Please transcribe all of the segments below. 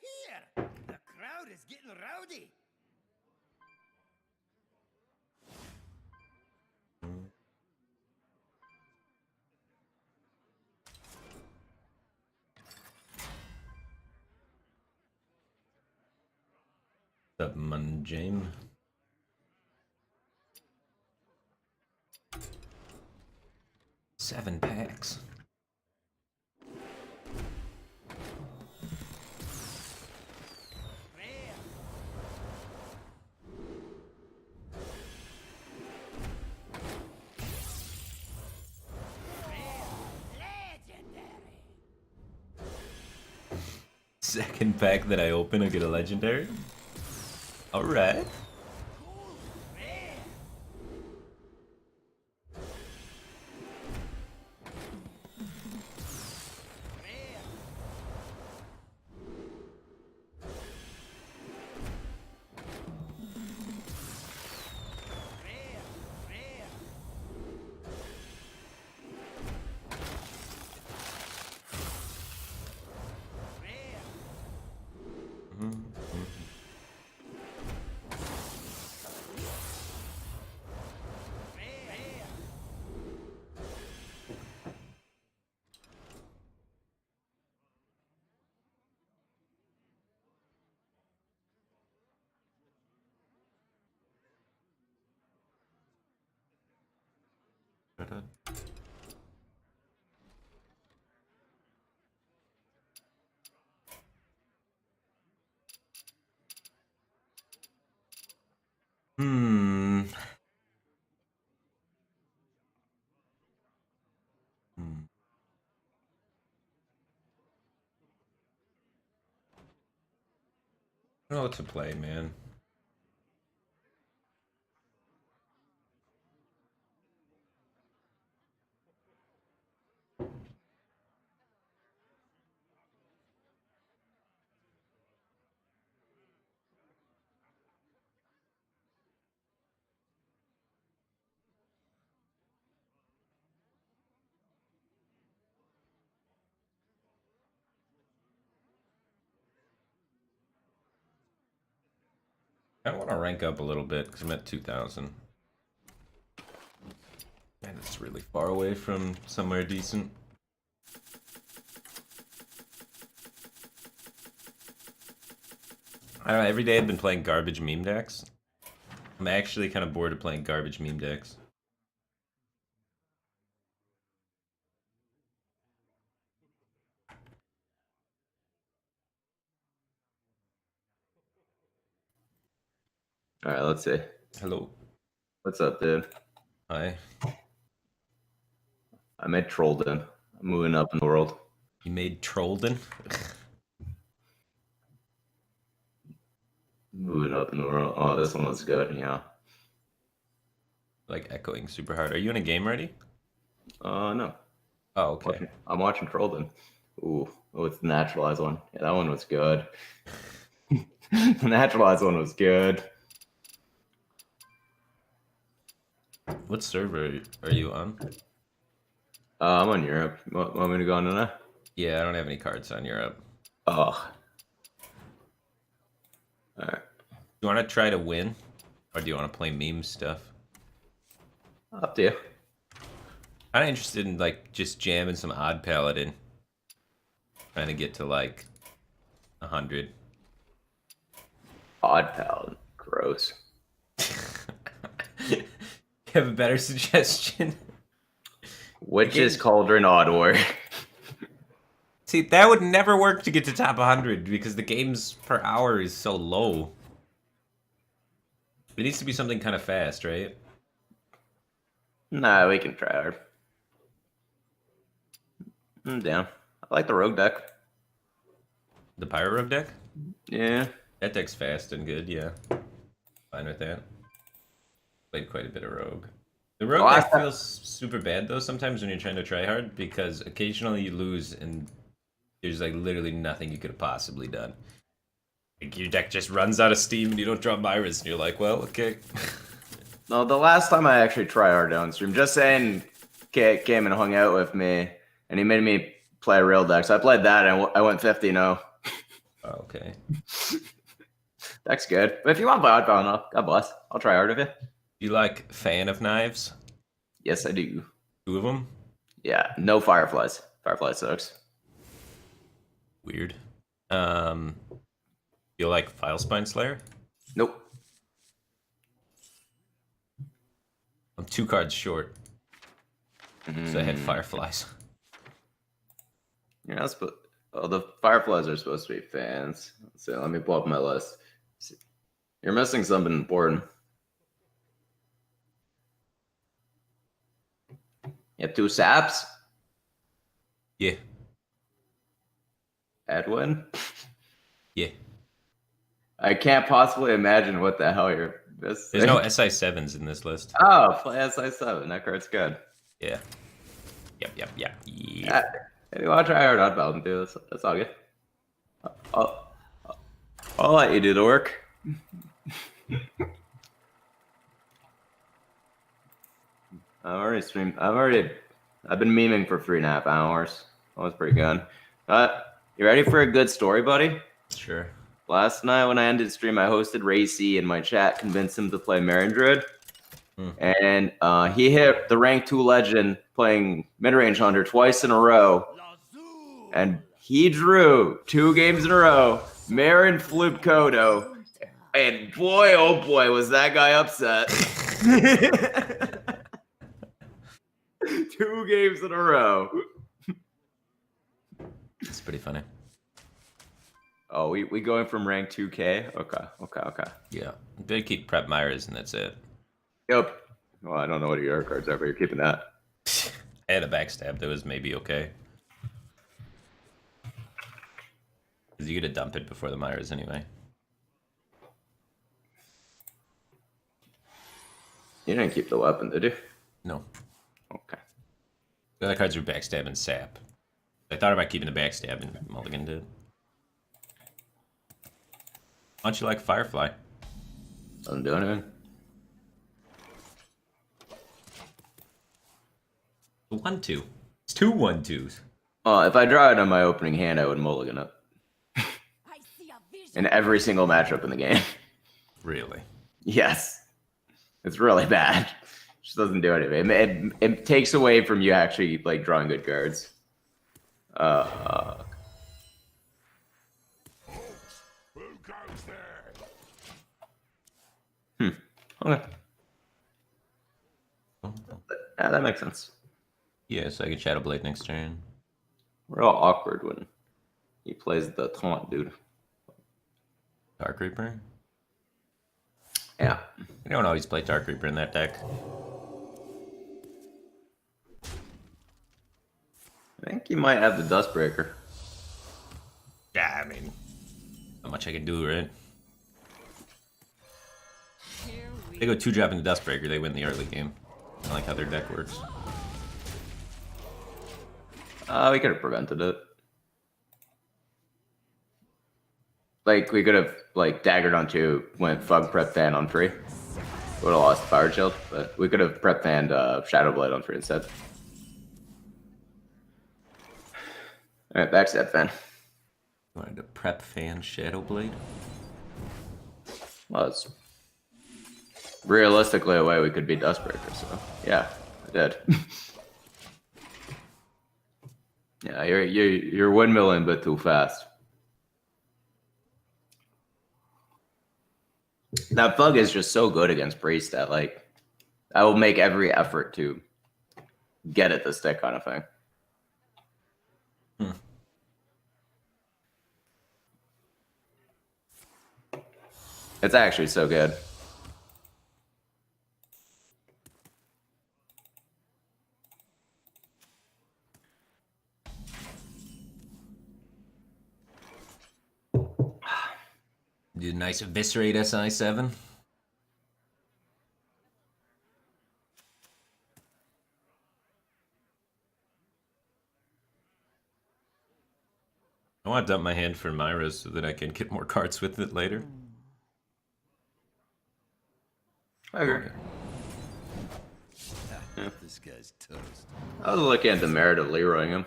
here! The crowd is getting rowdy. What's up, Munjame? Seven packs. Second pack that I open, I get a legendary. All right. Hmm. I don't know what to play, man. I want to rank up a little bit because I'm at 2,000. And it's really far away from somewhere decent. I don't know, every day I've been playing garbage meme decks. I'm actually kind of bored of playing garbage meme decks. All right, let's see. Hello. What's up, dude? Hi. I made Trollden. I'm moving up in the world. You made Trollden? Moving up in the world. Oh, this one was good, yeah. Like echoing super hard. Are you in a game already? No. Oh, okay. I'm watching Trollden. Ooh, oh, it's the naturalized one. Yeah, that one was good. The naturalized one was good. What server are you on? I'm on Europe. Want me to go on now? Yeah, I don't have any cards on Europe. Oh. Alright. You want to try to win? Or do you want to play meme stuff? Up to you. I'm interested in like just jamming some odd paladin. Trying to get to like 100. Odd Paladin. Gross. You have a better suggestion? Witch's Cauldron Odd War. See, that would never work to get to top 100 because the games per hour is so low. It needs to be something kind of fast, right? Nah, we can try hard. I'm down. I like the rogue deck. The Pyro Rogue deck? Yeah. That deck's fast and good, yeah. Fine with that. Played quite a bit of Rogue. The Rogue deck feels super bad, though, sometimes when you're trying to try hard, because occasionally you lose and there's like literally nothing you could have possibly done. Like, your deck just runs out of steam and you don't draw Myras, and you're like, well, okay. No, the last time I actually tried hard downstream, just saying, came and hung out with me, and he made me play a real deck. So I played that, and I went 50-0. Oh, okay. That's good. But if you want to play Oddbound, God bless. I'll try hard of it. You like Fan of Knives? Yes, I do. 2 of them? Yeah, no Fireflies. Firefly sucks. Weird. You like Filespine Slayer? Nope. I'm 2 cards short. So I had Fireflies. You're not supposed. Oh, the Fireflies are supposed to be fans. So let me pull up my list. You're missing something important. You have 2 saps? Yeah. Edwin? Yeah. I can't possibly imagine what the hell you're missing. There's no SI7s in this list. Oh, play SI7. That card's good. Yeah. Yep. If you want to try hard Oddbound and do this, that's all good. I'll let you do the work. I've been memeing for 3.5 hours. That was pretty good. You ready for a good story, buddy? Sure. Last night when I ended stream, I hosted Racy in my chat, convinced him to play Marin Druid. And he hit the rank 2 legend playing mid-range hunter twice in a row. And he drew 2 games in a row. Marin flipped Kodo. And boy, oh boy, was that guy upset. 2 games in a row. It's pretty funny. Oh, we going from rank 2K? Okay. Yeah. They keep Prep Myers and that's it. Yep. Well, I don't know what your cards are, but you're keeping that. I had a backstab that was maybe okay. Because you get to dump it before the Myers anyway. You didn't keep the weapon, did you? No. Okay. The other cards were backstab and sap. I thought about keeping the backstab and Mulligan did. Why don't you like Firefly? Doesn't do anything. 1-2. It's 2 1-2s. If I draw it on my opening hand, I would mulligan it. In every single matchup in the game. Really? Yes. It's really bad. Just doesn't do anything. It takes away from you actually like drawing good cards. Okay. Yeah, that makes sense. Yeah, so I can Shadow Blade next turn. We're all awkward when he plays the taunt, dude. Dark Reaper? Yeah. You don't always play Dark Reaper in that deck. I think he might have the Dustbreaker. Yeah, I mean, not much I can do, right? They go 2-drop into Dustbreaker, they win the early game. I like how their deck works. We could have prevented it. Like, we could have, like, daggered on 2, went Fug Prep Fan on 3. Would have lost Fire Shield, but we could have Prep Fanned Shadow Blade on 3 instead. Alright, backstab Fan. You wanted to Prep Fan Shadow Blade? Well, it's realistically a way we could beat Dustbreaker, so yeah, I did. Yeah, you're windmilling a bit too fast. That bug is just so good against Priest that like I will make every effort to get at the stick kind of thing. It's actually so good. Do a nice Eviscerate SI7. I want to dump my hand for Myra so that I can get more cards with it later. Okay. Yeah. This guy's toast. I was looking at the merit of Leroying him.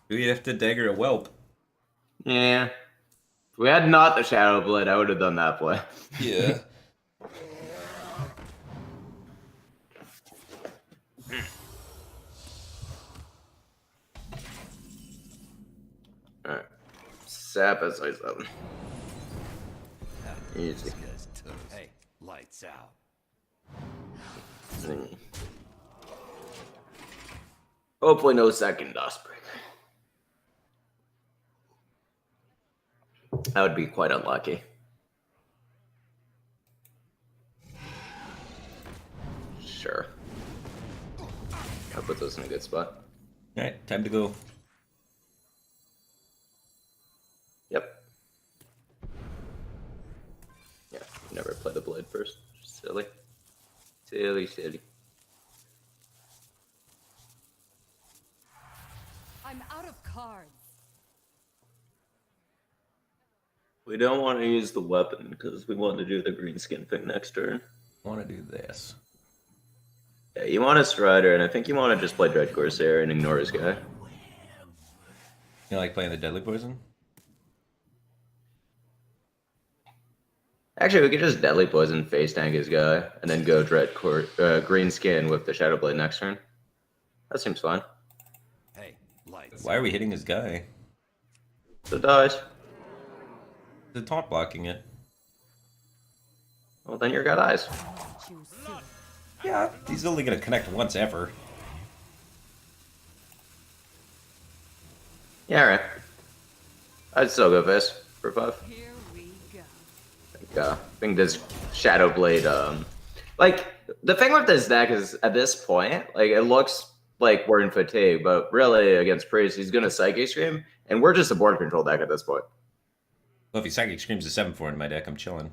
Do you have to dagger a whelp? Yeah. If we had not the Shadow Blade, I would have done that play. Yeah. Alright. Sap as I said. Easy. This guy's toast. Hey, lights out. Hopefully no second Dustbreaker. That would be quite unlucky. Sure. I'll put those in a good spot. Alright, time to go. Yep. Yeah, never play the blade first. Silly. Silly. I'm out of cards. We don't want to use the weapon because we want to do the green skin thing next turn. I want to do this. Yeah, you want a Strider, and I think you want to just play Dread Corsair and ignore his guy. You like playing the Deadly Poison? Actually, we could just Deadly Poison, face tank his guy, and then go green skin with the Shadow Blade next turn. That seems fine. Hey, lights. Why are we hitting his guy? So dies. The taunt blocking it. Well, then your guy dies. Choose soon. Yeah, he's only gonna connect once ever. Yeah, alright. I'd still go face for 5. Here we go. I think this Shadow Blade, like, the thing with this deck is, at this point, like, it looks like we're in fatigue, but really, against Priest, he's gonna Psychic Scream, and we're just a board control deck at this point. Well, if he Psychic Screams a 7/4 in my deck, I'm chilling.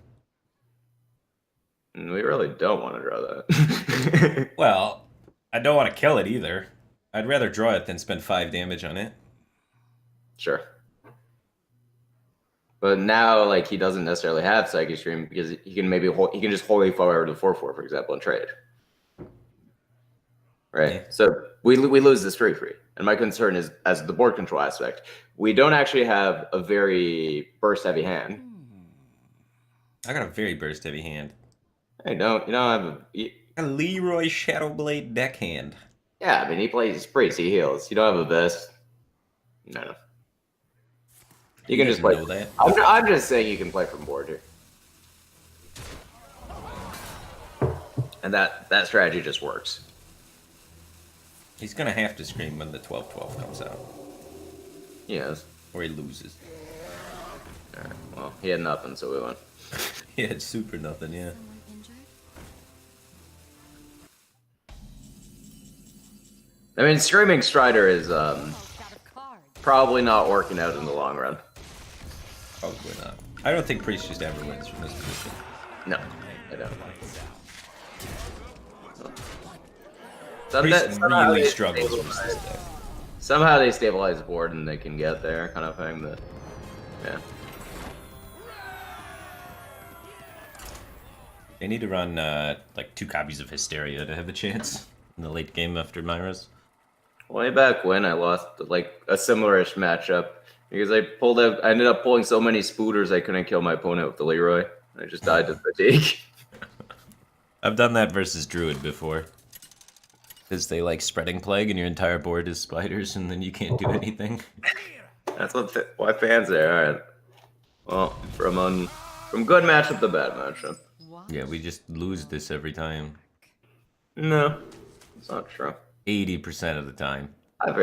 And we really don't want to draw that. Well, I don't want to kill it either. I'd rather draw it than spend 5 damage on it. Sure. But now, like, he doesn't necessarily have Psychic Scream because he can he can just Holy Forward to 4/4, for example, and trade. Right? Yeah. So we lose this free. And my concern is, as the board control aspect, we don't actually have a very burst-heavy hand. I got a very burst heavy hand. You don't have A Leroy Shadowblade deckhand. yeah, I mean, he plays Priest, he heals. You don't have a best. No. You can just play. Know that. I'm just saying you can play from board here. And that strategy just works. He's gonna have to scream when the 12/12 comes out. Yes. Or he loses. Alright, well, he had nothing, so we won. He had super nothing, yeah. Someone injured? I mean, Screaming Strider is Out of cards. probably not working out in the long run. Probably not. I don't think Priest just ever wins from this position. No, I don't. Priest Somehow really they struggles with stabilize- this deck. Somehow they stabilize the board and they can get there, kind of thing. But yeah, They need to run like 2 copies of Hysteria to have a chance in the late game after Myra's. way back when I lost like a similar-ish matchup because I ended up pulling so many spooters I couldn't kill my opponent with the Leroy. I just died to fatigue. I've done that versus Druid before. Because they like spreading plague and your entire board is spiders and then you can't do anything. That's why fans are. All right. Well, from good matchup to bad matchup. What? Yeah, we just lose this every time. No, it's not true. 80% of the time. I've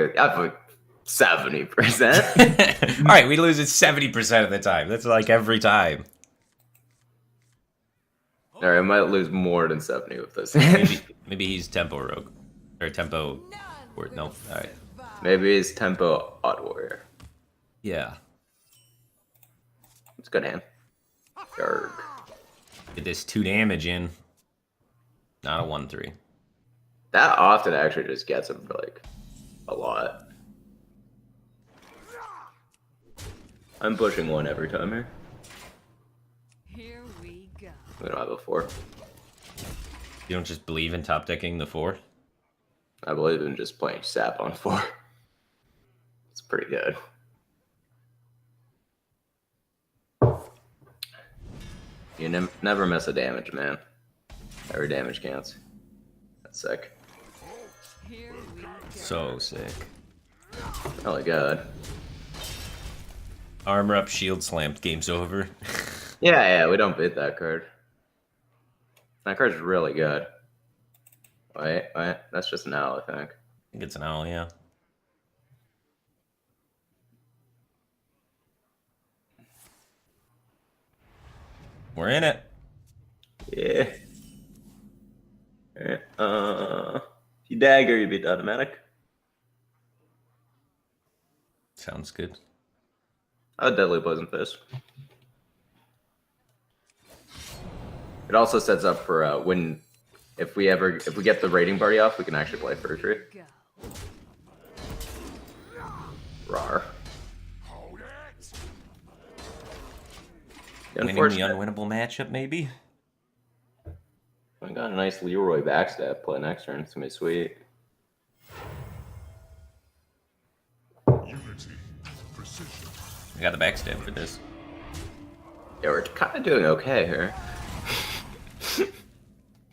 70%. Alright, we lose it 70% of the time. That's like every time. All right, I might lose more than 70 with this. Maybe he's Tempo Rogue. Or Tempo... Or, no, alright. Maybe it's Tempo Odd Warrior. Yeah. It's a good hand. Yarg. Get this 2 damage in. Not a 1/3. That often actually just gets him for like a lot. I'm pushing 1 every time here. Here we go. We don't have a 4. You don't just believe in top decking the 4? I believe in just playing sap on 4. It's pretty good. You never miss a damage, man. Every damage counts. That's sick. Here we go. So sick. Oh my god. Armor up, shield slammed, game's over. Yeah, we don't beat that card. That card's really good. Wait, that's just an owl, I think. I think it's an owl, yeah. We're in it. Yeah. If you dagger, you beat automatic. Sounds good. Oh, deadly poison fist. It also sets up for if we get the raiding party off, we can actually play Fur Tree. Go. Rawr. Winning the Unfortunate. unwinnable matchup, maybe? I got a nice Leroy backstab play next turn. It's gonna be sweet. I got the backstab for this. Yeah, we're kind of doing okay here.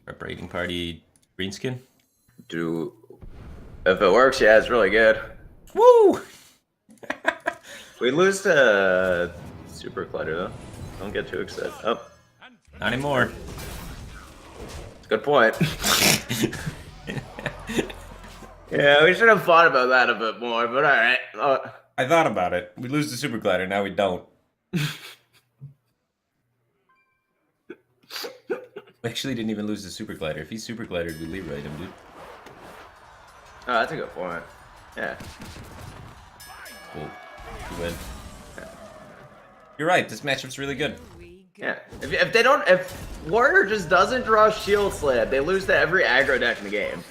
Rep raiding party, greenskin. If it works, yeah, it's really good. Woo! We lose to Super Clutter though. Don't get too excited. Oh, Not anymore. it's a good point. Yeah, we should have thought about that a bit more, but alright. I thought about it. We lose the super glider, now we don't. We actually didn't even lose the super glider. If he's super glidered, we leave right him, dude. Oh, that's a good point. Yeah. Cool. You win. You're right, this matchup's really good. We go. Yeah. If Warrior just doesn't draw Shield Slab, they lose to every aggro deck in the game.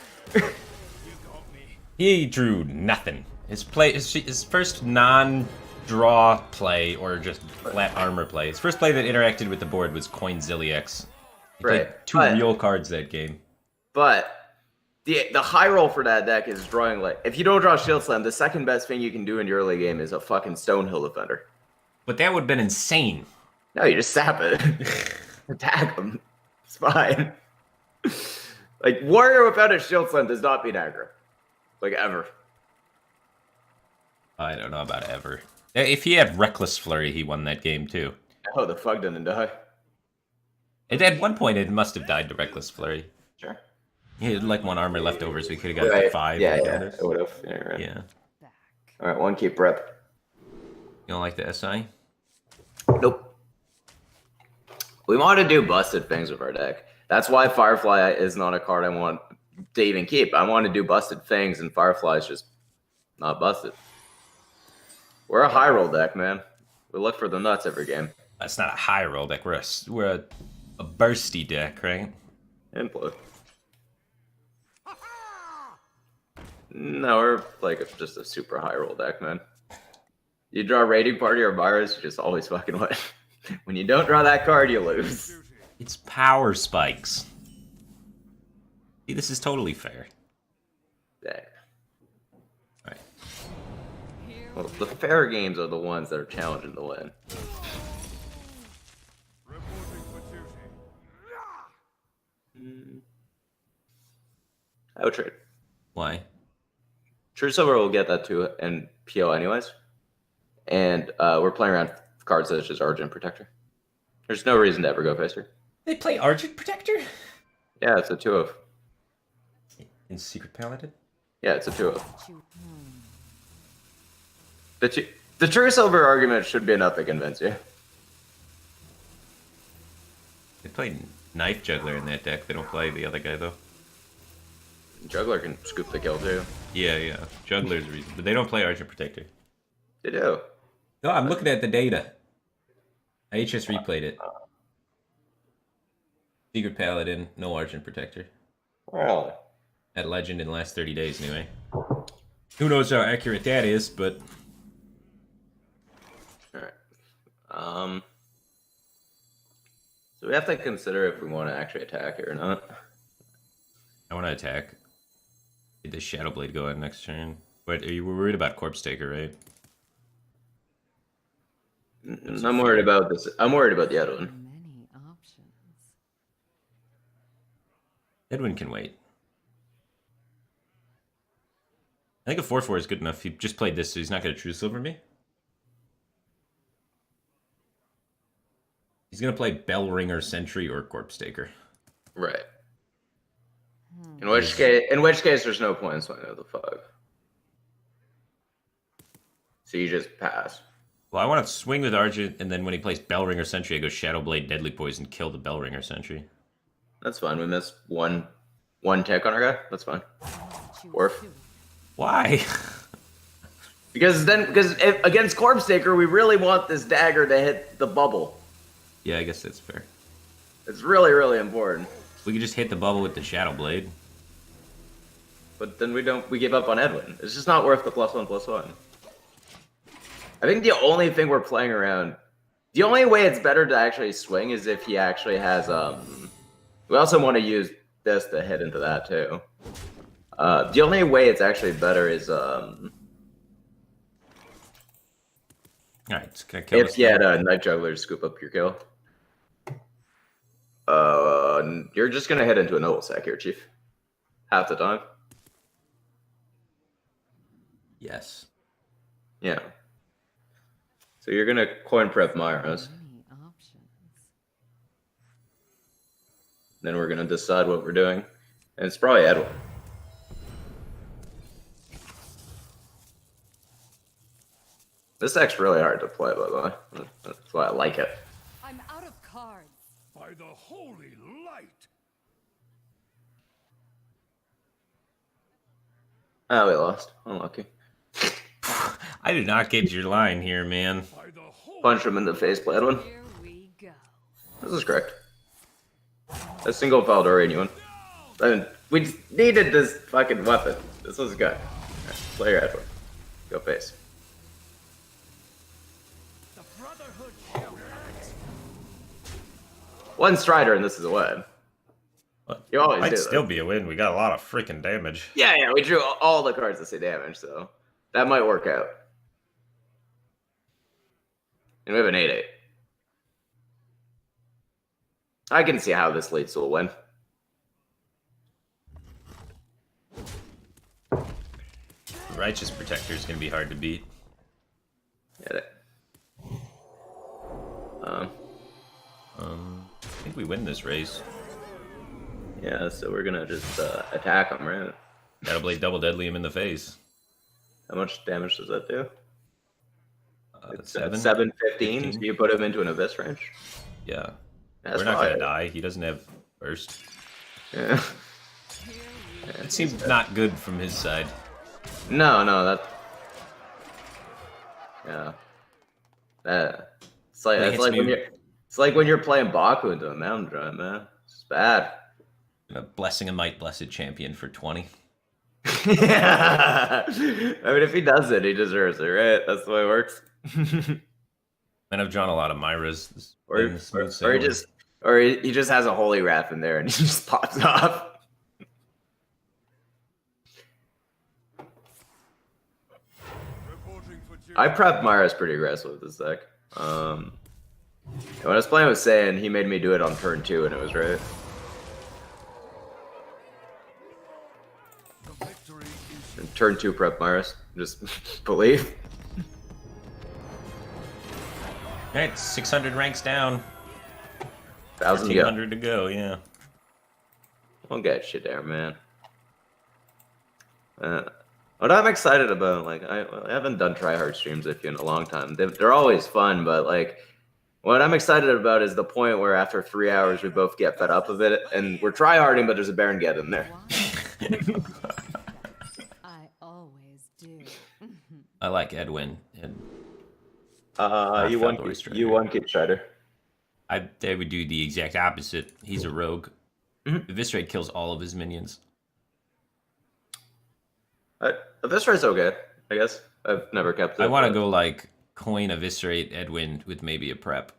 He drew nothing. His first non-draw play, or just flat armor play, his first play that interacted with the board was Coin Ziliax. He played Right, two but- real cards that game. But the high roll for that deck is drawing like if you don't draw Shield Slam, the second best thing you can do in your early game is a fucking Stonehill Defender. But that would have been insane. No, you just sap it. Attack him. It's fine. Like Warrior without a Shield Slam does not beat aggro. Like ever. I don't know about ever. If he had Reckless Flurry, he won that game too. Oh, the fuck didn't die. At one point, it must have died to Reckless Flurry. Sure. He had like one armor left over, so he could have got it Right. to 5. Yeah, regardless. it would have. Yeah, right. Yeah. Back. All right, one keep rep. You don't like the SI? Nope. We want to do busted things with our deck. That's why Firefly is not a card I want to even keep. I want to do busted things, and Firefly is just not busted. We're a high roll deck, man. We look for the nuts every game. That's not a high roll deck. We're a bursty deck, right? Input. No, we're like just a super high roll deck, man. You draw Raiding Party or Virus, you just always fucking win. When you don't draw that card, you lose. It's power spikes. See, this is totally fair. Yeah. Right. Here Well, the fair games are the ones that are challenging to win. I would trade. Why? True Silver will get that too, and PO anyways. And we're playing around cards such as Argent Protector. There's no reason to ever go faster. They play Argent Protector? Yeah, it's a 2-of. In Secret Paladin? Yeah, it's a 2-of. you. The True Silver argument should be enough to convince you. They play Knife Juggler in that deck. They don't play the other guy, though. Juggler can scoop the kill too. Yeah. Juggler's reason. But they don't play Argent Protector. They do. No, I'm looking at the data. I HS replayed it. Secret Paladin, no Argent Protector. Well, At Legend in the last 30 days, anyway. Who knows how accurate that is, but... alright. So we have to consider if we want to actually attack here or not. I want to attack. Get the Shadow Blade going next turn. But you were worried about Corpse Taker, right? I'm worried about this. I'm worried about the other one. Many options. Edwin can wait. I think a 4/4 is good enough. He just played this, so he's not going to true silver me. He's going to play Bell Ringer, Sentry, or Corpse Taker. Right. In which case, there's no point in swinging at the 5. So you just pass. Well, I want to swing with Argent, and then when he plays Bell Ringer, Sentry, I go Shadow Blade, Deadly Poison, kill the Bell Ringer, Sentry. That's fine. We missed one tick on our guy. That's fine. Orf. Why? Because against Corpse Taker, we really want this dagger to hit the bubble. Yeah, I guess that's fair. It's really, really important. We could just hit the bubble with the Shadow Blade. But then we give up on Edwin. It's just not worth the +1/+1. I think the only thing we're playing around, the only way it's better to actually swing is if he actually has, we also want to use this to hit into that too. The only way it's actually better is, Alright, so can I kill if you had a Night Juggler scoop up your kill. You're just gonna hit into a Noble Sack here, Chief. Half the time. Yes. Yeah. So you're gonna coin prep Myros. Many options. Then we're gonna decide what we're doing. And it's probably Edwin. This deck's really hard to play, by the way. That's why I like it. I'm out of cards. By the holy light! Ah, we lost. Unlucky. I did not get your line here, man. By the holy Punch him in the face, play Edwin. Here we go. This is correct. A single fouled or anyone. I mean, we just needed this fucking weapon. This was good. Right, play your Edwin. Go face. the Brotherhood shall act. One Strider and this is a win. What? You always Might do still that. be a win. We got a lot of freaking damage. Yeah, we drew all the cards that say damage, so that might work out. And we have an 8/8. I can see how this leads to a win. Righteous Protector is going to be hard to beat. Get it. I think we win this race. Yeah, so we're gonna just attack him, right? Shadow Blade double deadly him in the face. How much damage does that do? It's 7? 715. 15? So you put him into an abyss range. Yeah. That's We're not going to fine. die. He doesn't have burst. Yeah. Here we It seems not good from his side. No, that. Yeah. It's like It it's hits like me- when you're. It's like when you're playing Baku into a Mountain Giant, man. It's bad. A Blessing of Might, Blessed Champion for 20. Yeah. I mean, if he does it, he deserves it, right? That's the way it works. And I've drawn a lot of Myras. Or he just has a Holy Wrath in there and he just pops off. Reporting for duty. I prepped Myra's pretty aggressive with this deck. And when I was playing with Saiyan, he made me do it on turn 2 and it was right. The victory is And turn 2 prep Myra's. Just believe. Alright, 600 ranks down. 1,000 to go. 1,400 to go, yeah. We'll get shit there, man. What I'm excited about, like, I haven't done tryhard streams with you in a long time. They're always fun, but, like, what I'm excited about is the point where after 3 hours we both get fed up of it, and we're tryharding, but there's a Baron get in there. Why? I always do. I like Edwin, and You won Feldor Strider. Kid Strider. they would do the exact opposite. He's a rogue. Eviscerate kills all of his minions. This rate's okay, I guess. I've never kept it. I want to but- go like coin Eviscerate Edwin with maybe a prep.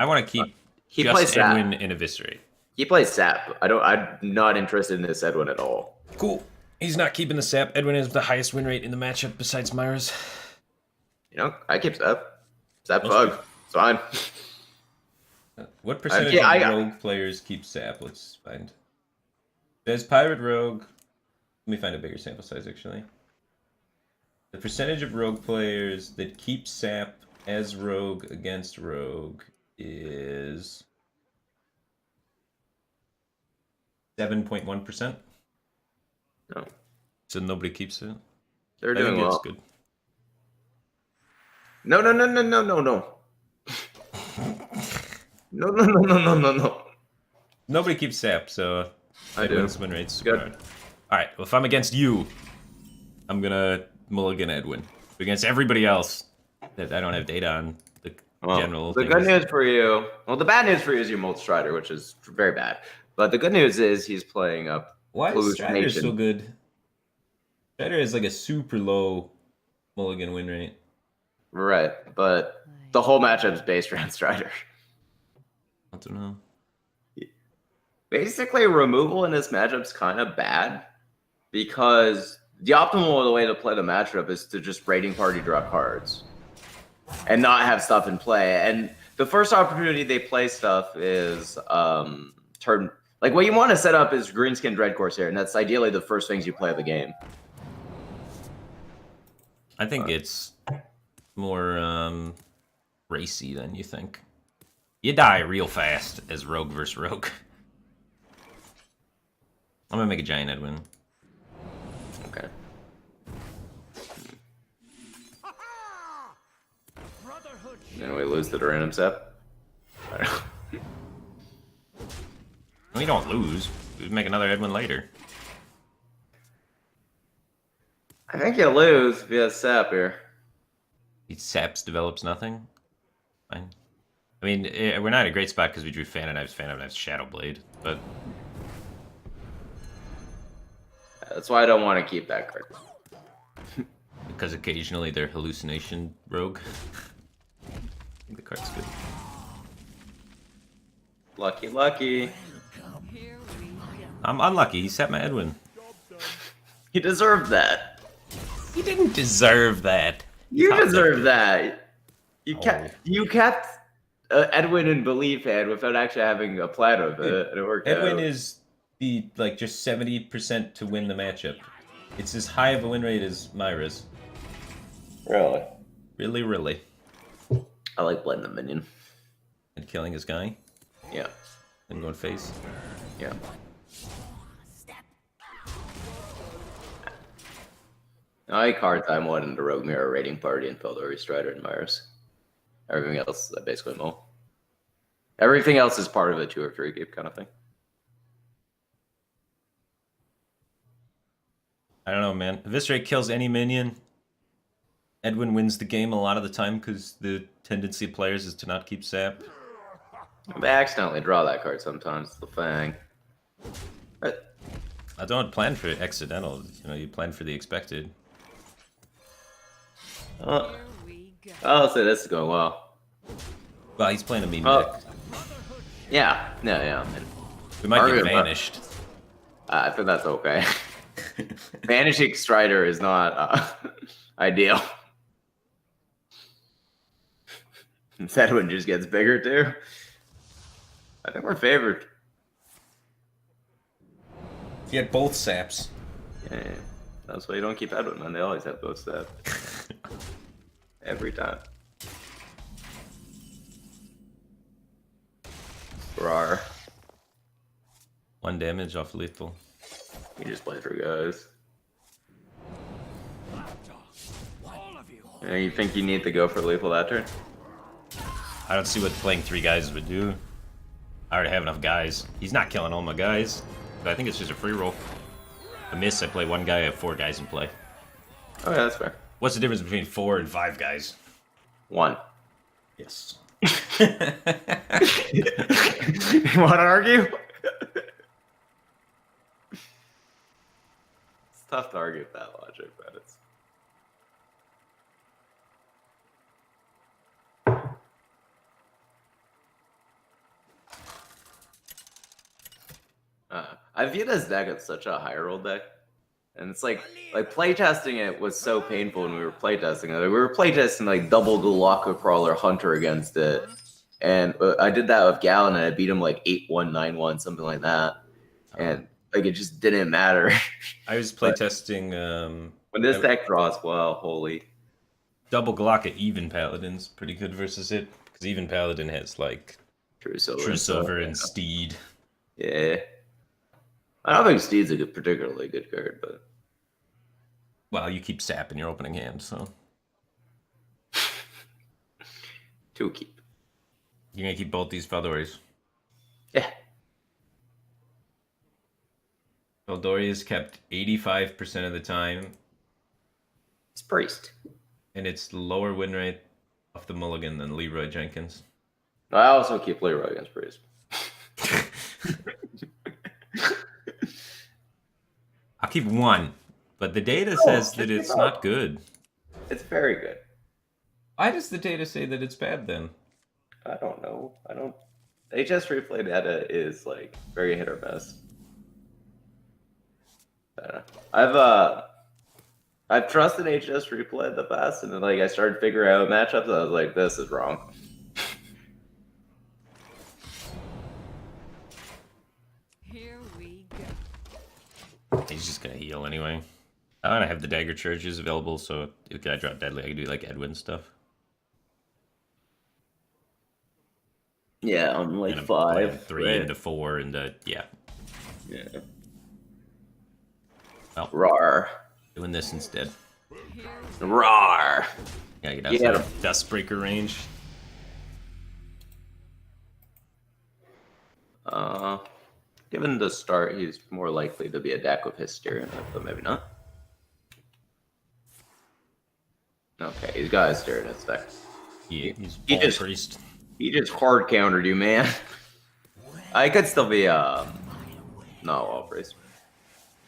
I want to keep He plays just Sap. Edwin and Eviscerate. He plays Sap. I'm not interested in this Edwin at all. Cool. He's not keeping the sap. Edwin has the highest win rate in the matchup besides Myra's. You know, I keep Sap. Sap That's Fug. good. It's fine. What percentage Okay, of rogue players keep sap? Let's find. There's pirate rogue. Let me find a bigger sample size actually. The percentage of rogue players that keep sap as rogue against rogue is 7.1%. No, So nobody keeps it. they're I doing think well. it's good. No. No. No. No. Nobody keeps sap, so I do. Edwin's win rate's super Good. hard. Alright, well if I'm against you, I'm gonna mulligan Edwin. Against everybody else that I don't have data on the general The thing good is- news for you, well, the bad news for you is you multi Strider, which is very bad. But the good news is he's playing up. Why is Clues Strider Nation. so good? Strider is like a super low mulligan win rate. Right, but the whole matchup is based around Strider. I don't know. Basically, removal in this matchup is kind of bad because the optimal way to play the matchup is to just raiding party draw cards and not have stuff in play. And the first opportunity they play stuff is turn. Like what you want to set up is Greenskin Dread Corsair, and that's ideally the first things you play of the game. I think it's more racy than you think. You die real fast as rogue versus rogue. I'm gonna make a giant Edwin. Okay. Brotherhood Then we lose to the random step. We don't lose. We make another Edwin later. I think you lose if you have sap here. He saps develops nothing. Fine. I mean, we're not in a great spot because we drew Fan of Knives, Shadow Blade, but That's why I don't want to keep that card. because occasionally they're hallucination rogue. I think the card's good. Lucky. Here we go. I'm unlucky. He set my Edwin. You deserve that. He didn't deserve that. You How deserve dare that. You kept Edwin in belief hand without actually having a plan of it, and it worked Edwin out. is the like just 70% to win the matchup. It's as high of a win rate as Myra's. Really? Really. I like playing the minion. And killing his guy Yeah. and going face. Yeah. I card time one in the Rogue Mirror raiding party and Feldori Strider and Myers. Everything else I basically mow. Everything else is part of a 2 or 3 game kind of thing. I don't know, man. Eviscerate kills any minion. Edwin wins the game a lot of the time because the tendency of players is to not keep sap. They accidentally draw that card sometimes, the Fang. But I don't plan for accidental. You know, you plan for the expected. uh, Here we go. I'll say this is going well. Well, he's playing a meme Oh. deck. Yeah. And We might get Arguably. vanished. I think that's okay. Vanishing Strider is not ideal. Edwin just gets bigger too. I think we're favored. You had both saps. Yeah. That's why you don't keep Edwin, man. They always have both stats. Every time. Rar. 1 damage off lethal. You just play for guys. all of you. You think you need to go for lethal that turn? I don't see what playing 3 guys would do. I already have enough guys. He's not killing all my guys. But I think it's just a free roll. I miss, I play 1 guy, I have 4 guys in play. Oh yeah, that's fair. What's the difference between 4 and 5 guys? 1. Yes. You want to argue? It's tough to argue with that logic, but it's. I view this deck as such a high roll deck, and it's like playtesting it was so painful when we were playtesting it. Like, we were playtesting like double Galaka Crawler Hunter against it, And I did that with Gallon, and I beat him like 8-1, 9-1, something like that. And like it just didn't matter. I was playtesting. When this deck draws well, holy. Double Glock at even Paladin's pretty good versus it, because even Paladin has like True Silver, True and stuff, Silver and Steed. Yeah. I don't think Steed's a particularly good card, but Well, you keep sap in your opening hand, so two keep. you're gonna keep both these Feldories. Yeah. Feldori is kept 85% of the time, It's Priest. and it's lower win rate off the mulligan than Leroy Jenkins. I also keep Leroy against Priest. I'll keep one, but the data says that it's not good. It's very good. Why does the data say that it's bad then? I don't know. HS replay data is like very hit or miss. I've trusted HS replay in the past, and then like I started figuring out matchups. I was like, this is wrong. Here we go. He's just gonna heal anyway. I don't have the dagger charges available, so if I drop deadly, I can do like Edwin stuff. Yeah, I'm like And I'm 5, playing 3 right? into 4, and yeah. Yeah. Well, Rawr. doing this instead. Rawr. Gotta get outside of Dustbreaker range. Given the start, he's more likely to be a deck with Hysteria, but maybe not. Okay, he's got Hysteria in his deck. Yeah, he's He Ball just- Priest. He just hard countered you, man. I could still be no wall priest.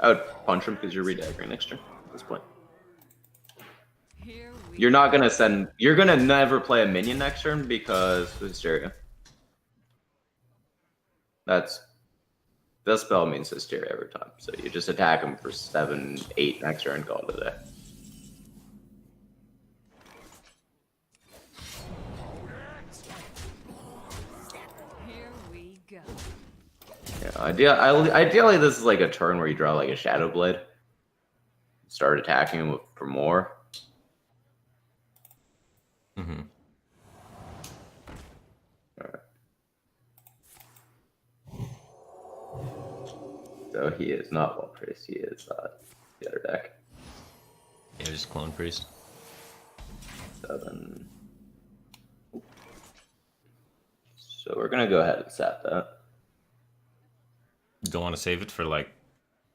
I would punch him because you're redaggering next turn at this point. Here we You're not gonna send. You're gonna never play a minion next turn because of Hysteria. This spell means Hysteria every time. So you just attack him for 7, 8 next turn and call it a day. Here we go. Yeah, ideally this is like a turn where you draw like a Shadow Blade. Start attacking him for more. Mm-hmm. So he is not Wall Priest, he is the other deck. Yeah, just Clone Priest. 7. So we're gonna go ahead and sap that. Don't want to save it for like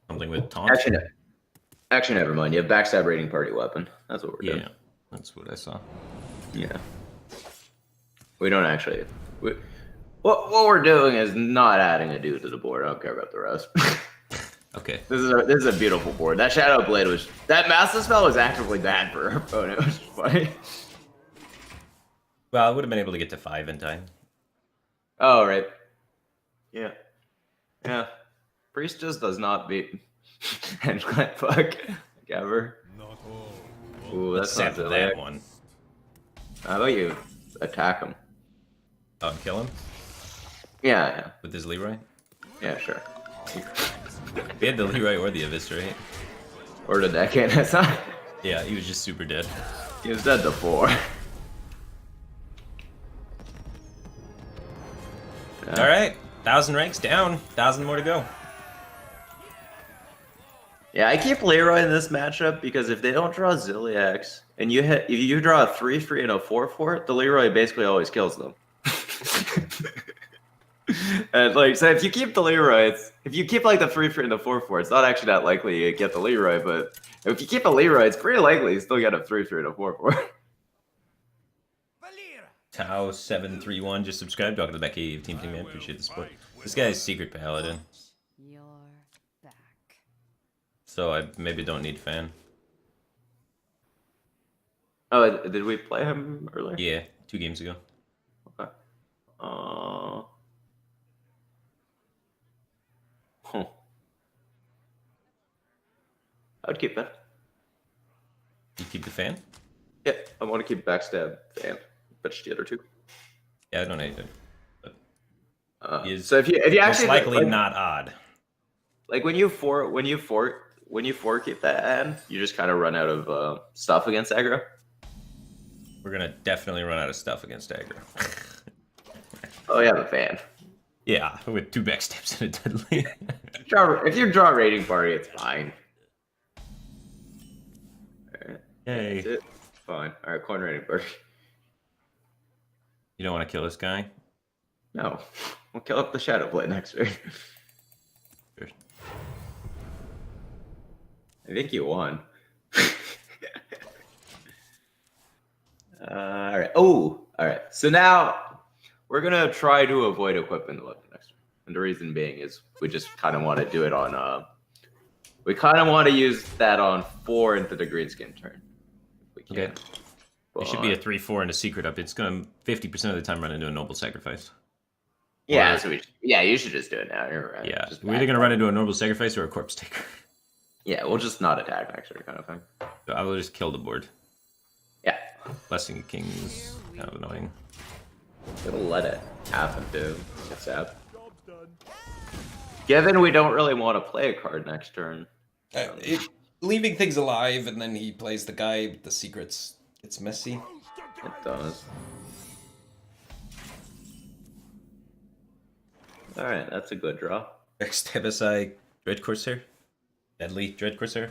something with taunt. Actually, never mind. You have backstab raiding party weapon. That's what we're doing. Yeah, that's what I saw. Yeah. We don't actually. What we're doing is not adding a dude to the board. I don't care about the rest. Okay. This is a beautiful board. That Shadow Blade that Master Spell was actively bad for our opponent. It was funny. Well, I would have been able to get to 5 in time. Oh right. Yeah. Yeah. Priest just does not beat Hedgeclap fuck ever. Ooh, Let's that's not sample Zalae. that one. How about you attack him? Oh, kill him Yeah, with his Leroy. yeah, sure. He had the Leroy or the Eviscerate. Or the deckhand. That's not. Yeah, he was just super dead. He was dead before. All right, 1,000 ranks down, 1,000 more to go. Yeah, I keep Leroy in this matchup because if they don't draw Ziliax and if you draw a 3/3 and a 4/4, the Leroy basically always kills them. And like, so if you keep the Leroy, if you keep like the 3/3 and the 4/4, it's not actually that likely you get the Leroy, but if you keep a Leroy, it's pretty likely you still get a 3/3 and a 4/4. Tau731 just subscribed. Welcome to the back cave team man. Appreciate the support. This guy is Secret Paladin, You're back. so I maybe don't need fan. Oh, did we play him earlier? Yeah, 2 games ago. Okay. I would keep that. You keep the fan? Yeah, I want to keep backstab and fetch the other 2. Yeah, I don't hate it. So if you Most actually likely like, not odd. like when you keep that hand, you just kind of run out of stuff against aggro. We're gonna definitely run out of stuff against aggro. Oh yeah, the fan. Yeah, with 2 backstabs and a deadly. If you draw a raiding party, it's fine. Alright. Yay. That's it. Fine. Alright, coin raiding party. You don't want to kill this guy? No. We'll kill up the Shadow Blade next turn. Sure. I think you won. Alright. Oh! Alright. So now we're gonna try to avoid equipping the weapon next turn. And the reason being is we just kind of want to do it on we kind of want to use that on 4 into the greenskin turn. If we can. Okay. It should be a 3/4 and a secret up. It's gonna 50% of the time run into a noble sacrifice. Yeah, Or- so you should just do it now. You're right. Yeah, Just we're either gonna run into a noble sacrifice or a corpse taker. Yeah, we'll just not attack next turn kind of thing. So I will just kill the board. Yeah. Blessing of Kings, kind of annoying. It'll let it happen too. It's sad. Given we don't really want to play a card next turn. Leaving things alive, and then he plays the guy with the secrets. It's messy. It does. Alright, that's a good draw. Backstab SI Dread Corsair. Deadly Dread Corsair.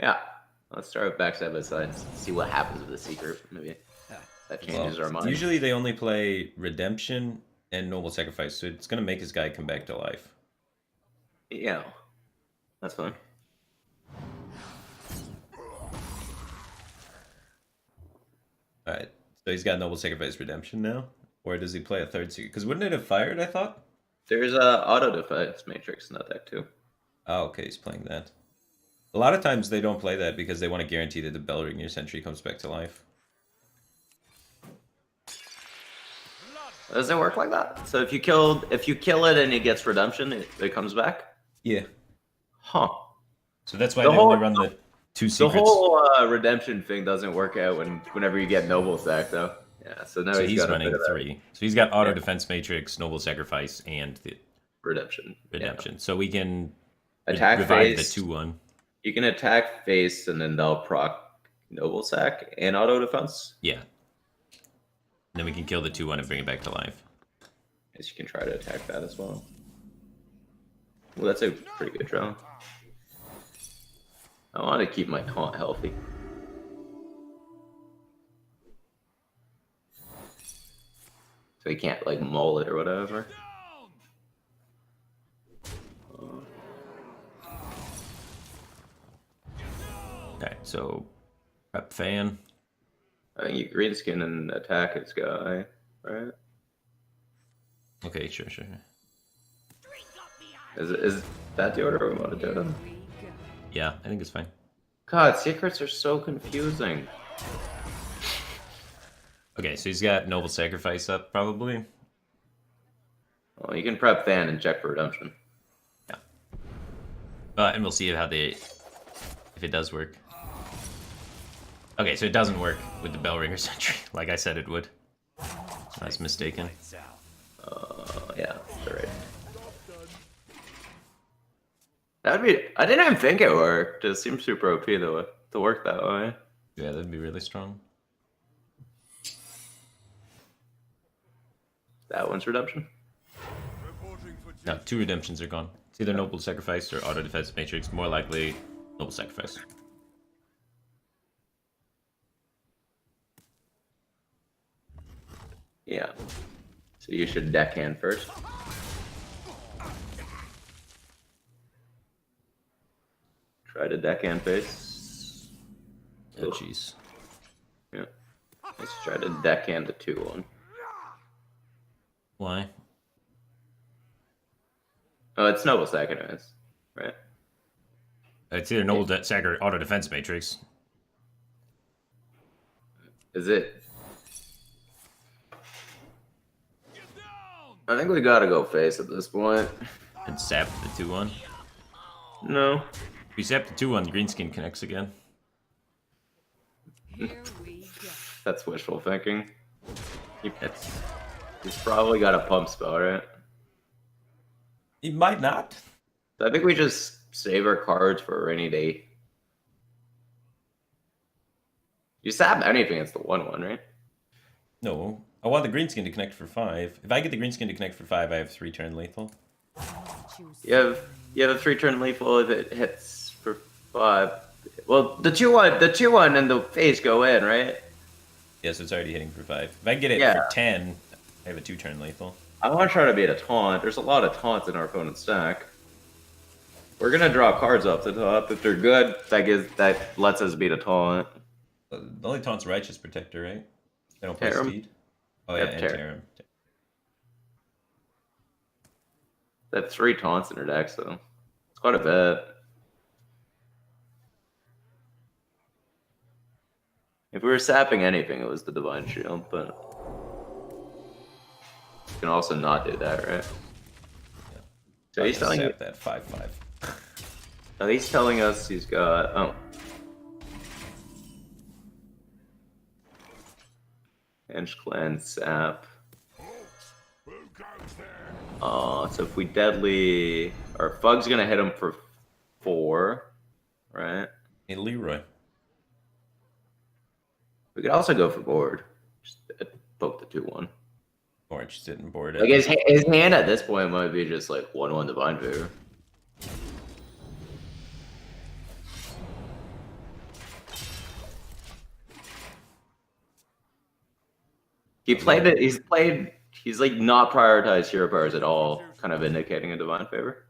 Yeah. Let's start with backstab aside and see what happens with the secret. Maybe that changes our mind. Usually they only play Redemption and Noble Sacrifice, so it's gonna make his guy come back to life. Yeah. That's fine. Alright, so he's got Noble Sacrifice Redemption now? Or does he play a third secret? Because wouldn't it have fired, I thought? There's a auto defense matrix in that deck too. Oh, okay, he's playing that. A lot of times they don't play that because they want to guarantee that the Bellringer Sentry comes back to life. Does it work like that? So if you kill it and it gets redemption, it comes back? Yeah. Huh. So that's why The they whole- only run the 2 The secrets. whole redemption thing doesn't work out whenever you get noble stack though. Yeah, so now So he's got a running bit of that 3. So he's got Auto Yeah. Defense Matrix, Noble Sacrifice, and the redemption. Redemption. So we can Attack revive phase. the 2/1. You can attack face and then they'll proc noble sack and auto defense. Yeah. And then we can kill the 2/1 and bring it back to life. Guess you can try to attack that as well. Well, that's a pretty good draw. I want to keep my taunt healthy. So he can't like mull it or whatever. Okay, so prep fan. I think you greenskin and attack his guy, right? Okay, sure. Is that the order we want to do them? Here we go. Yeah, I think it's fine. God, secrets are so confusing. Okay, so he's got Noble Sacrifice up, probably. Well, you can prep fan and check for redemption. Yeah. And we'll see if it does work. Okay, so it doesn't work with the Bellringer Sentry, like I said it would. I was mistaken. Lights out. Yeah, that's right. That'd be. I didn't even think it worked. It seems super OP to work that way. Yeah, that'd be really strong. That one's redemption. No, 2 redemptions are gone. It's either Noble Sacrifice or Auto Defense Matrix. More likely, Noble Sacrifice. Yeah. So you should deckhand first. Try to deckhand face. Oh, jeez. Yeah. Let's try to deckhand the 2-1. Why? Oh, it's noble stack anyways, right? It's either Noble Sack or Auto Defense Matrix. Is it? I think we gotta go face at this point. And sap the 2/1. No. If we sap the 2/1, the greenskin connects again. Here we go. That's wishful thinking. That's... He's probably got a pump spell, right? He might not. So I think we just save our cards for a rainy day. You stab anything, it's the 1/1, right? No. I want the greenskin to connect for 5. If I get the greenskin to connect for 5, I have 3 turn lethal. You have a 3-turn lethal if it hits for 5. Well, the 2/1 and the face go in, right? Yeah, so it's already hitting for 5. If I get it Yeah. for 10, I have a 2-turn lethal. I want to try to beat a taunt. There's a lot of taunts in our opponent's stack. We're gonna draw cards off the top. If they're good, that lets us beat a taunt. The only taunt's Righteous Protector, right? They don't play Tear 'em. speed. Oh Yep, yeah, and tear. tear 'em. They have 3 taunts in their deck, so it's quite a bit. If we were sapping anything, it was the Divine Shield, but you can also not do that, right? Yeah. So he's telling you. Sap that 5/5. No, he's telling us he's got. Oh. Bench Cleanse, Sap. So if we deadly. Our Fug's gonna hit him for 4, right? Hey, Leroy. We could also go for board. Just poke the 2/1. More interested in board. Like his hand at this point might be just like 1/1 Divine Favor. He played it. He's like not prioritized hero powers at all, kind of indicating a Divine Favor.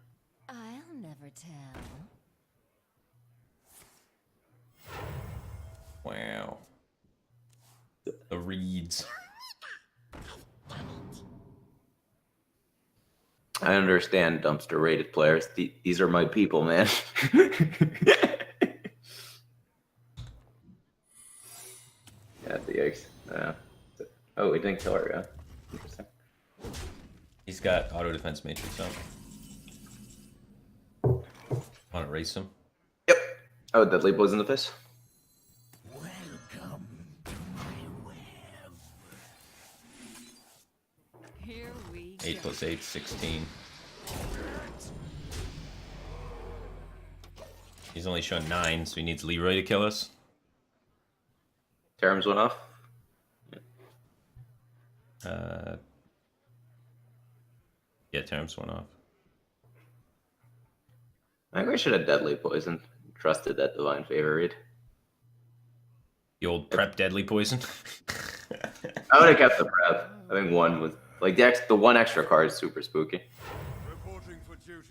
I'll never tell. Wow. The reeds. I understand dumpster rated players. These are my people, man. Yeah, the eggs. Oh, we didn't kill our guy. Interesting. He's got auto defense matrix on. Want to race him? Yep. Oh, deadly poison the face. Here we 8 go. plus 8, 16. He's only shown 9, so he needs Leroy to kill us. Terms went off. Yeah, Terms went off. I think we should have deadly poison. Trusted that divine favor read. The old prep deadly poison. I would have kept the prep. I think one was like the one extra card is super spooky. Reporting for duty.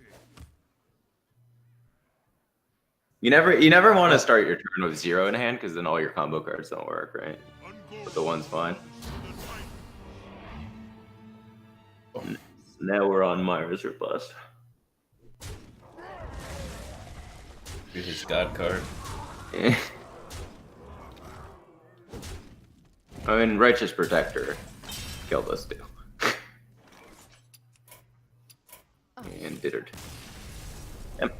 You never want to start your turn with 0 in hand because then all your combo cards don't work, right? But the one's fine. Now we're on Myra's request. Here's his god card. I mean, Righteous Protector killed us too. And did it. Yep.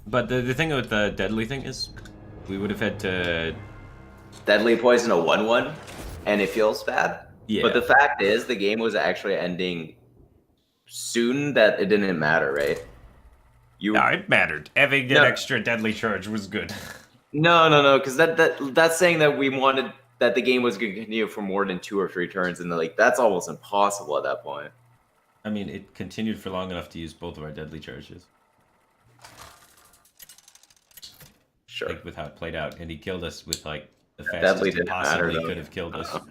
But the thing with the deadly thing is, we would have had to... Deadly poison a 1/1, and it feels bad. Yeah. But the fact is, the game was actually ending soon that it didn't matter, right? No, it mattered. Having an No. extra deadly charge was good. No, because that's saying that we wanted that the game was going to continue for more than 2 or 3 turns, and like that's almost impossible at that point. I mean, it continued for long enough to use both of our deadly charges. Sure. Like with how it played out, and he killed us with like the Deadly fastest he didn't possibly matter, though. could have killed us. Uh-huh.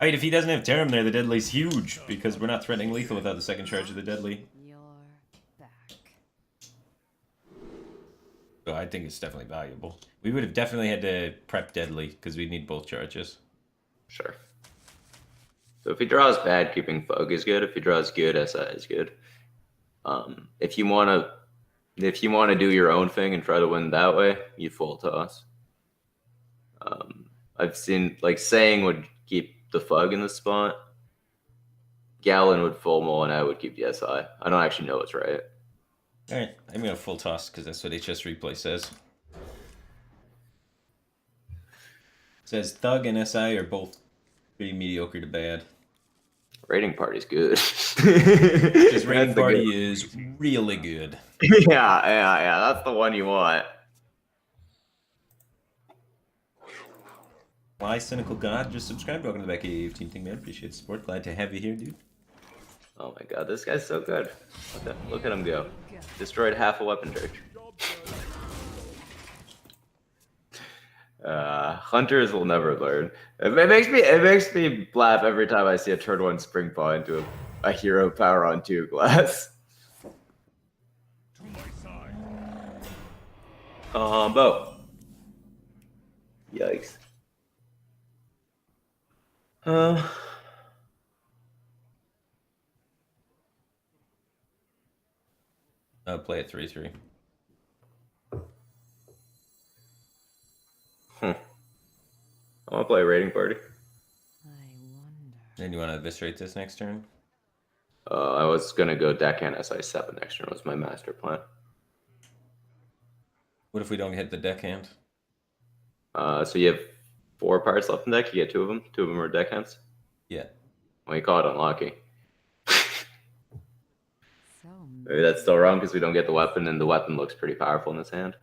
I mean, if he doesn't have Tarim there, the deadly's huge because we're not threatening lethal without the second charge of the deadly. You're back. So I think it's definitely valuable. We would have definitely had to prep deadly because we need both charges. Sure. So if he draws bad, keeping Fug is good. If he draws good, SI is good. If you want to do your own thing and try to win that way, you full toss. I've seen like saying would keep the Fug in the spot. Gallon would full mull, and I would keep the SI. I don't actually know what's right. All right, I'm gonna full toss because that's what HS replay says. It says Thug and SI are both pretty mediocre to bad. Raiding party's good. This raiding party is really good. Yeah. That's the one you want. Why Cynical God just subscribed. Welcome to the back of Team Thing, man. Appreciate the support. Glad to have you here, dude. Oh my god, this guy's so good. Look at him go. Destroyed half a weapon church. Hunters will never learn. It makes me laugh every time I see a turn 1 spring paw into a hero power on 2 glass. Bo. Yikes. Play at 3-3. I want to play a raiding party. I wonder. And you want to eviscerate this next turn? I was gonna go deckhand SI7 next turn. Was my master plan. What if we don't hit the deckhand? So you have 4 pirates left in deck. You get 2 of them. 2 of them are deckhands. Yeah. Well, you call it unlucky. So Maybe that's still wrong because we don't get the weapon, and the weapon looks pretty powerful in this hand.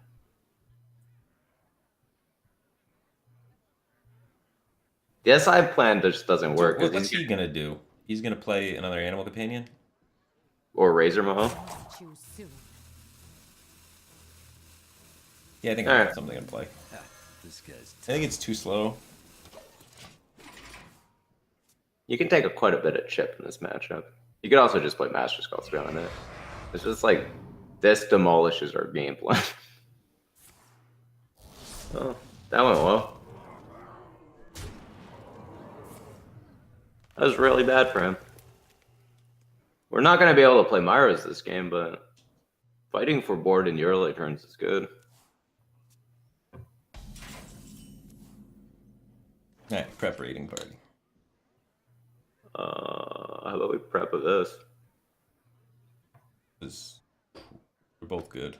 The SI plan just doesn't work. What's he gonna do? He's gonna play another animal companion? Or Razor Maho. choose soon. Yeah, I think Alright. that's something to play. This guy's I think it's too slow. You can take quite a bit of chip in this matchup. You could also just play Master Skull to be on it. It's just like this demolishes our game plan. Oh, that went well. That was really bad for him. We're not going to be able to play Myras this game, but fighting for board in the early turns is good. Alright, prep raiding party. How about we prep with this? We're both good.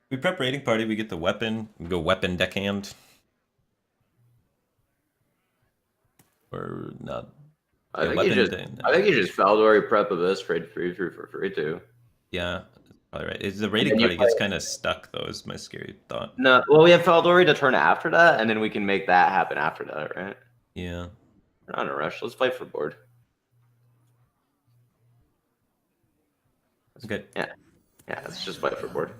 We prep raiding party, we get the weapon, we go weapon deckhand. Or not. I Yeah, think you just Faldori prep of this, trade free for free too. Yeah, probably right. Is the raiding then you party gets kind of stuck though, is my scary thought. No, well, we have Faldori to turn after that, and then we can make that happen after that, right? Yeah. We're not in a rush. Let's fight for board. That's good. Yeah, let's just fight for board.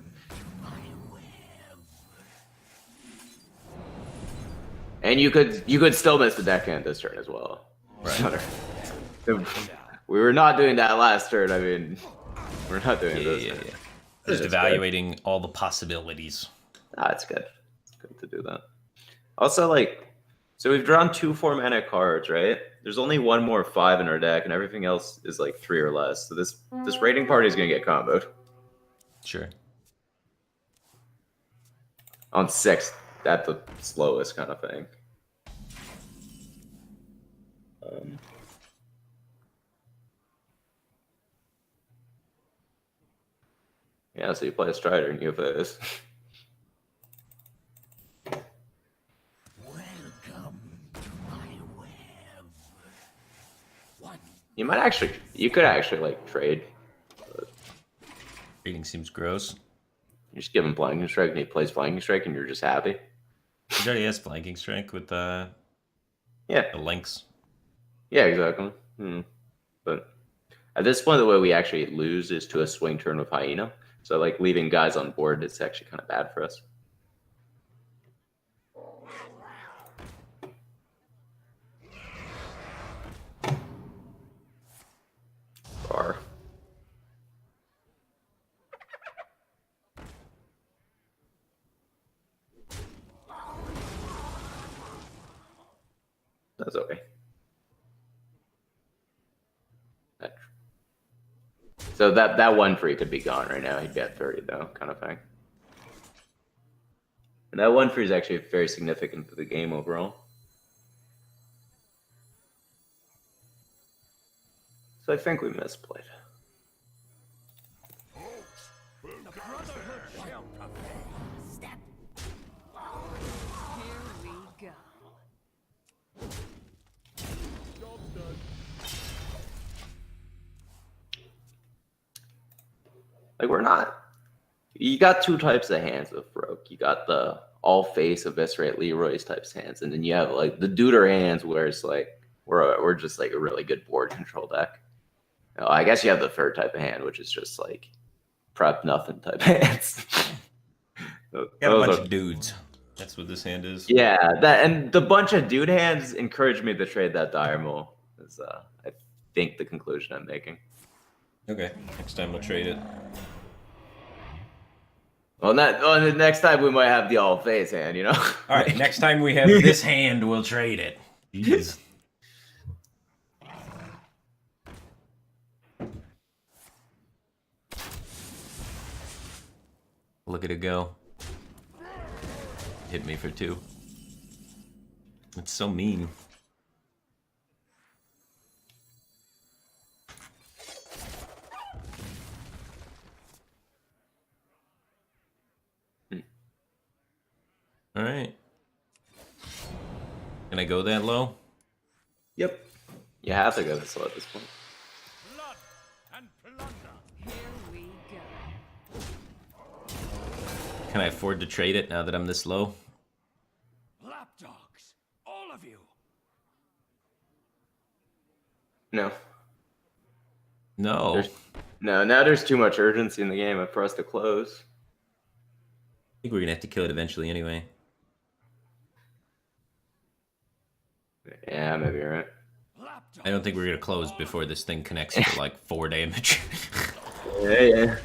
And you could still miss the deckhand this turn as well. Right. We were not doing that last turn. I mean, we're not doing this. Yeah. turn. Just It's evaluating all the possibilities. It's good. It's good to do that. Also, like, so we've drawn 2 4-mana cards, right? There's only 1 more 5 in our deck, and everything else is like 3 or less. So this raiding party is gonna get comboed Sure. on 6 at the slowest kind of thing. Yeah, so you play a Strider and you have this. You could actually like trade. Raiding seems gross. You just give him Flanking Strike and he plays Flanking Strike and you're just happy. He already has flanking strike with Yeah. the links. Yeah, exactly. But at this point, the way we actually lose is to a swing turn with Hyena. So like leaving guys on board is actually kind of bad for us. Bar. That's okay. So that 1 free could be gone right now. He'd be at 30 though, kind of thing. And that 1 free is actually very significant for the game overall. So I think we misplayed. Here we go. Like we're not. You got two types of hands with Rogue. You got the all face eviscerate Leroy's types hands, and then you have like the Duder hands where it's like we're just like a really good board control deck. I guess you have the third type of hand, which is just like prep nothing type hands. Got a bunch of dudes. That's what this hand is. Yeah, that and the bunch of dude hands encouraged me to trade that Dire Mole. Is I think the conclusion I'm making. Okay, next time we'll trade it. Well, the next time we might have the all face hand, you know. All right, next time we have this hand, we'll trade it. Jeez. Look at it go. Hit me for 2. It's so mean. All right. Can I go that low? Yep. You have to go this low at this point. Blood and plunder. Here we go. Can I afford to trade it now that I'm this low? Lapdogs. All of you. No. No. No, now there's too much urgency in the game for us to close. I think we're gonna have to kill it eventually anyway. Yeah, maybe you're right. Lapdogs. I don't think we're gonna close before this thing connects to like 4 damage. Yeah.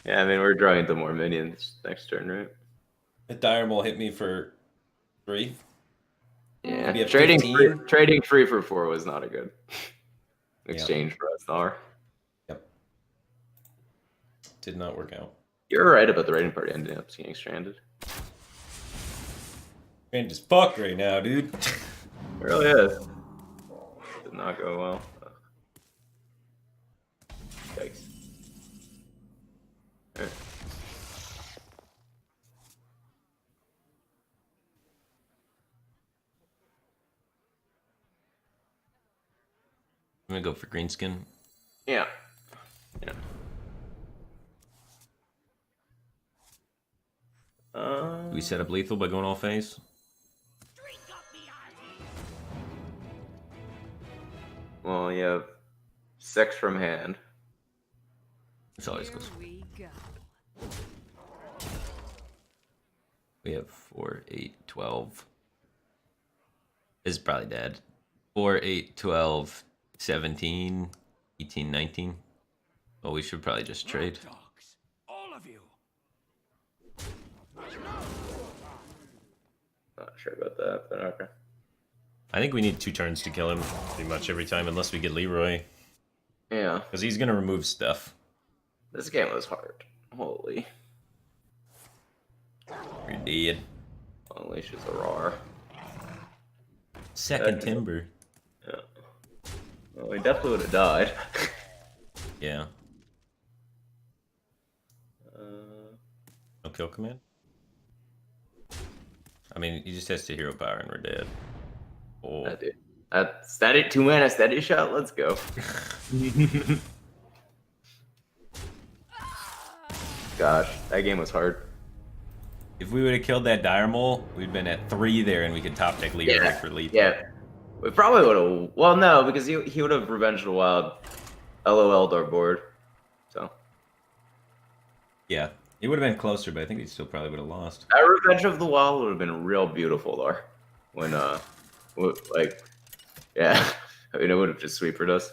Yeah, I mean, we're drawing into more minions next turn, right? The Dire Mole hit me for 3. Yeah. Maybe a Trading 15? trading 3 for 4 was not a good exchange for us, though. Yep. Did not work out. You're right about the raiding party ending up getting stranded. Man, just fuck right now, dude. It really is. Did not go well. Yikes. Alright. I'm gonna go for Greenskin. Yeah. Yeah. Do we set up lethal by going all phase? Well, you have 6 from hand. It's always Here goes. we go. We have 4, 8, 12. This is probably dead. 4, 8, 12, 17, 18, 19. Well, we should probably just trade. Lapdogs. All of you. Not sure about that, but okay. I think we need 2 turns to kill him pretty much every time, unless we get Leroy. Yeah. Because he's gonna remove stuff. This game was hard. Holy. You're dead. Unleashes a roar. Second Timber. Yeah. Well, we definitely would have died. Yeah. No kill command? I mean, he just has to hero power and we're dead. Oh. That dude. Steady 2 mana, steady shot. Let's go. Gosh, that game was hard. If we would have killed that Dire Mole, we'd been at 3 there and we could top deck Leroy for lethal. Yeah. We probably would have. Well, no, because he would have Revenge of the Wild LOL'd our board. So. Yeah. It would have been closer, but I think we still probably would have lost. That Revenge of the Wild would have been real beautiful, though. When, like, yeah. I mean, it would have just sweepered us.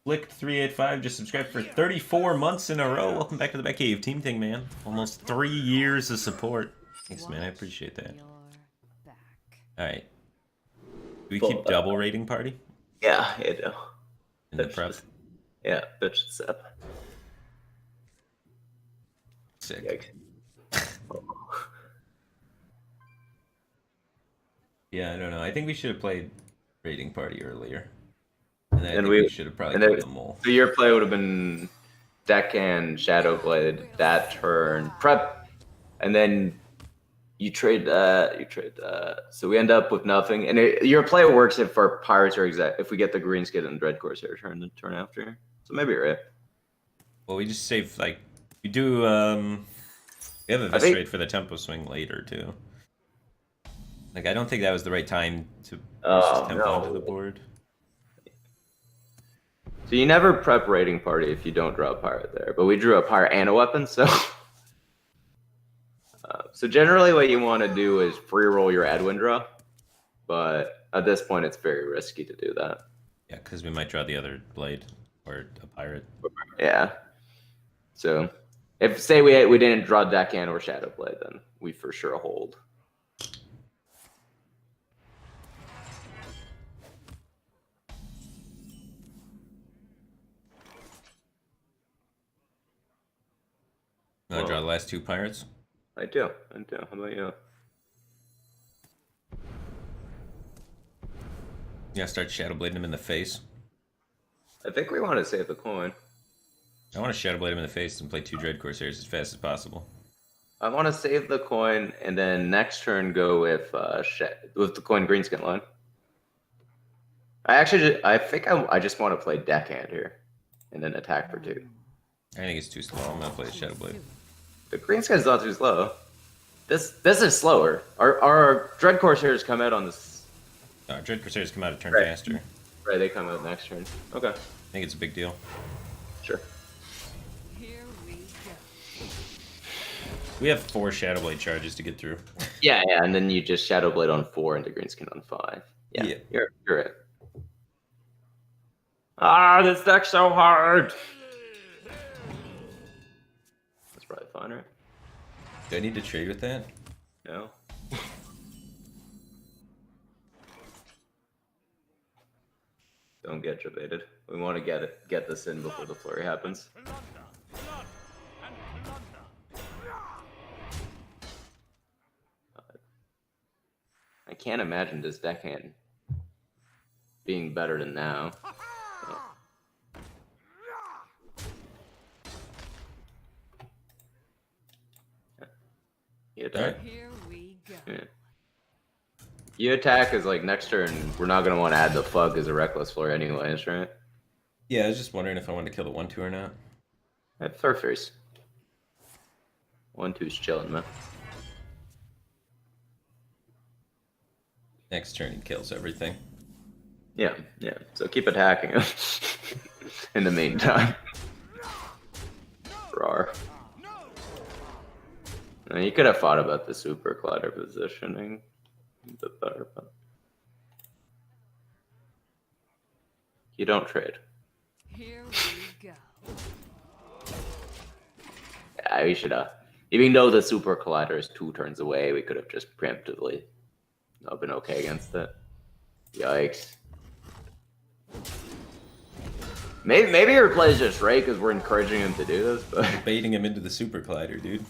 Flick385 just subscribed for 34 months in a row. Welcome back to the Batcave Team Thing, man. Almost 3 years of support. Thanks, man. I appreciate that. Your back. Alright. Do we keep double rating party? Yeah, you do. In the prep? Yeah, bitch and sep. Sick. Yikes. Yeah, I don't know. I think we should have played rating party earlier. And then I And think we should have probably killed them all. So your play would have been deck and Shadowblade that turn, prep, and then you trade that. So we end up with nothing. And your play works if our Pirates are exact. If we get the Green Skid and Dread Corsair turn the turn after. So maybe you're right. Well, we just saved like We do, we have a I think- Eviscerate for the Tempo Swing later, too. Like, I don't think that was the right time to push Oh, Tempo no. onto the board. So you never prep raiding party if you don't draw a pirate there, but we drew a pirate and a weapon, so. So generally, what you want to do is free roll your Edwin draw, but at this point, it's very risky to do that. Yeah, because we might draw the other blade or a pirate. Yeah. So, if say we didn't draw Deckhand or Shadowblade, then we for sure hold. Want to draw the last two pirates? I do. How about you? Yeah, start Shadowblading him in the face. I think we want to save the coin. I want to Shadowblade him in the face and play 2 Dread Corsairs as fast as possible. I want to save the coin and then next turn go with the coin greenskin line. I think I just want to play Deckhand here and then attack for 2. I think it's too slow. I'm going to play Shadowblade. The greenskin's not too slow. This is slower. Our Dread Corsairs come out on this. Dread Corsairs come out a turn Right. faster. Right, they come out next turn. Okay, I think it's a big deal. sure. Here we go. We have 4 Shadowblade charges to get through. Yeah, and then you just Shadowblade on 4 into greenskin on 5. Yeah. You're right. Ah, this deck's so hard. That's probably fine, right? Do I need to trade with that? No. Don't get debated. We want to get this in before the flurry happens. Plunder, blood, and plunder. I can't imagine this deckhand being better than now. You attack. Here we go. Yeah. You attack is like next turn. We're not gonna want to add the fug as a reckless flurry anyways, right? Yeah, I was just wondering if I wanted to kill the 1-2 or not. Fair face. 1-2's chilling, man. Next turn he kills everything. Yeah. So keep attacking him in the meantime. Rawr. Now, you could have thought about the super collider positioning a bit better, but you don't trade. Here we go. Yeah, we should have. Even though the super collider is 2 turns away, we could have just preemptively been okay against it. Yikes. Maybe your play is just right because we're encouraging him to do this, but Baiting him into the Super Collider, dude.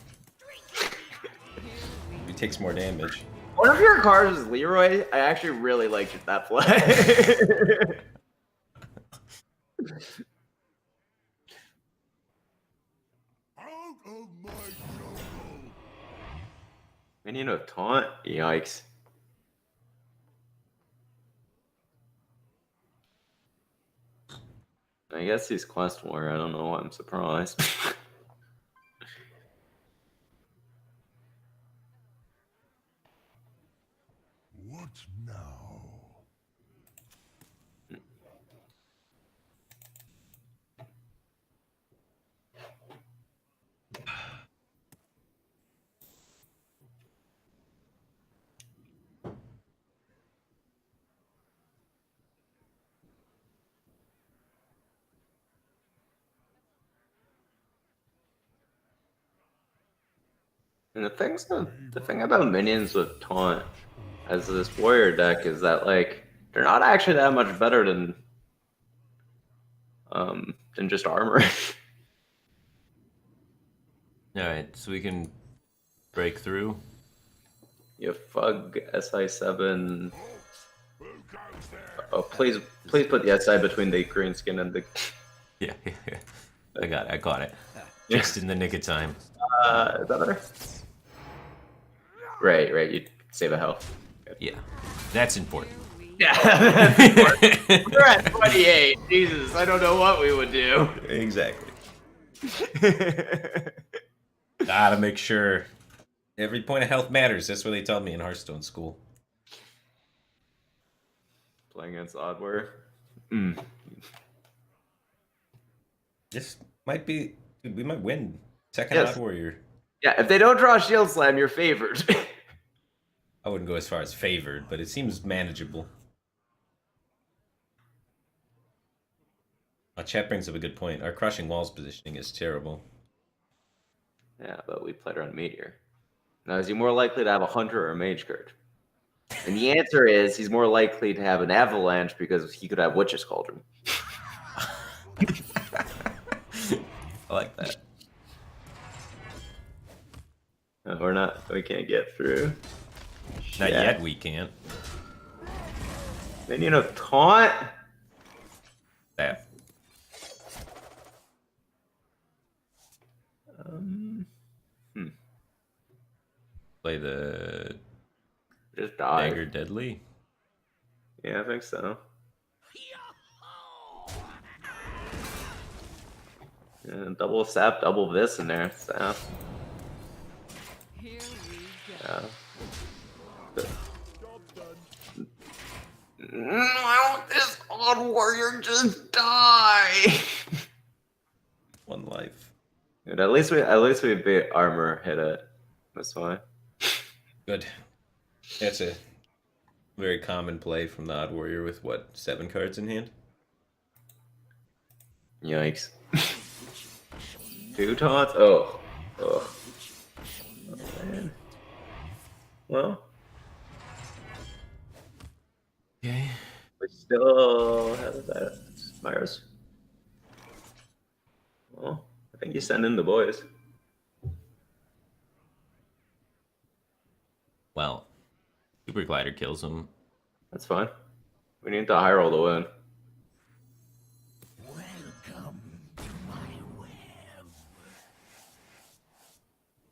He takes more damage. one of your cards is Leroy. I actually really liked that play. Out of my jungle. Minion of Taunt? Yikes. I guess he's Quest Warrior. I don't know why I'm surprised. What now? And the thing about minions with Taunt as this warrior deck is that like they're not actually that much better than just armor. Alright, so we can break through. You have Fug, SI7. Who goes there? Oh, please put the SI between the green skin and the. Yeah, I got it. Just in the nick of time. Is that better? Right. You save a health. Yeah, that's important. Yeah. We're at 28. Jesus, I don't know what we would do. Exactly. Gotta make sure every point of health matters. That's what they taught me in Hearthstone school. Playing against Odd Warrior. This might be, dude, we might win. Second Yes. Odd Warrior. Yeah, if they don't draw Shield Slam, you're favored. I wouldn't go as far as favored, but it seems manageable. Chat brings up a good point. Our crushing walls positioning is terrible. Yeah, but we played around Meteor. Now, is he more likely to have a Hunter or a Mage card? And the answer is he's more likely to have an Avalanche because he could have Witch's Cauldron. I like that. We can't get through. Not Yeah. yet, we can't. Then, taunt? That. Play the Just die. Dagger Deadly. Yeah, I think so. Yeah, double sap, double this in there. Sap. Here we go. Yeah. Job done. Why don't this Odd Warrior just die? One life. Dude, at least we beat Armor hit it. That's fine. Good. That's a very common play from the Odd Warrior with, what, 7 cards in hand? Yikes. 2 taunts? Oh. Oh man. Well, Okay. we still have that Myers. Well, I think you send in the boys. Well, Super Glider kills him. That's fine. We need the high roll to win. Welcome to my web.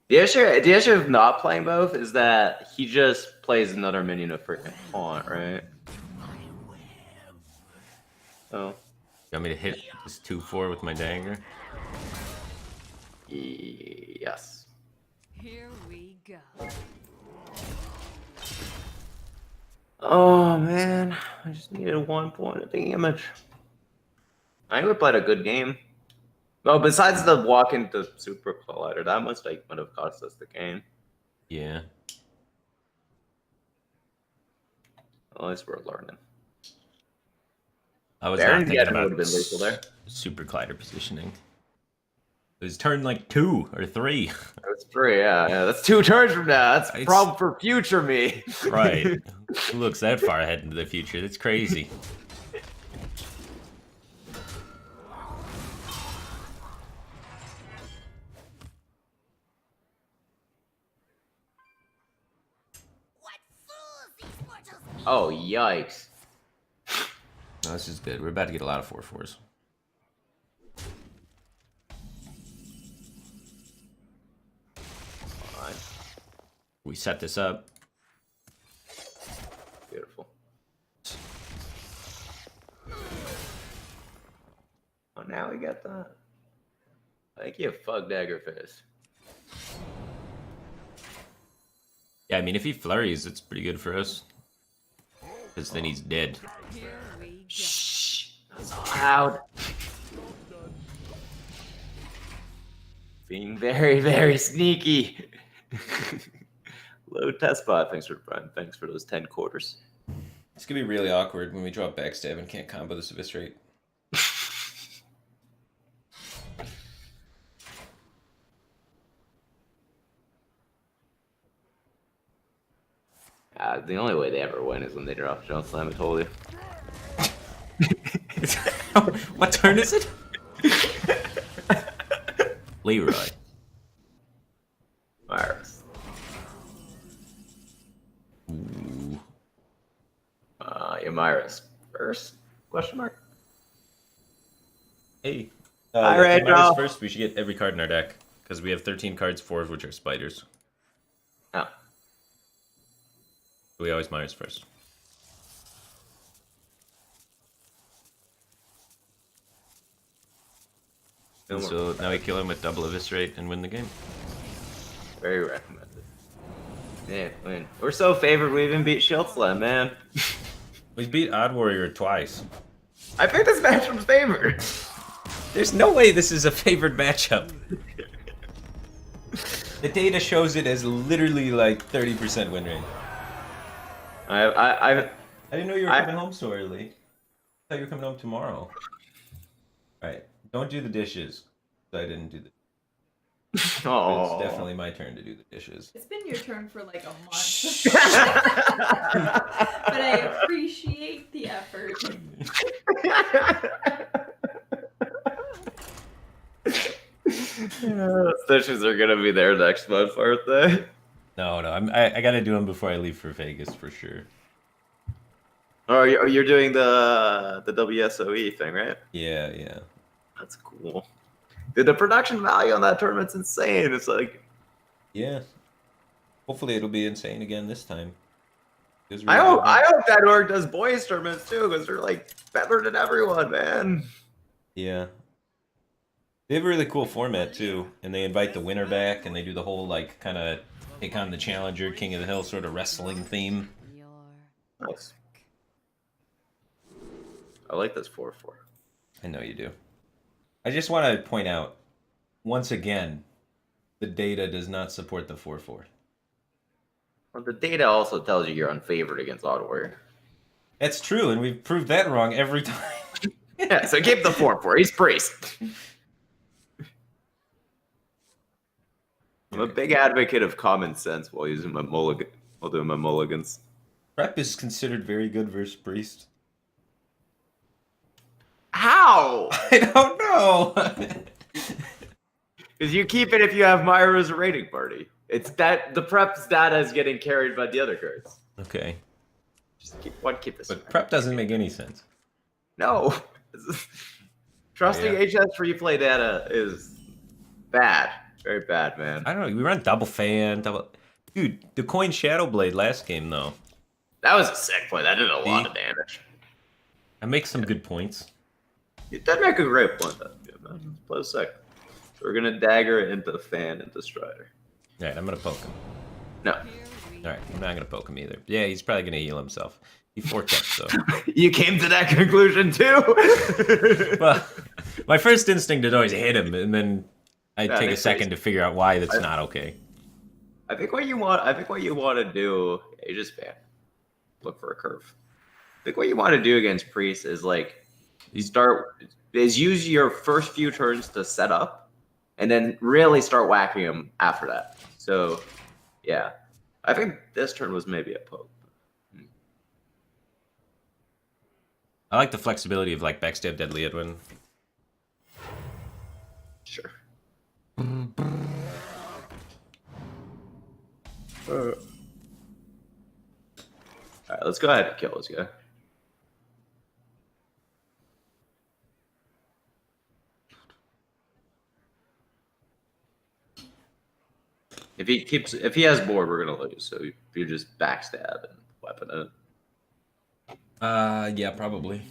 The issue of not playing both is that he just plays another minion of freaking haunt, right? Oh. You want me to hit this 2-4 with my dagger? Yes. Here we go. Oh man, I just needed 1 point of damage. I think we played a good game. Well, besides the walk into Super Collider, that must have cost us the game. Yeah. At least we're learning. I was Baron not thinking Geddon about would've been lethal there. Super Glider positioning. It was turn like 2 or 3. That's 3, yeah. That's 2 turns from now. That's a It's- problem for future me. Right. Who looks that far ahead into the future? That's crazy. Oh, yikes. No, this is good. We're about to get a lot of 4-4s. Fine. We set this up. Beautiful. Oh, now we got that. Thank you, Fug Dagger Fist. Yeah, I mean, if he flurries, it's pretty good for us. Because then he's dead. Here we go. Shh. That's loud. Being very, very sneaky. Low test spot. Thanks for Brian. Thanks for those 10 quarters. It's gonna be really awkward when we drop backstab and can't combo this eviscerate. The only way they ever win is when they drop Jump Slam. I told you. What turn is it? Leroy. Virus. Ooh. Yamiris first? Question mark. Hey. All right, Myra's Joe. first, we should get every card in our deck. Because we have 13 cards, 4 of which are spiders. Oh. We always Myers first. And so now we kill him with double eviscerate and win the game. Very recommended. Yeah, win. We're so favored we even beat Shield Slam, man. We beat Odd Warrior twice. I think this matchup's favored. There's no way this is a favored matchup. The data shows it as literally like 30% win rate. I didn't know you were coming home so early. I thought you were coming home tomorrow. Alright, don't do the dishes. I didn't do the Oh. It's definitely my turn to do the dishes. It's been your turn for like a month. But I appreciate the effort. Dishes are gonna be there next month, aren't they? No, I gotta do them before I leave for Vegas for sure. Oh, you're doing the WSOE thing, right? Yeah. That's cool. Dude, the production value on that tournament's insane. It's like, Yeah. Hopefully it'll be insane again this time. I hope that org does boys tournaments too, because they're like better than everyone, man. Yeah. They have a really cool format too, and they invite the winner back, and they do the whole like kind of take on the challenger, King of the Hill sort of wrestling theme. Nice. I like this 4-4. I know you do. I just want to point out, once again, the data does not support the 4-4. Well, the data also tells you you're unfavored against Odd Warrior. That's true, and we've proved that wrong every time. Yeah, so keep the 4-4. He's priest. I'm a big advocate of common sense while using my mulligan, while doing my mulligans. Prep is considered very good versus priest. How? I don't know. Because you keep it if you have Myra as a rating party. It's that the prep's data is getting carried by the other cards. Okay. Just keep this. But prep doesn't make any sense. No. Trusting HS free play data is bad. Very bad, man. I don't know. We run double fan, Dude, the coin Shadow Blade last game though. That was a sick play. That did a lot of damage. I make some good points. You did make a great point. That play was sick. So we're gonna dagger it into fan into Strider. Alright, I'm gonna poke him. No. Alright, I'm not gonna poke him either. Yeah, he's probably gonna heal himself. He forked up, so. You came to that conclusion too? Well, my first instinct is always hit him, and then I take a second to figure out why that's not okay. I think what you want to do, Aegis fan, look for a curve. I think what you want to do against Priest is like use your first few turns to set up, and then really start whacking him after that. So, yeah, I think this turn was maybe a poke. I like the flexibility of like backstab Deadly Edwin. Sure. Alright, let's go ahead and kill this guy. If he has board, we're gonna lose. So if you just backstab and weapon it. Yeah, probably.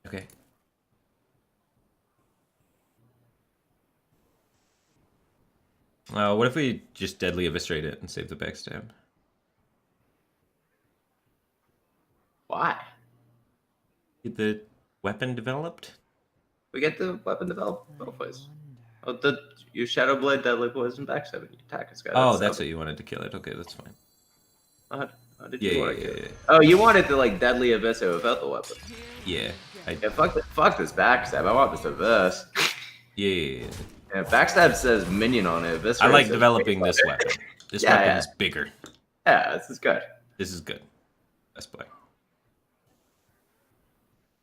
Okay. What if we just deadly eviscerate it and save the backstab? Why? Get the weapon developed? We get the weapon developed both ways. Oh, you Shadow Blade, Deadly Poison, backstab, and you attack this guy. Oh, that's what you wanted to kill it. Okay, that's fine. How did you want to kill it? Oh, you wanted to like deadly eviscerate without the weapon. Yeah. Yeah, fuck this backstab. I want this abyss. Yeah. Yeah, backstab says minion on it. I like developing this weapon. This weapon is bigger. Yeah, this is good. This is good. Best play.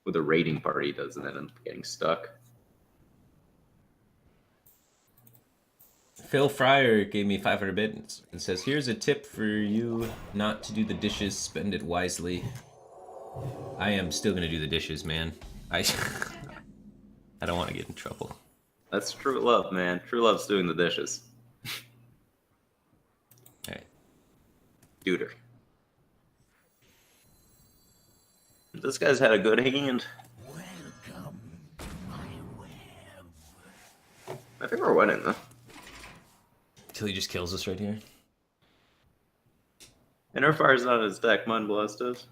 With a raiding party, doesn't end up getting stuck. Phil Fryer gave me 500 bits and says, "Here's a tip for you not to do the dishes. Spend it wisely." I am still gonna do the dishes, man. I don't want to get in trouble. That's true love, man. True love's doing the dishes. All right. Duder. This guy's had a good hand. Welcome to my web. I think we're winning though. Until he just kills us right here. Interfire's not his deck, Mind Blast is.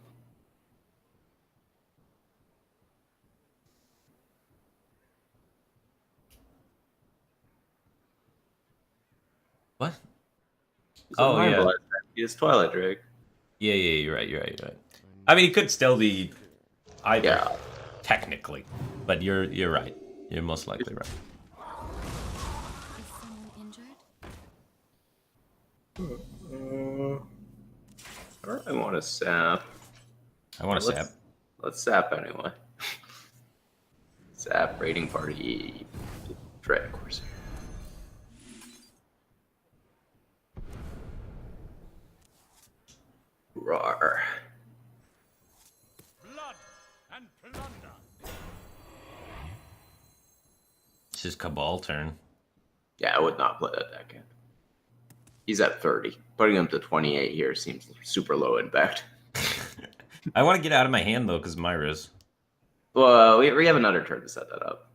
What? He's Oh, a Mind yeah. Blast deck. He has Twilight Drake. Yeah, you're right. I mean, he could still be either, Yeah. technically. But you're right. You're most likely right. Is someone injured? I really want to sap. I want to sap. Let's sap anyway. Sap raiding party. Dread course. Roar. Blood and plunder. It's his Cabal turn. Yeah, I would not play that deck in. He's at 30. Putting him to 28 here seems super low impact. I want to get out of my hand, though, because Myra's. Well, we have another turn to set that up.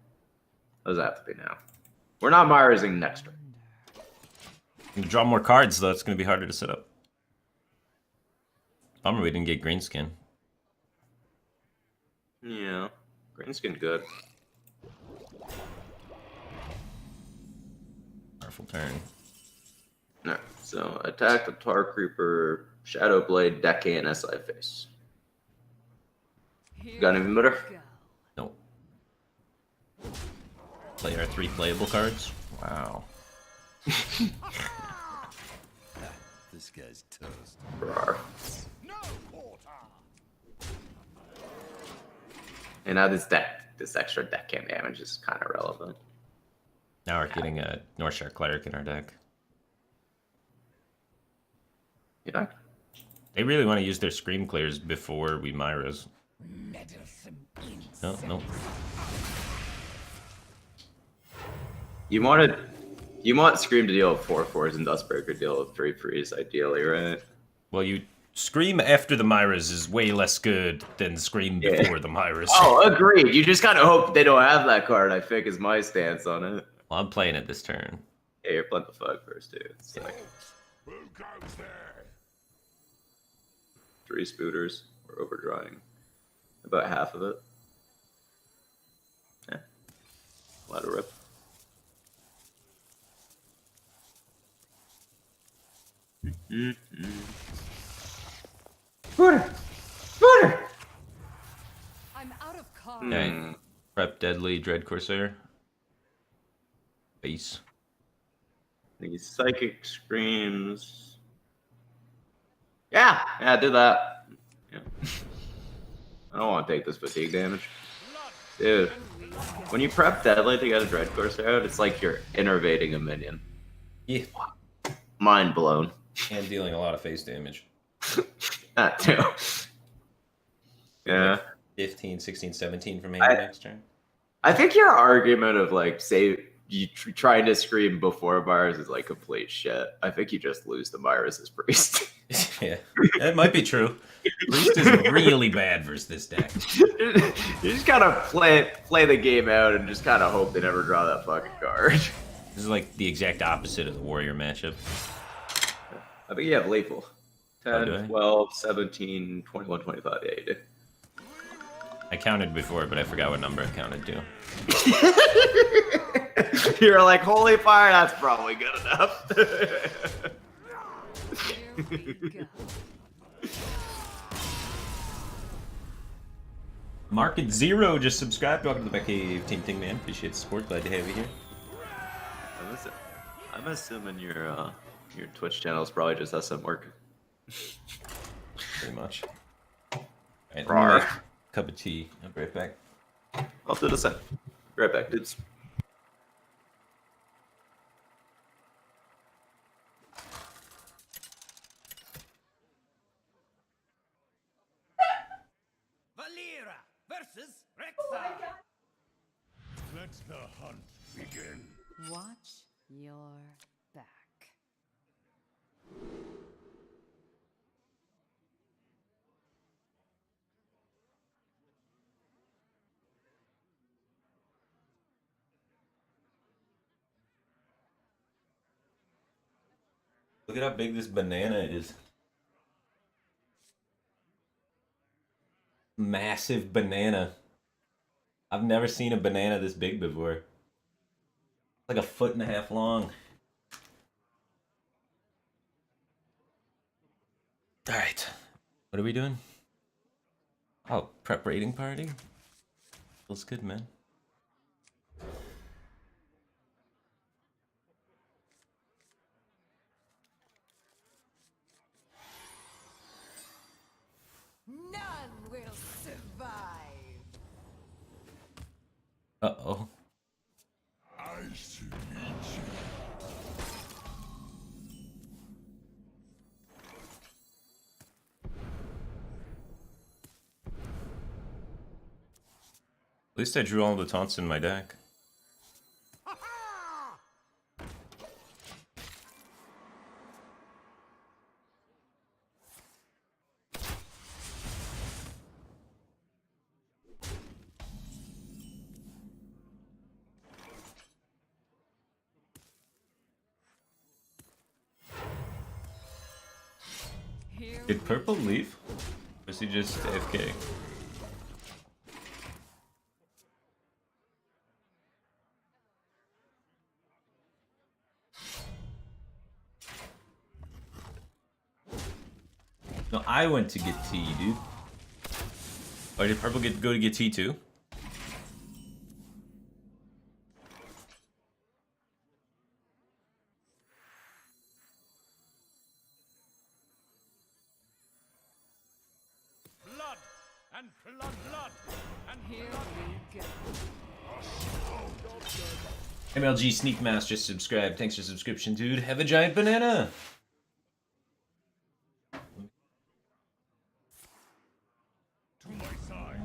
Does that have to be now? We're not Myrazing next turn. You can draw more cards, though. It's going to be harder to set up. Bummer we didn't get Greenskin. Yeah. Greenskin good. Powerful turn. Alright, so attack the Tar Creeper, Shadow Blade, Deckhand, SI Face. Here Got anything better? we go. Nope. Play our 3 playable cards. Wow. This guy's toast. Rawr. No quarter. And now this extra Deckhand damage is kind of relevant. Now we're getting a Northshire Cleric in our deck. Yeah. They really want to use their Scream Clears before we Myra's. Meddlesome No. You want Scream to deal with 4/4s and Dustbreaker deal with 3/3s ideally, right? Well, you Scream after the Myra's is way less good than Scream Yeah. before the Myra's. Oh, agreed. You just kind of hope they don't have that card, I think, is my stance on it. Well, I'm playing it this turn. Yeah, you're playing the fuck first, too. It's like Who goes there? 3 spooters. We're overdrawing about half of it. Yeah. Let it rip. Spooter! Spooter! I'm out of cards. Okay. Prep Deadly, Dread Corsair. Base. These psychic screams. Yeah, do that. Yeah. I don't want to take this fatigue damage. Dude, when you prep Deadly to get a Dread Corsair out, it's like you're innervating a minion. Yeah. Mind blown. And dealing a lot of face damage. That too. Yeah. 15, 16, 17 from hand next turn. I think your argument of like, say, you trying to scream before Myra's is like complete shit. I think you just lose to Myra's Priest. Yeah, that might be true. Priest is really bad versus this deck. You just gotta play the game out and just kind of hope they never draw that fucking card. This is like the exact opposite of the Warrior matchup. I think you have lethal. Oh, 10, do I? 12, 17, 21, 25. Yeah, you do. I counted before, but I forgot what number I counted to. You're like, holy fire, that's probably good enough. Here we go. Market Zero just subscribed. Welcome to the Cave Team Ting Man. Appreciate the support. Glad to have you here. I'm assuming your Twitch channel is probably just SM work. Pretty much. Alright, Rawr. cup of tea. I'll be right back. I'll do the same. Be right back, dudes. Valera versus Rexa. Let the hunt begin. Watch your back. Look at how big this banana is. Massive banana. I've never seen a banana this big before. It's like 1.5 feet long. Alright. What are we doing? Oh, prep raiding party? Feels good, man. None will survive. Uh-oh. I see you. At least I drew all the taunts in my deck. Here Did purple leave? Or is he just AFK? No, I went to get T, dude. Or did purple go to get T too? Blood and blood and here we go. MLG Sneak Mask just subscribed. Thanks for subscription, dude. Have a giant banana. to my side.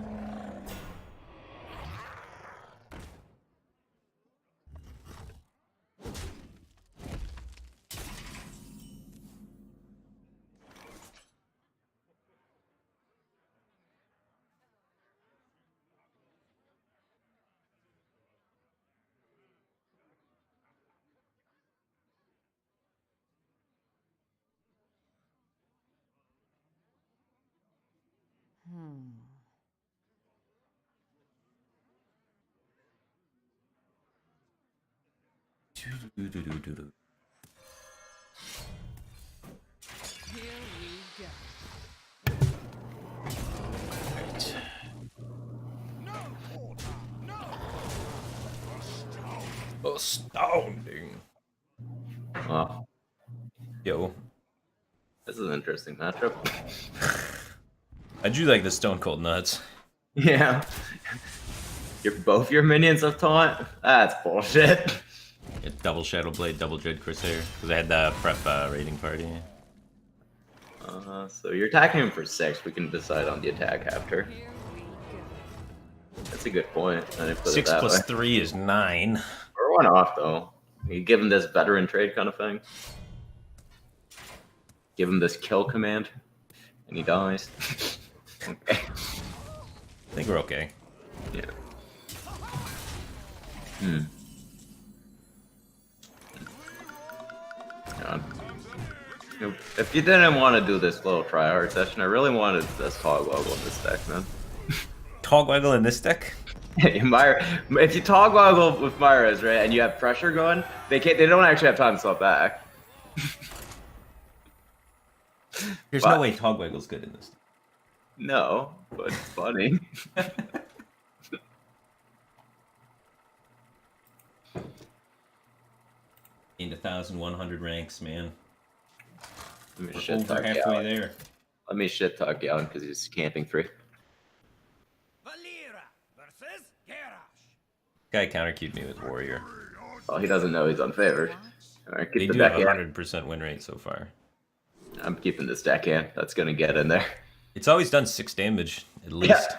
Here we go. No quarter. No. Astounding. Oh, Yo. this is an interesting matchup. I do like the Stone Cold Nuts. Yeah. Both your minions have taunt? That's bullshit. Yeah, double Shadow Blade, double Dread Corsair. Because I had the prep raiding party. So you're attacking him for 6. We can decide on the attack after. Here we go. That's a good point. I didn't put it 6 that plus way. 3 is 9. We're one off though. You give him this veteran trade kind of thing. Give him this kill command, and he dies. Okay. I think we're okay. Yeah. Hmm. God. If you didn't want to do this little tryhard session, I really wanted this Hogwoggle in this deck, man. Togwaggle in this deck? Myra, if you Togwoggle with Myra's, right, and you have pressure going, they don't actually have time to swap back. There's But- no way Togwaggle's good in this deck. No, but it's funny. Gained 1,100 ranks, man. Let me We're shit over talk halfway Gallon. there. Let me shit talk Gallon because he's camping free. Valera versus Garrosh. Guy countercued me with Warrior. Oh, he doesn't know he's unfavored. Watch. Alright, They keep the do deck have in. 100% win rate so far. I'm keeping this deck in. That's gonna get in there. It's always done 6 damage, at least.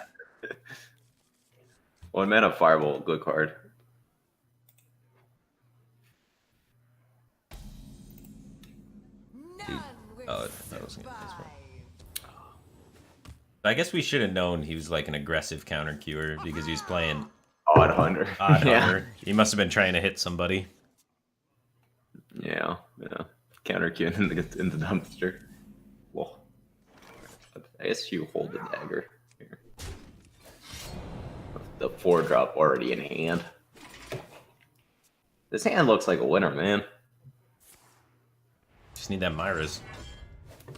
One mana Firebolt, good card. None will Oh, that was gonna be this one. survive. I guess we should have known he was like an aggressive counter cure because he was playing Odd Hunter. Odd Yeah. Hunter. He must have been trying to hit somebody. Yeah, yeah. Counter Q in the dumpster. Whoa. I guess you hold the dagger. Here. The 4-drop already in hand. This hand looks like a winner, man. Just need that Myra's.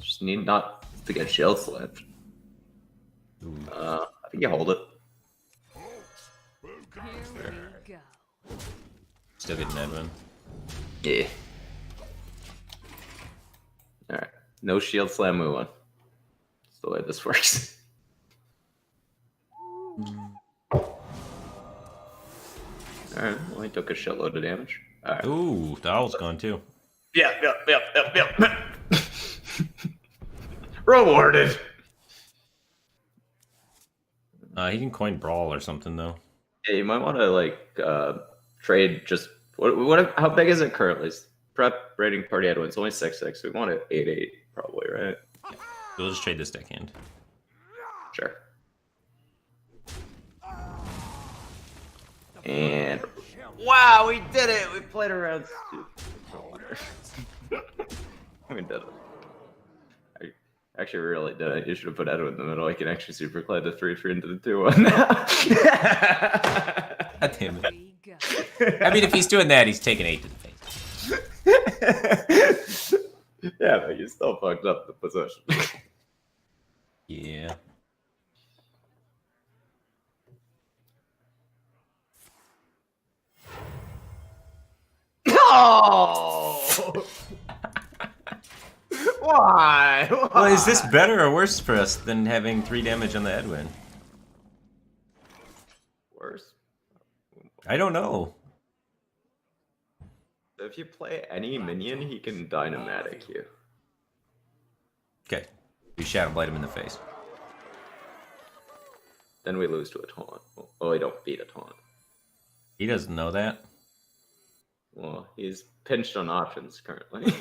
Just need not to get shield slipped. I think you hold it. Here we go. Still getting Edwin. Yeah. Alright. No shield slam move on. That's the way this works. Alright, well, he took a shitload of damage. Alright. Ooh, the owl's gone too. Yep. Rewarded. He can coin Brawl or something though. Yeah, you might want to like trade just how big is it currently? Prep rating party Edwin. It's only 6-6. We want it 8-8 probably, right? We'll just trade this deck hand. Sure. And wow, we did it! We played around. We did it. I actually really did it. You should have put Edwin in the middle. I can actually super glad the 3-3 into the 2-1 now. God damn it. We go. I mean, if he's doing that, he's taking 8 to the face. Yeah, but you still fucked up the position. Yeah. Oh! Why? Well, is this better or worse for us than having 3 damage on the Edwin? Worse? I don't know. If you play any minion, he can dynamatic you. Okay. We Shadow Blade him in the face. Then we lose to a taunt. Oh, we don't beat a taunt. He doesn't know that. Well, he's pinched on options currently.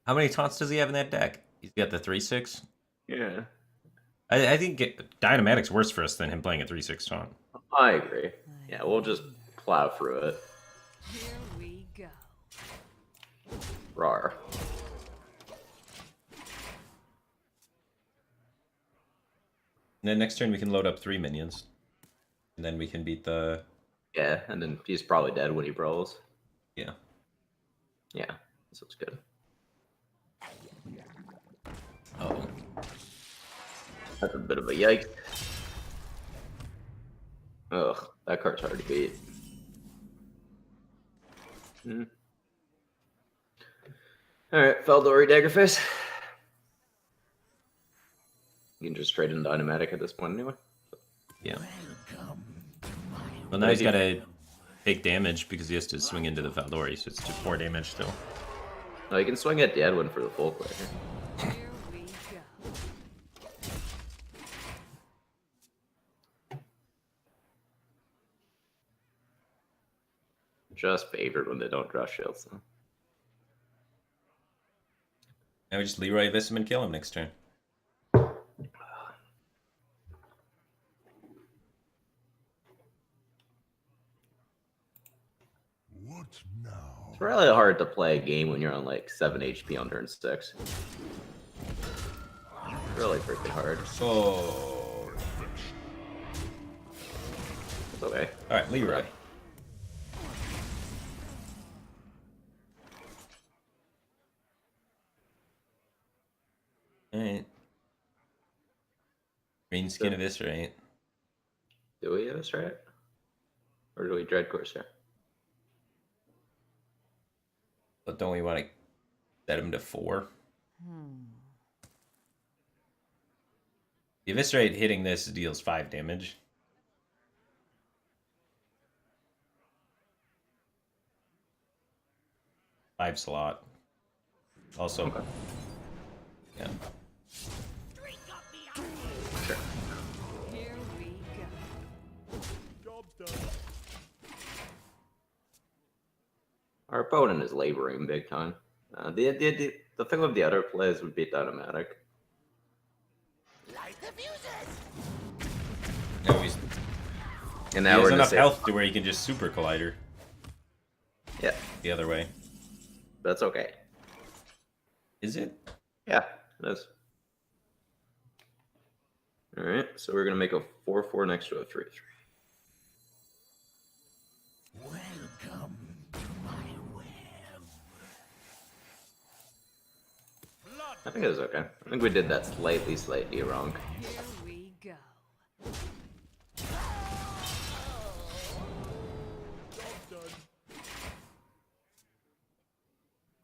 How many taunts does he have in that deck? He's got the 3-6. Yeah, I think Dynamatic's worse for us than him playing a 3-6 taunt. I agree. Yeah, we'll just plow through it. Here we go. Rawr. And then next turn we can load up 3 minions. And then we can beat the... Yeah, and then he's probably dead when he brawls. Yeah. Yeah, this looks good. Uh-oh. That's a bit of a yike. Ugh, that card's hard to beat. Alright, Feldori Daggerface. You can just trade in Dynamatic at this point anyway. Yeah. Well, now he's got to take damage because he has to swing into the Faldori, so it's just 4 damage still. No, you can swing at the Edwin for the full click. Here we go. Just favored when they don't draw shields. So. Now we just Leroy this him and kill him next turn. What now? It's really hard to play a game when you're on like 7 HP on turn 6. Really freaking hard. Oh. It's okay. Alright, Leroy. Alright. Green skin of this, right? Do we have this right? Or do we dread course here? But don't we want to set him to 4? The Eviscerate hitting this deals 5 damage. Five slot. Also, Okay. yeah. Sure. Here we go. Job's done. Our opponent is laboring big time. The thing with the other plays would be Dynamatic. No, he's, And he now has we're in a enough safe. health to where he can just Super Collider Yeah, the other way. that's okay. Is it? Yeah, it is. All right, so we're gonna make a 4/4 next to a 3/3. Welcome to my web. I think it was okay. I think we did that slightly wrong. Here we go.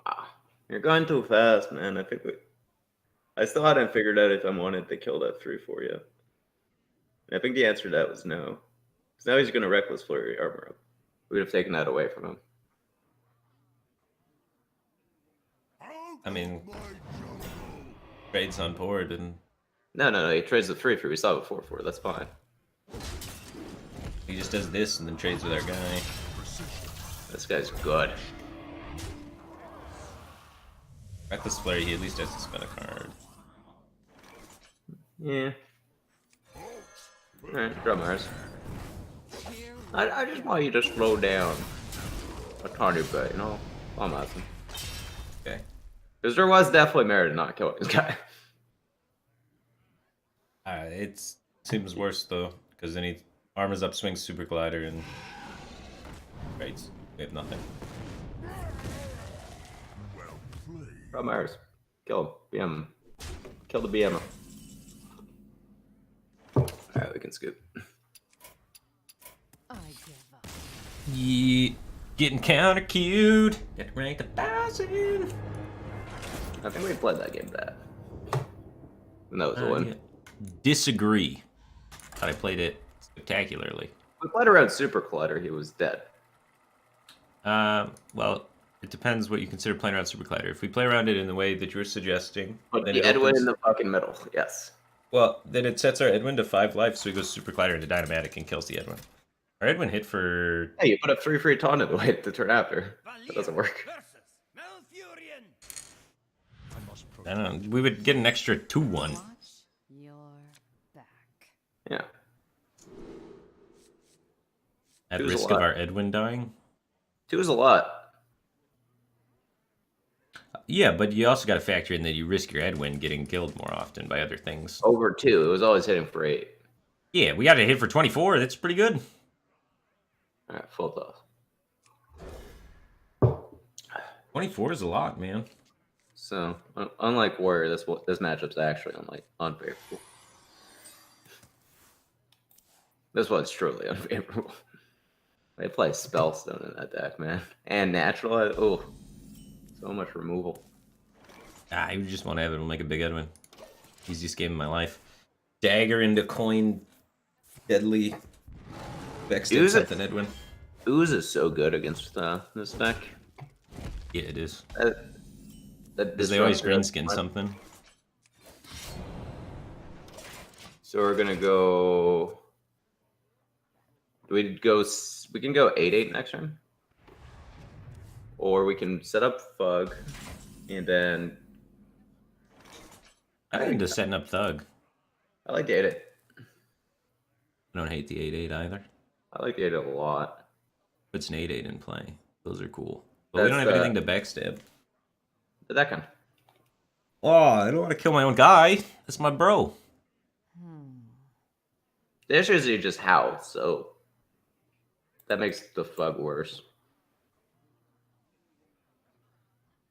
Ah, you're going too fast, man. I still hadn't figured out if I wanted to kill that 3/4 yet. And I think the answer to that was no. Because now he's gonna Reckless Flurry armor up. We would have taken that away from him. I mean, trades on board and No, he trades the 3/3. We saw it 4/4. That's fine. he just does this and then trades with our guy. This guy's good. Reckless Flurry, he at least has to spend a card. Yeah. Alright, draw Mars. Here we I just want you to slow down a tiny bit, you know? I'm asking. Okay. Because there was definitely merit in not killing this guy. It seems worse though, because then he armors up, swings Super Glider, and trades. We have nothing. Well played. Draw Mars. Kill him. BM him. Kill the BM. Alright, we can scoop. I give up. Yeah, getting counter queued. Get ranked 1,000. I think we played that game bad. And that was a win. Yeah. Disagree. Thought I played it spectacularly. We played around Super Collider, he was dead. Well, it depends what you consider playing around Super Collider. If we play around it in the way that you were suggesting, But then the it Edwin opens- in the fucking middle, yes. Well, then it sets our Edwin to 5 life, so he goes Super Collider into Dynamatic and kills the Edwin. Our Edwin hit for... Hey, you put a 3/3 taunt in the way to turn after. That doesn't work. I don't know. We would get an extra 2-1. Watch your back. Yeah. At Two's a risk of lot. our Edwin dying. 2 is a lot. Yeah, but you also got to factor in that you risk your Edwin getting killed more often by other things. Over 2, it was always hitting for 8. Yeah, we got to hit for 24. That's pretty good. Alright, full toss. 24 is a lot, man. So, unlike Warrior, this matchup's actually unfavorable. This one's truly unfavorable. They play Spellstone in that deck, man. And Natural, oh, so much removal. You just want to have it. We'll make a big Edwin. Easiest game of my life. Dagger into coin. Deadly. Vexed Use it. something, Edwin. Ooze is so good against this deck. Yeah, it is. That Because they always green disrupts skin it. something. So we're gonna go. Do we go? We can go 8/8 next turn, or we can set up Fug, and then I'm into setting up Thug. I like the 8/8. I don't hate the 8-8 either. I like the 8/8 a lot. Puts an 8-8 in play. Those are cool. But we That's don't have anything to backstab. The deck one. Oh, I don't want to kill my own guy. That's my bro. The issue is you just howl, so that makes the Fug worse.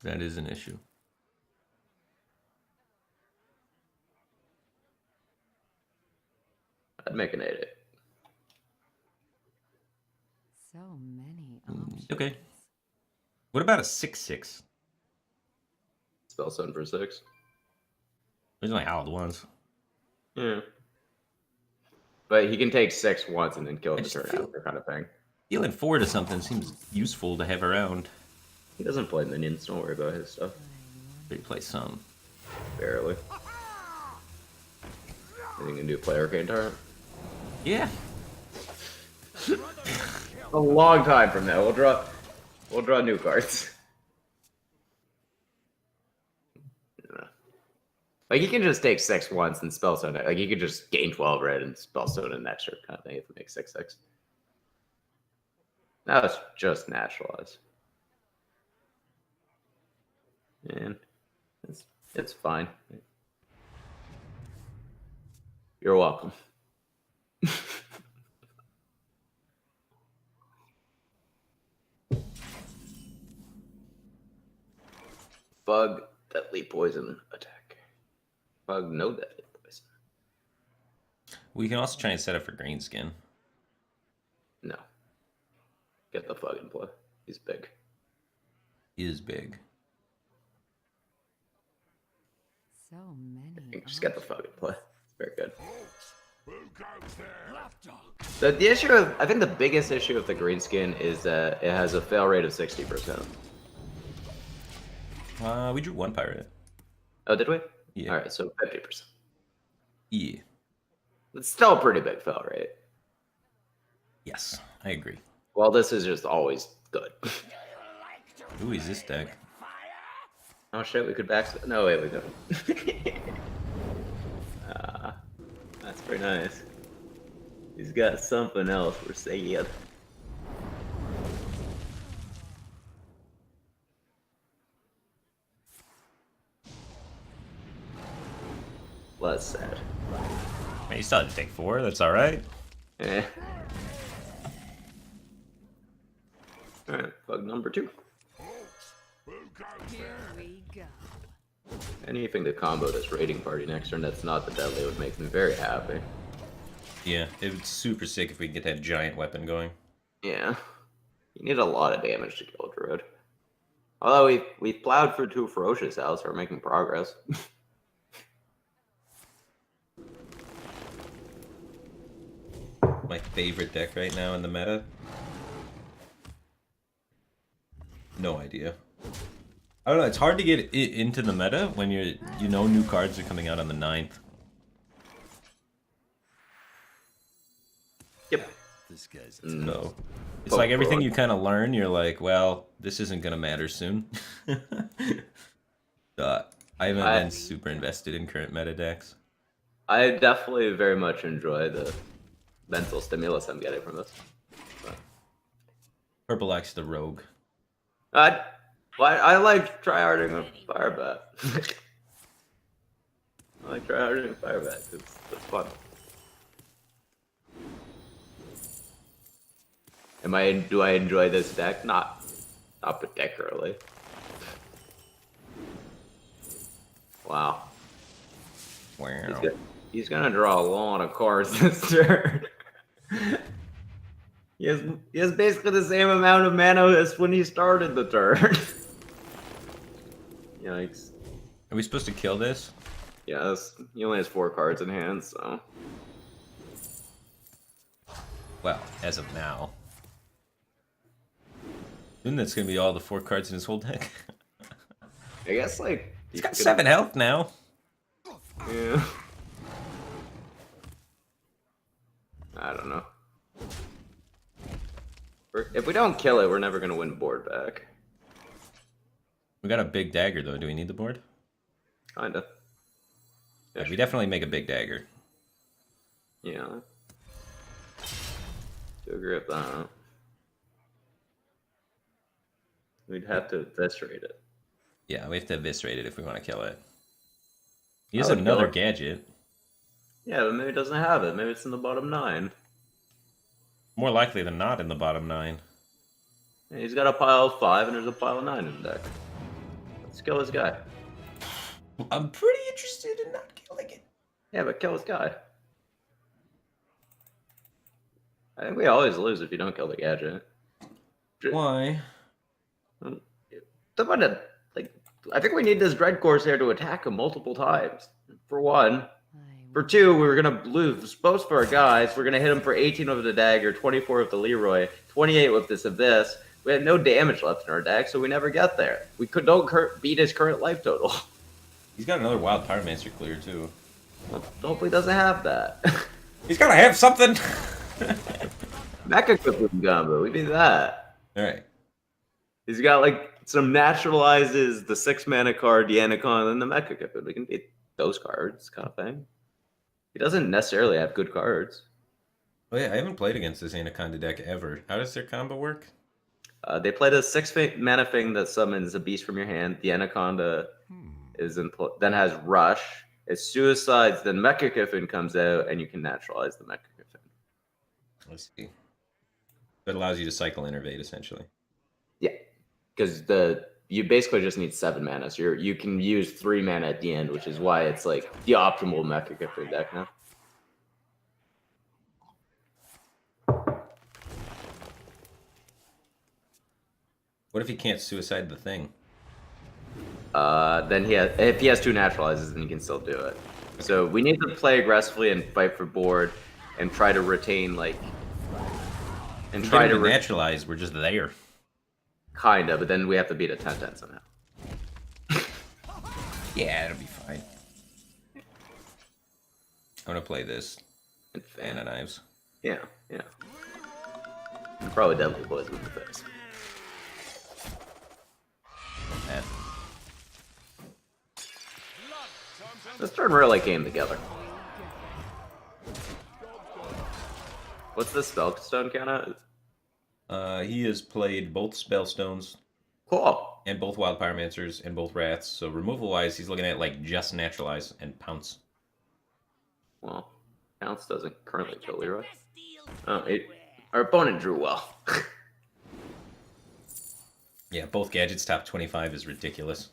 That is an issue. I'd make an 8/8. So many options. Okay. What about a 6-6? Spellstone for 6. There's only howled once. Yeah. But he can take 6 once and then kill it I the just turn feel- after, kind of thing. Healing 4 to something seems useful to have around. He doesn't play minions. Don't worry about his stuff. But you play some. Barely. Anything can do play Arcane Tyrant? Yeah. A long time from now. We'll draw new cards. Yeah. Like he can just take 6 once and Spellstone it. Like he could just gain 12 red and Spellstone it next turn kind of thing if it makes 6/6. Now it's just naturalized. And it's It's fine. You're welcome. Bug, deadly poison attack. Bug, no deadly poison. We can also try and set up for Greenskin. No. Get the bug in play. He's big. He is big. So many. Just get the bug in play. Very good. Who goes there? Laughter. The issue of, I think the biggest issue of the greenskin is that it has a fail rate of 60%. We drew one pirate. Oh, did we? Yeah. All right, so 50%. Yeah. It's still a pretty big fail rate. Yes, I agree. Well, this is just always good. Who is this deck? Oh shit, we could back. No, wait, we don't. That's pretty nice. He's got something else we're saying. Less sad. Man, you still had to take 4. That's all right. Eh. Alright, bug number 2. Who goes Here there? we go. Anything to combo this raiding party next turn that's not the deadly would make me very happy. Yeah, it would super sick if we could get that giant weapon going. Yeah. You need a lot of damage to kill a druid. Although we've plowed through 2 ferocious outs, we're making progress. My favorite deck right now in the meta? No idea. I don't know, it's hard to get it into the meta when you know new cards are coming out on the 9th. Yep. This guy's So it's like everything you kind of learn, you're like, well, this isn't going to matter soon. I haven't been super invested in current meta decks. I definitely very much enjoy the mental stimulus I'm getting from this. Purple likes the rogue. I like tryharding with Firebat. I like tryharding with Firebat. It's fun. Do I enjoy this deck? Not particularly. Wow. Wow. He's gonna draw a lot of cards this turn. He has basically the same amount of mana as when he started the turn. Yikes. Are we supposed to kill this? Yes, he only has 4 cards in hand, so. Well, as of now. Soon that's gonna be all the 4 cards in his whole deck. I guess, like. He's got 7 health now. Yeah. I don't know. If we don't kill it, we're never gonna win board back. We got a big dagger though. Do we need the board? Kinda. We definitely make a big dagger. Yeah. To agree with that. We'd have to eviscerate it. Yeah, we have to eviscerate it if we want to kill it. He has I would another kill it. gadget. Yeah, but maybe it doesn't have it. Maybe it's in the bottom 9. More likely than not in the bottom 9. Yeah, he's got a pile of 5 and there's a pile of 9 in the deck. Let's kill this guy. I'm pretty interested in not killing it. Yeah, but kill this guy. I think we always lose if you don't kill the gadget. Why? I think we need this Dread Course here to attack him multiple times. For one. I For 2, we were going to lose both for our guys. We're going to hit him for 18 with the dagger, 24 with the Leroy, 28 with this Abyss. We have no damage left in our deck, so we never get there. We don't beat his current life total. He's got another Wild Pyromancer clear too. Well, hopefully he doesn't have that. He's gotta have something! Mecha Cocoon combo, we do that. Alright. He's got like some naturalizes, the 6 mana card, the Anaconda, and the Mecha Cocoon. We can beat those cards, kind of thing. He doesn't necessarily have good cards. Oh yeah, I haven't played against this Anaconda deck ever. How does their combo work? They play the 6 mana thing that summons a beast from your hand. The Anaconda then has Rush. It suicides, then Mecha Kiffin comes out, and you can naturalize the Mecha Kiffin. Let's see. That allows you to cycle Innervate, essentially. Yeah, because you basically just need 7 mana, so you can use 3 mana at the end, which is why it's like the optimal Mecha Kiffin deck now. What if he can't suicide the thing? Then if he has 2 naturalizes, then he can still do it. So we need to play aggressively and fight for board, and try to retain and try to naturalize. We're just there. Kinda, but then we have to beat a 10-10 somehow. Yeah, it'll be fine. I'm gonna play this. Fan of Knives. Yeah. Probably Deadly Poison with the face. That. This turn really came together. What's the Spellstone count at? He has played both Spellstones. Cool. And both Wild Pyromancers and both Rats. So removal-wise, he's looking at like just Naturalize and Pounce. Well, Pounce doesn't currently kill Leroy. Oh, our opponent drew well. Yeah, both gadgets top 25 is ridiculous.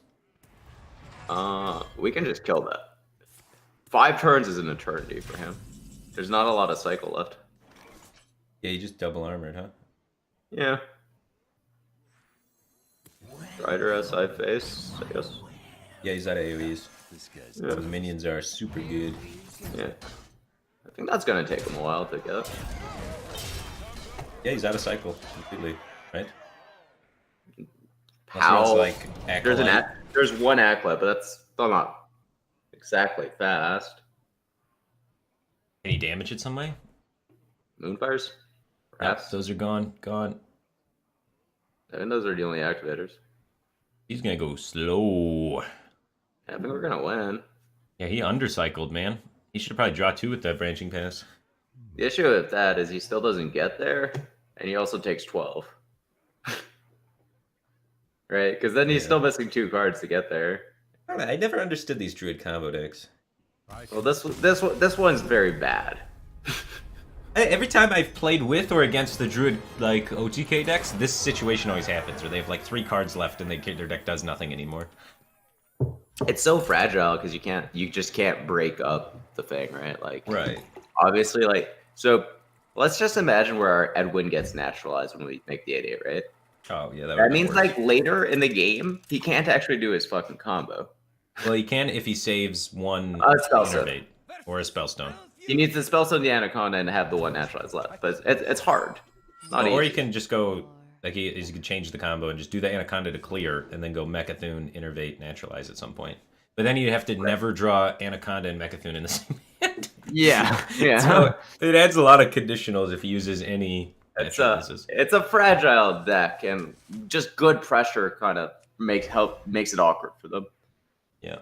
We can just kill that. 5 turns is an eternity for him. There's not a lot of cycle left. Yeah, you just double armored, huh? Yeah. Strider has side face, I guess. Yeah, he's out of AoEs. Yeah. Those minions are super good. Yeah. I think that's gonna take him a while to get. Yeah, he's out of cycle completely, right? How? Like There's one Acolyte, but that's still not exactly fast. Can he damage it some way? Moonfires? Yep, Perhaps. those are gone. I think those are the only activators. He's gonna go slow. Yeah, I think we're gonna win. Yeah, he undercycled, man. He should probably draw 2 with that branching pass. The issue with that is he still doesn't get there, and he also takes 12. Right? Because then he's still missing 2 cards to get there. I never understood these Druid combo decks. Well, this one's very bad. Every time I've played with or against the Druid like OTK decks, this situation always happens where they have like 3 cards left and their deck does nothing anymore. It's so fragile because you just can't break up the thing, right? Like, Right. obviously, like, so let's just imagine where our Edwin gets naturalized when we make the 8/8, right? Oh yeah, That means like later in the game, he can't actually do his fucking combo. Well, he can if he saves one Spellstone. Innervate or a Spellstone. He needs to Spellstone the Anaconda and have the one naturalized left, but it's hard. Not Or he easy. can just go like he can change the combo and just do the Anaconda to clear, and then go Mechathune, Innervate, Naturalize at some point. But then you'd have to never draw Anaconda and Mechathune in the same hand. Yeah. So it adds a lot of conditionals if he uses any. It's a fragile deck, and just good pressure kind of makes it awkward for them. Yeah.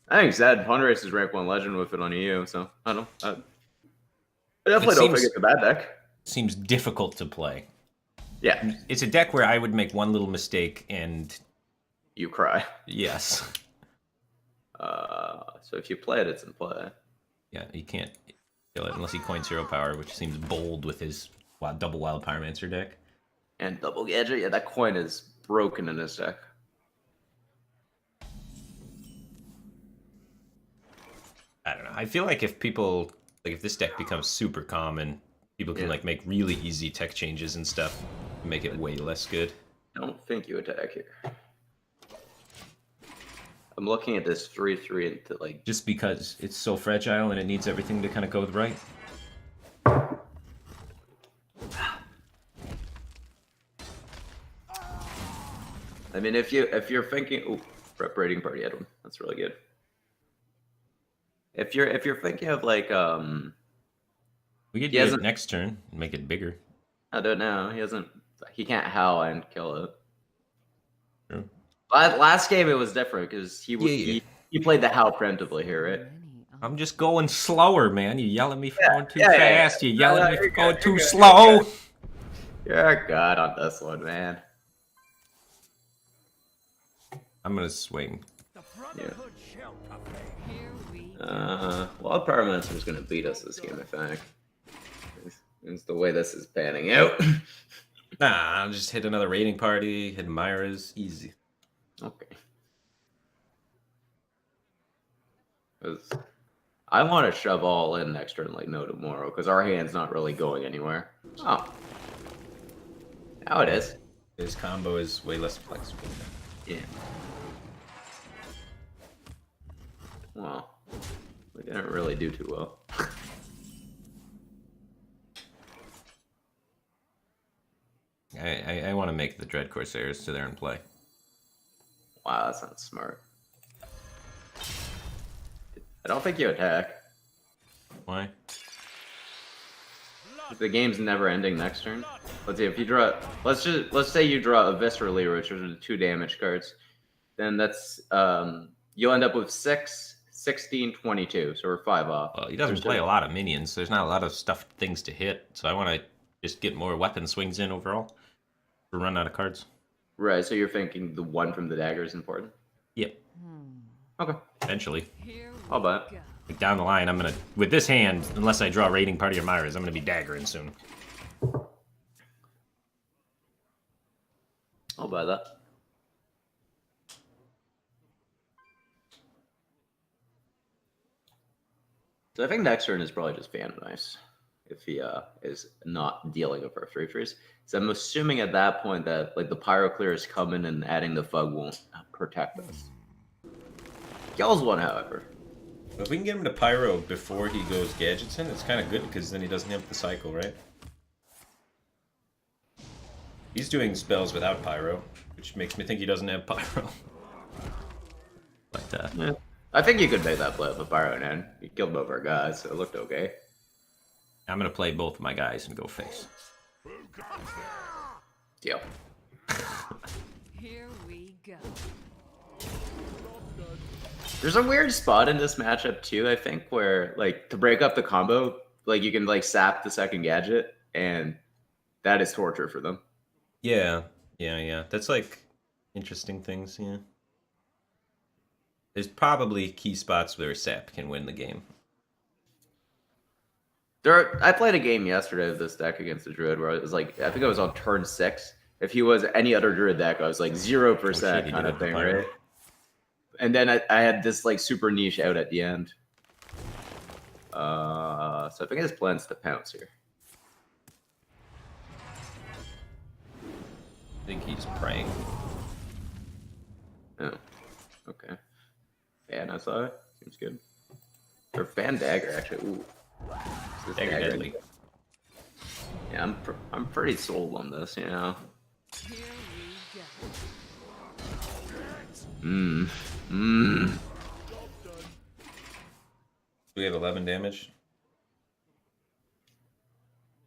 I think Zed Huntrace is rank 1 legend with it on EU, so I don't know. I definitely don't think it's a bad deck. Seems difficult to play. Yeah. It's a deck where I would make one little mistake and You cry. yes. So if you play it, it's in play. Yeah, you can't kill it unless he coins hero power, which seems bold with his double wild pyromancer deck. And double gadget, yeah, that coin is broken in this deck. I don't know. I feel like if this deck becomes super common, people can like make really easy tech changes and stuff and make it way less good. I don't think you attack here. I'm looking at this 3/3 into like Just because it's so fragile and it needs everything to kind of go right. I mean, if you're thinking, oh, prep rating party Edwin, that's really good. If you're thinking of like We could do it next turn and make it bigger. I don't know, he can't howl and kill it. True. Last game it was different because he played the howl preemptively here, right? I'm just going slower, man. You yell at me for going too yeah, fast. yeah. You yell at me for You're going good, too you're good, slow. you're good. You're good on this one, man. I'm gonna swing. Yeah. Here we go. Wild Pyromancer is going to beat us this game, I think. It's the way this is panning out. Nah, I'll just hit another raiding party, hit Myra's, easy. Okay. 'Cause I want to shove all in next turn like no tomorrow, because our hand's not really going anywhere. Oh. Now it is. His combo is way less flexible. Yeah. Well, we didn't really do too well. I want to make the Dread Corsairs sit there and play. Wow, that's not smart. I don't think you attack. Why? The game's never ending next turn. Let's see if you draw. Let's say you draw a Visceral Leader, which are 2 damage cards. Then that's you'll end up with 6, 16, 22. So we're 5 off. Well, he doesn't play a lot of minions, so there's not a lot of stuffed things to hit. So I want to just get more weapon swings in overall. We're running out of cards. Right. So you're thinking the one from the dagger is important. Yep. Okay. Eventually. Here How we about? go. Like down the line, I'm gonna with this hand, unless I draw a raiding party or Myra's, I'm gonna be daggering soon. I'll buy that. So I think next turn is probably just Phantom Knives if he is not dealing with our 3/3s. So I'm assuming at that point that like the Pyro Clear is coming and adding the Fug won't protect us. Kills one, however. If we can get him to Pyro before he goes Gadgets in, it's kind of good because then he doesn't have the cycle, right? He's doing spells without Pyro, which makes me think he doesn't have Pyro. Like that. Yeah. I think you could make that play with a Pyro in. You killed both our guys, so it looked okay. I'm gonna play both of my guys and go face. Deal. Here we go. There's a weird spot in this matchup too, I think, where like to break up the combo, like you can like sap the second gadget, and that is torture for them. Yeah. That's like interesting things, yeah. There's probably key spots where Sap can win the game. I played a game yesterday of this deck against the Druid where it was like, I think it was on turn 6. If he was any other Druid deck, I was like 0% Oh, shit, he kind did of have the thing, Pyro. right? And then I had this like super niche out at the end. So I think his plan's to pounce here. I think he's praying. Oh, okay. Fan SI seems good. Or Fan Dagger actually. Ooh. Is this Dagger deadly. Yeah, I'm pretty sold on this. You know. Here we go. We have 11 damage.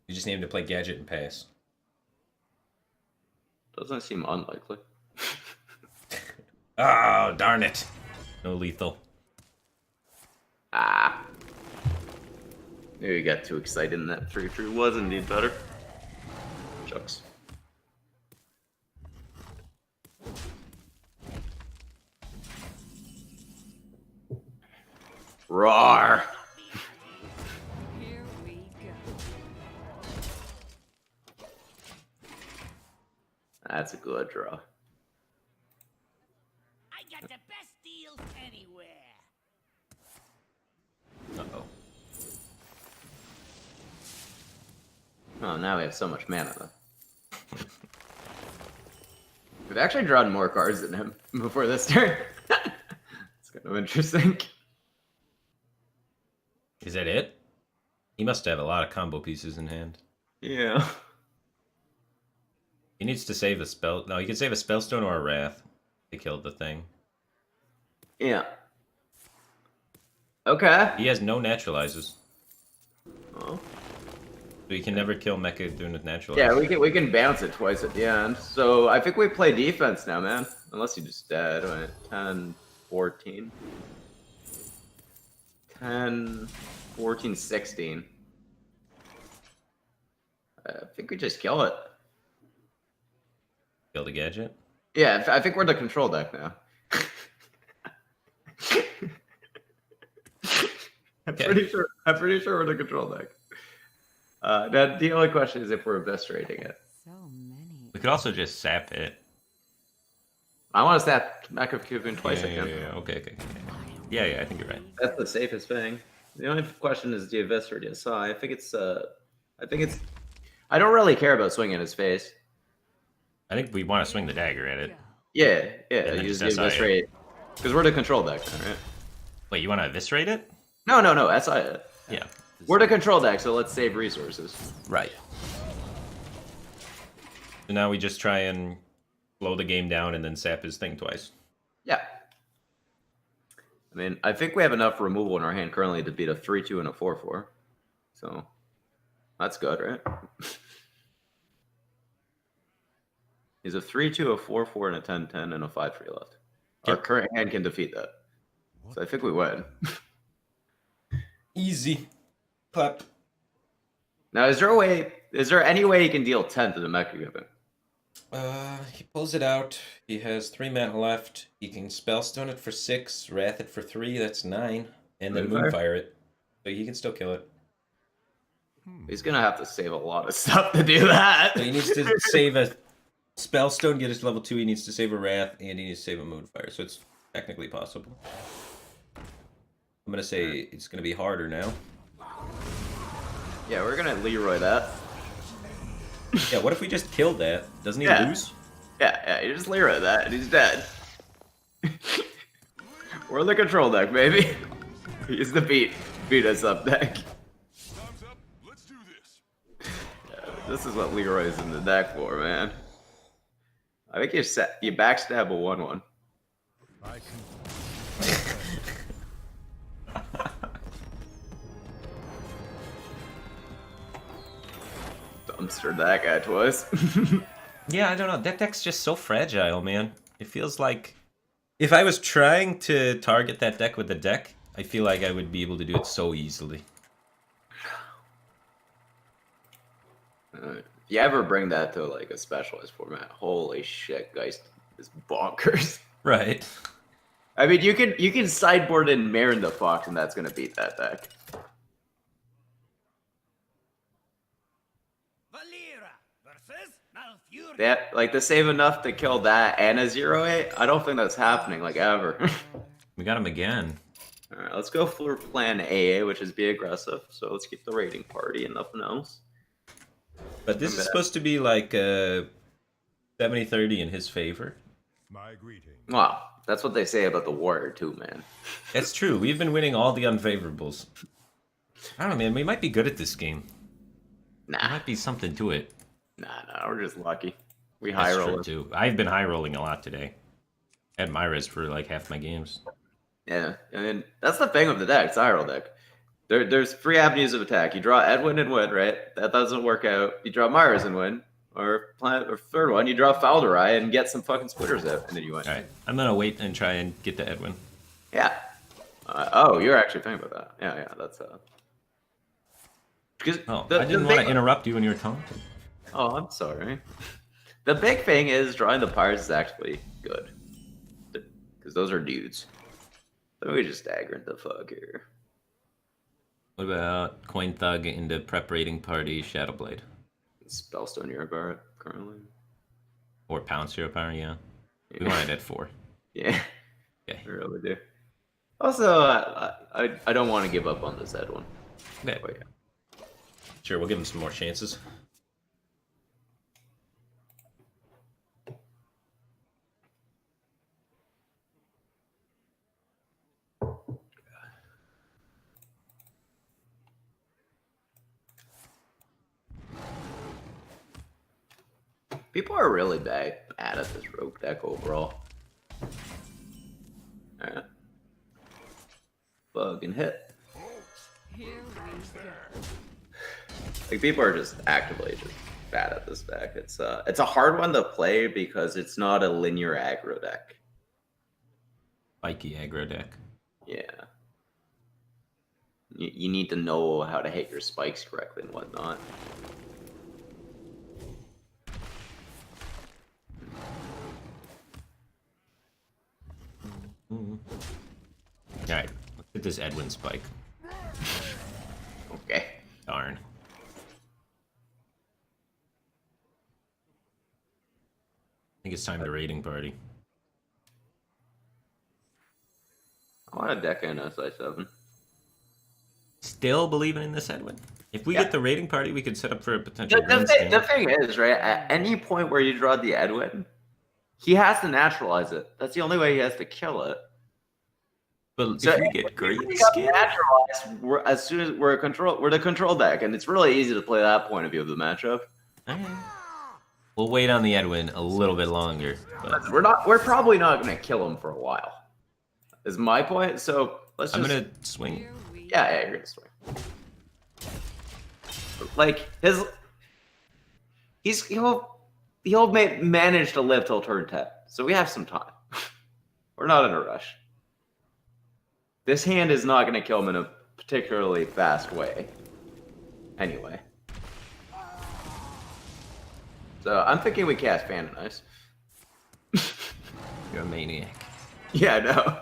You just need him to play Gadget and pass. Doesn't seem unlikely. Oh, darn it. No lethal. Ah. Maybe we got too excited and that 3/3 was indeed better. Chucks. Roar! Here we go. That's a good draw. I got the best deals anywhere. Uh-oh. Oh, now we have so much mana though. We've actually drawn more cards than him before this turn. It's kind of interesting. Is that it? He must have a lot of combo pieces in hand. Yeah. He needs to save a spell. No, he can save a Spellstone or a Wrath. They killed the thing. Yeah. Okay. He has no naturalizers. Oh. So he can never kill Mecha doing with naturalizers. Yeah, we can bounce it twice at the end. So I think we play defense now, man. Unless you just dead. Right? 10, 14. 10, 14, 16. I think we just kill it. Kill the Gadget. Yeah, I think we're the control deck now. I'm pretty sure we're the control deck. Now the only question is if we're eviscerating it. So many. We could also just sap it. I want to sap back of Cupid twice again. Okay. Yeah, I think you're right. That's the safest thing. The only question is do you eviscerate it? So I think it's I don't really care about swinging his face. I think we want to swing the dagger at it. Yeah, then use just the SI it. eviscerate. Because we're the control deck then, right? Wait, you want to eviscerate it? No, SI it. Yeah. We're the control deck, so let's save resources. Right. So now we just try and slow the game down and then sap his thing twice. Yeah. I mean, I think we have enough removal in our hand currently to beat a 3-2 and a 4-4. So that's good, right? He's a 3-2, a 4-4, and a 10-10, and a 5-3 left. Our current hand can defeat that. So I think we win. Easy. Clap. Now, is there any way he can deal 10 to the Mecha Given? He pulls it out. He has 3 mana left. He can Spellstone it for 6, Wrath it for 3, that's 9, and then Moonfire? Moonfire it. So he can still kill it. He's gonna have to save a lot of stuff to do that. So he needs to save a Spellstone, get us to level 2, he needs to save a Wrath, and he needs to save a Moonfire. So it's technically possible. I'm gonna say it's gonna be harder now. Yeah, we're gonna Leroy that. Yeah, what if we just killed that? Doesn't he Yeah. lose? Yeah, you just Leroy that, and he's dead. We're the control deck, baby. He's the beat us up deck. Time's up. Let's do this. This is what Leroy's in the deck for, man. I think you backstab a 1-1. I can. Dumpstered that guy twice. Yeah, I don't know. That deck's just so fragile, man. It feels like if I was trying to target that deck with the deck, I feel like I would be able to do it so easily. If you ever bring that to like a specialized format, holy shit, guys, is bonkers. Right. I mean, you can sideboard in Marin the Fox, and that's gonna beat that deck. Valera versus Malfurion. Yeah, like to save enough to kill that and a 0-8. I don't think that's happening like ever. We got him again. All right, let's go for plan AA, which is be aggressive. So let's keep the raiding party and nothing else. But this is supposed to be like 70-30 in his favor. My greeting. Wow, that's what they say about the Warrior too, man. That's true. We've been winning all the unfavorables. I don't know, man. We might be good at this game. There Nah, might be something to it. nah, we're just lucky. We That's high true, roll. too. I've been high rolling a lot today. Had Myra's for like half my games. Yeah, I mean that's the thing with the deck. It's a high roll deck. There's 3 avenues of attack. You draw Edwin and win, right? That doesn't work out. You draw Myers and win. Or third one, you draw Falderai and get some fucking splitters out, and then you win. All right, I'm gonna wait and try and get to Edwin. Yeah. Oh, you're actually thinking about that. Yeah, that's because Oh, I didn't want to interrupt you when you were talking. Oh, I'm sorry. The big thing is drawing the pirates is actually good, because those are dudes. Let me just dagger the fuck here. What about Coin Thug into Prep Raiding Party Shadowblade? Spellstone Eurobar currently. Or Pounce Hero Power, yeah. We want it at 4. Yeah. Okay. I really do. Also, I don't want to give up on this head one. Okay. Oh, yeah. Sure, we'll give him some more chances. People are really bad at this rogue deck overall. Alright. Bug and hit. Here we go. Like people are just actively just bad at this deck. It's a hard one to play because it's not a linear aggro deck. Spiky aggro deck. Yeah. You need to know how to hit your spikes correctly and whatnot. Alright, let's get this Edwin spike. Okay. Darn. I think it's time to raiding party. I want a deck in SI7. Still believing in this Edwin? If we Yeah. get the raiding party, we could set up for a potential The green thing, skin. the thing is, right, at any point where you draw the Edwin, he has to naturalize it. That's the only way he has to kill it. But So if we get green we got skin, naturalized, as soon as we're the control deck, and it's really easy to play that point of view of the matchup. alright. We'll wait on the Edwin a little bit longer. But We're probably not gonna kill him for a while. Is my point. So let's just. I'm gonna swing. Here we Yeah, you're gonna swing. Like he'll manage to live till turn 10, so we have some time. We're not in a rush. This hand is not going to kill him in a particularly fast way. Anyway. So I'm thinking we cast Vandalize. You're a maniac. Yeah, no.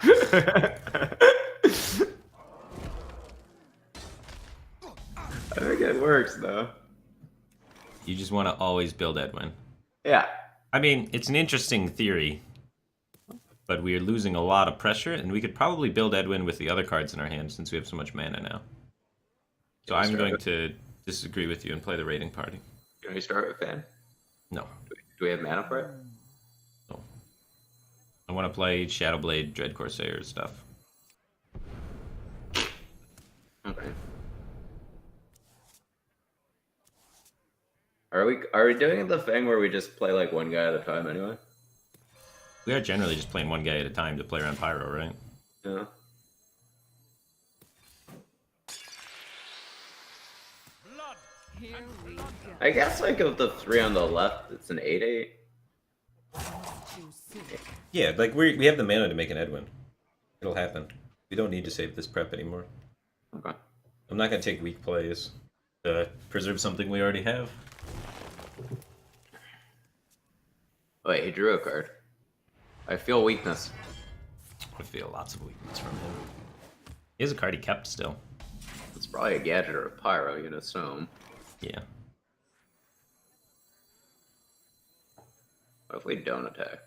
I think it works though. You just want to always build Edwin. Yeah. I mean, it's an interesting theory, but we are losing a lot of pressure, and we could probably build Edwin with the other cards in our hand since we have so much mana now. So I'm going to disagree with you and play the raiding party. Can we start with Fan? No. Do we have mana for it? No. I want to play Shadowblade, Dread Corsair stuff. Okay. Are we doing the thing where we just play like one guy at a time anyway? We are generally just playing one guy at a time to play around Pyro, right? Yeah. Blood. Here we go. I guess like of the three on the left, it's an 8/8. Too soon. Yeah, like we have the mana to make an Edwin. It'll happen. We don't need to save this prep anymore. Okay. I'm not going to take weak plays to preserve something we already have. Wait, he drew a card. I feel weakness. I feel lots of weakness from him. He has a card he kept still. It's probably a gadget or a pyro, you'd assume. Yeah. What if we don't attack?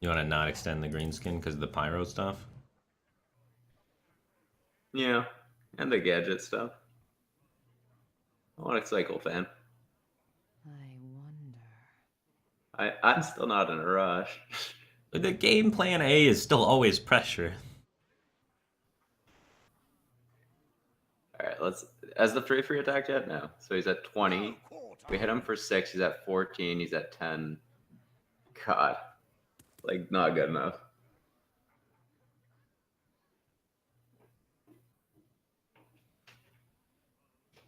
You want to not extend the green skin because of the Pyro stuff? Yeah. And the gadget stuff. I want to cycle Fan. I wonder. I'm still not in a rush. But the game plan A is still always pressure. Alright, let's... Has the free attacked yet? No. So he's at 20. We hit him for 6. He's at 14. He's at 10. God. Like, not good enough.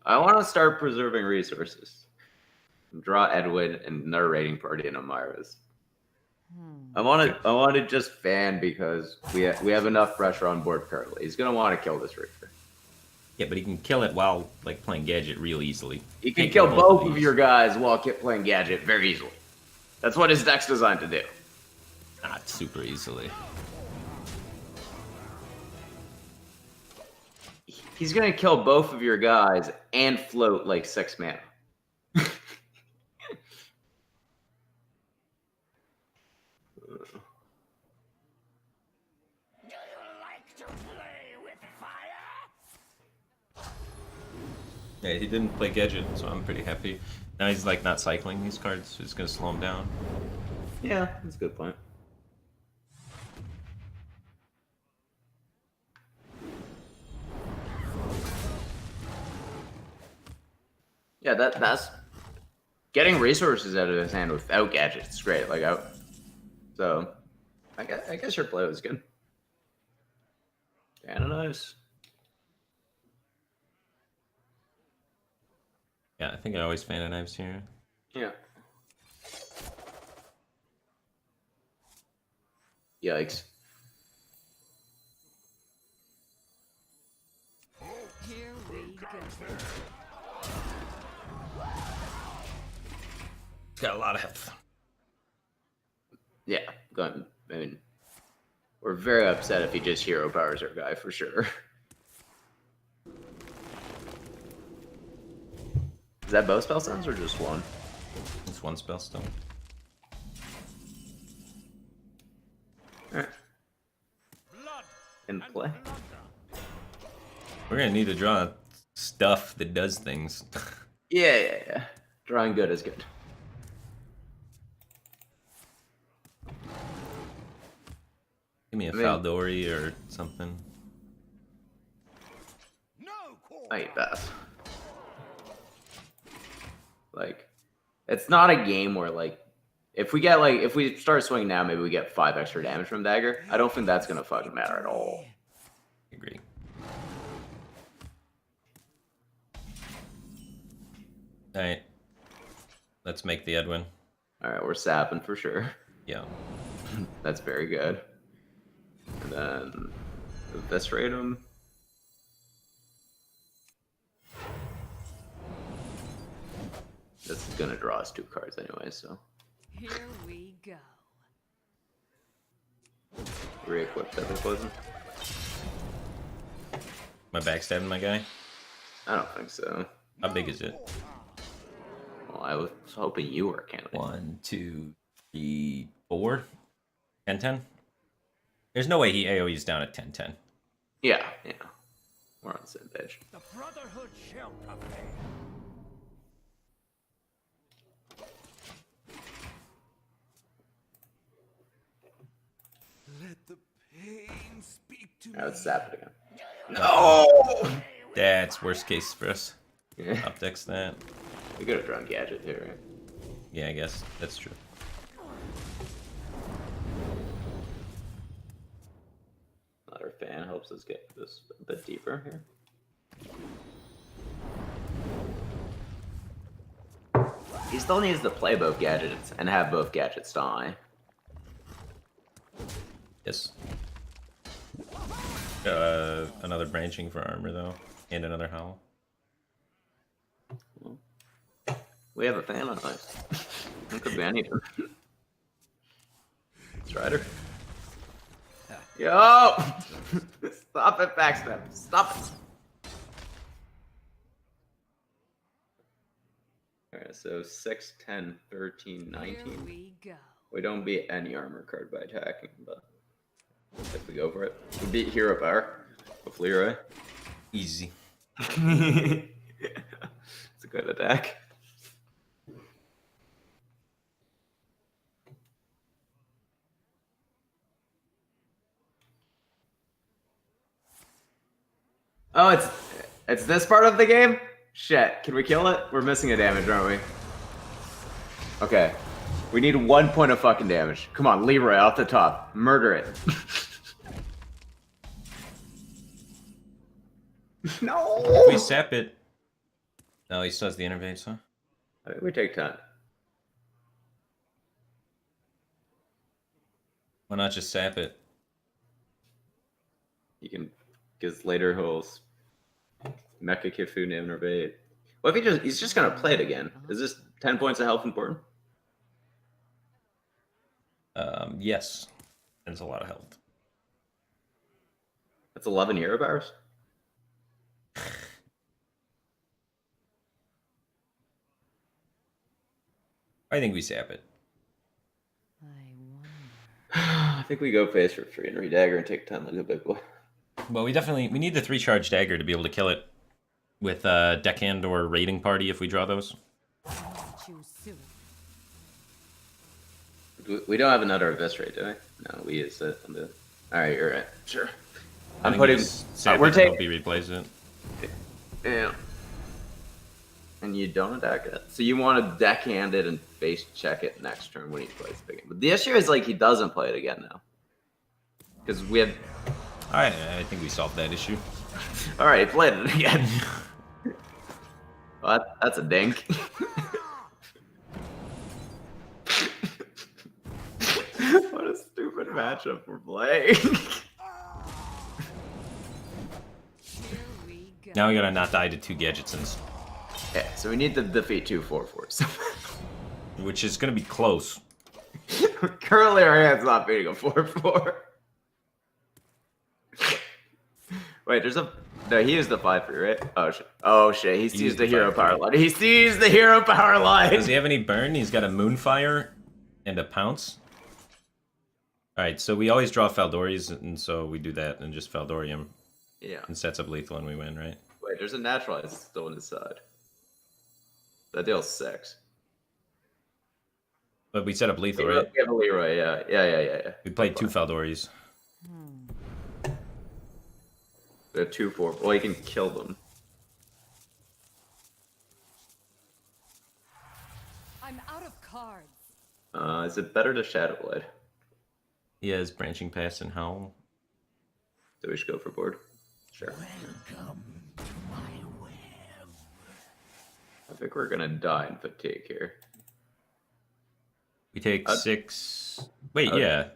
I want to start preserving resources. Draw Edwin and another raiding party in Amira's. I want to just Fan because we have enough pressure on board currently. He's gonna want to kill this Richter. Yeah, but he can kill it while like playing Gadget real easily. He can Can't kill both of these. your guys while playing Gadget very easily. That's what his deck's designed to do. Not super easily. He's gonna kill both of your guys and float like 6 mana. Do you like to play with fire? Yeah, he didn't play Gadget, so I'm pretty happy. Now he's like not cycling these cards, so it's gonna slow him down. Yeah, that's a good point. Yeah, that's getting resources out of his hand without gadgets is great. Like so I guess your play was good. Kinda nice. Yeah, I think I always fan knives here. Yeah. Yikes. Here we go. He's got a lot of health. Yeah, go ahead. I mean, We're very upset if he just hero powers our guy for sure. Is that both spell stones or just one? It's one spell stone. Alright. Blood In and play. plunder. We're gonna need to draw stuff that does things. Yeah. Drawing good is good. Give me a I mean- Faldori or something. No call. I ain't pass. Like, it's not a game where like, if we start swinging now, maybe we get 5 extra damage from dagger. I don't think that's gonna fucking matter at all. Agree. Alright. Let's make the Edwin. All right, we're sapping for sure. Yeah. That's very good. And then eviscerate him. This is gonna draw us 2 cards anyway, so Here we go. re-equip Deadly Poison. Am I backstabbing my guy? I don't think so. How big is it? Well, I was hoping you were a candidate. 1, 2, 3, 4. 10-10? There's no way he AoE's down at 10-10. Yeah. We're on the same page. The Brotherhood shall prevail. Let the pain speak to Alright, let's me. sap it again. No! That's worst case for us. Yeah. Updeck's that. We could have drawn Gadget here, right? Yeah, I guess. That's true. Another fan helps us get this a bit deeper here. He still needs to play both gadgets and have both gadgets die. Yes. Another branching for armor, though. And another howl. We have a fan on ice. It could be anything. Strider. Yo! Stop it, backstep. Stop it. Alright, so 6, 10, 13, Here 19. we go. We don't beat any armor card by attacking, but if we go for it, we beat Hero Power. Hopefully you're right. Easy. It's a good attack. Oh, it's this part of the game? Shit, can we kill it? We're missing a damage, aren't we? Okay. We need 1 point of fucking damage. Come on, Leroy off the top. Murder it. No! If we sap it... No, he still has the innervates, huh? I think we take 10. Why not just sap it? You can, because later he'll Mecha Kifu innervate. What if he's just gonna play it again? Is this 10 points of health important? Yes. There's a lot of health. That's 11 hero powers? I think we sap it. I wonder. I think we go face for free and redagger and take 10 like a big boy. Well, we need the 3-charge dagger to be able to kill it with deckhand or raiding party if we draw those. Choose soon. We don't have another eviscerate, do we? No, we use it. Alright, you're right. Sure. I I'm think putting. we just sap We're it and taking. hope he replays it. Yeah. And you don't attack it. So you want to deckhand it and face check it next turn when he plays the game. But the issue is like he doesn't play it again now. Because we have. I think we solved that issue. Alright, he played it again. Well, that's a dink. What a stupid matchup we're playing. Here we go. Now we gotta not die to 2 Gadgetsons, Yeah, so we need to defeat 2 4/4s. which is gonna be close. Currently, our hand's not beating a 4/4. Wait, there's a. No, he used the 5-3, right? Oh shit. Oh shit. He sees used the the hero 5-3. power line. He sees the hero power line. Does he have any burn? He's got a Moonfire and a Pounce. Alright, so we always draw Faldories, and so we do that and just Faldorium. Yeah. And sets up lethal and we win, right? Wait, there's a naturalize still on his side. That deals 6. But we set up lethal, We right? have a Leroy, yeah. We played 2 Faldories. We have 2-4. Well, you can kill them. I'm out of cards. Is it better to Shadow Blade? He has Branching Pass and Howl. So we should go for board? Sure. I think we're gonna die in fatigue here. We take 6... Wait, Okay. yeah.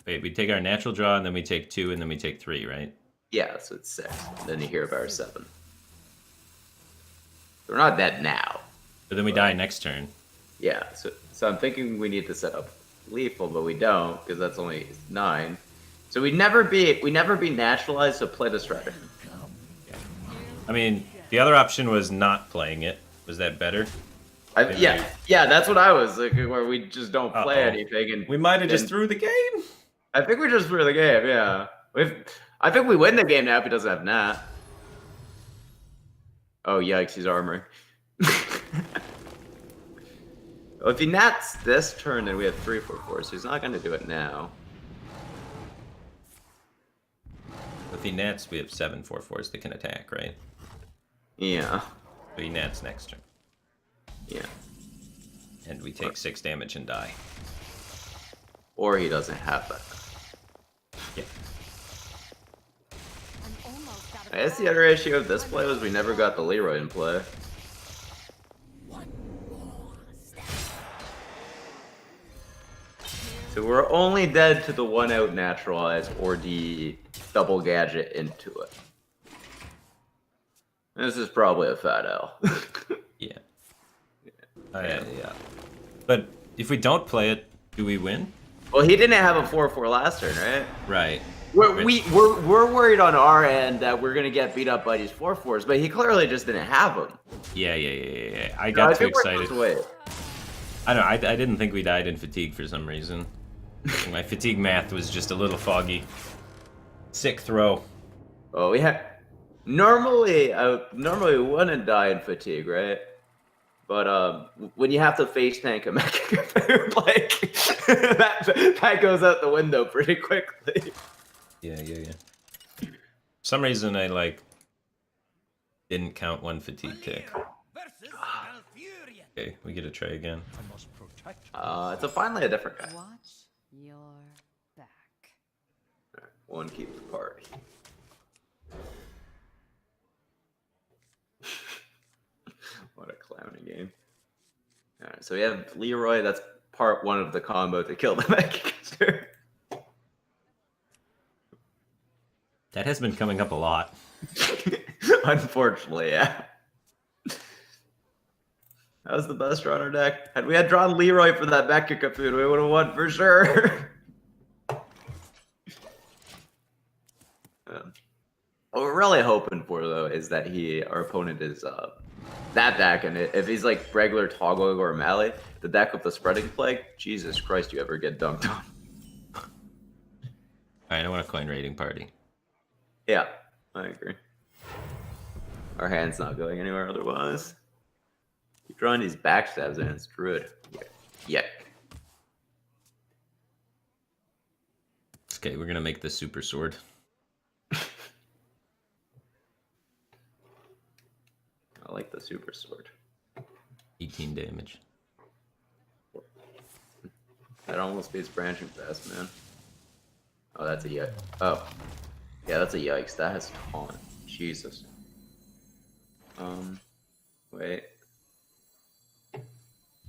Wait, we take our natural draw, and then we take 2, and then we take 3, right? Yeah, so it's 6. Then you hear about 7. We're not dead now. But then we die next turn. Yeah, so I'm thinking we need to set up lethal, but we don't because that's only 9. So we'd never be naturalized. So play this Strider. I mean, the other option was not playing it. Was that better? Yeah, that's what I was like, where we just don't play Uh-oh. anything, and We might have just threw the game. I think we just threw the game. Yeah, I think we win the game now if he doesn't have Nat. Oh yikes, he's armor. Well, if he nats this turn, then we have 3/4/4, so he's not going to do it now. If he nats, we have 7 4/4s that can attack, right? Yeah, So he nats next turn. yeah. And we take 6 damage and die. Or he doesn't have that. Yeah. I'm almost out of I guess the cards. other issue of this play was we never got the Leroy in play. So we're only dead to the 1-out naturalize or the double gadget into it. This is probably a fat L. Yeah. Yeah. But if we don't play it, do we win? Well, he didn't have a 4/4 last turn, right? Right. We're worried on our end that we're gonna get beat up by these 4/4s, but he clearly just didn't have them. Yeah. I got too excited. Wait. I don't know, I didn't think we died in fatigue for some reason. My fatigue math was just a little foggy. Sick throw. Oh, we have normally we wouldn't die in fatigue, right? But when you have to face tank a mech, like that goes out the window pretty quickly. Yeah. For some reason I didn't count 1 fatigue tick. Versus Alfuria. Okay, we get to try again. I must protect. It's finally a different guy. Watch your back. One keeps the party. What a clowny game. Alright, so we have Leroy, that's part 1 of the combo to kill the mech. That has been coming up a lot. Unfortunately, yeah. That was the best draw on our deck. Had we had drawn Leroy for that Mecha Capoon, we would have won for sure. What we're really hoping for, though, is that our opponent is that deck, and if he's like regular Toggle or Mally, the deck with the Spreading Plague, Jesus Christ, you ever get dunked on. Alright, I want a coin raiding party. Yeah, I agree. Our hand's not going anywhere otherwise. Keep drawing these backstabs and it's Druid. Yeah. Okay, we're gonna make this super sword. I like the super sword. 18 damage. That almost beats branching fast, man. Oh, that's a yikes. Oh. Yeah, that's a yikes. That has taunt. Jesus. Wait.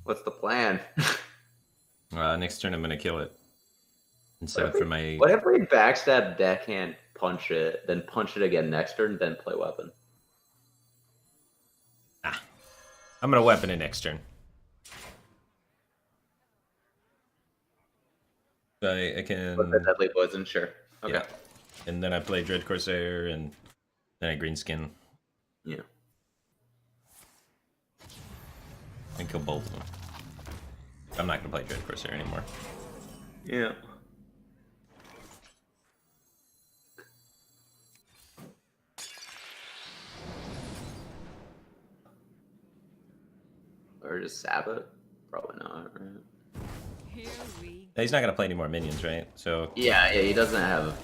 What's the plan? Next turn I'm gonna kill it. Instead of for my... What if we backstab deckhand, punch it, then punch it again next turn, then play weapon? I'm gonna weapon it next turn. I can... With the deadly poison, sure. Okay. Yeah. And then I play Dread Corsair and Then I green skin. Yeah. And kill both of them. I'm not gonna play Dread Corsair anymore. Yeah. Or just Sabbath? Probably not, right? Here we He's not gonna play any more minions, right? So Yeah, he doesn't have,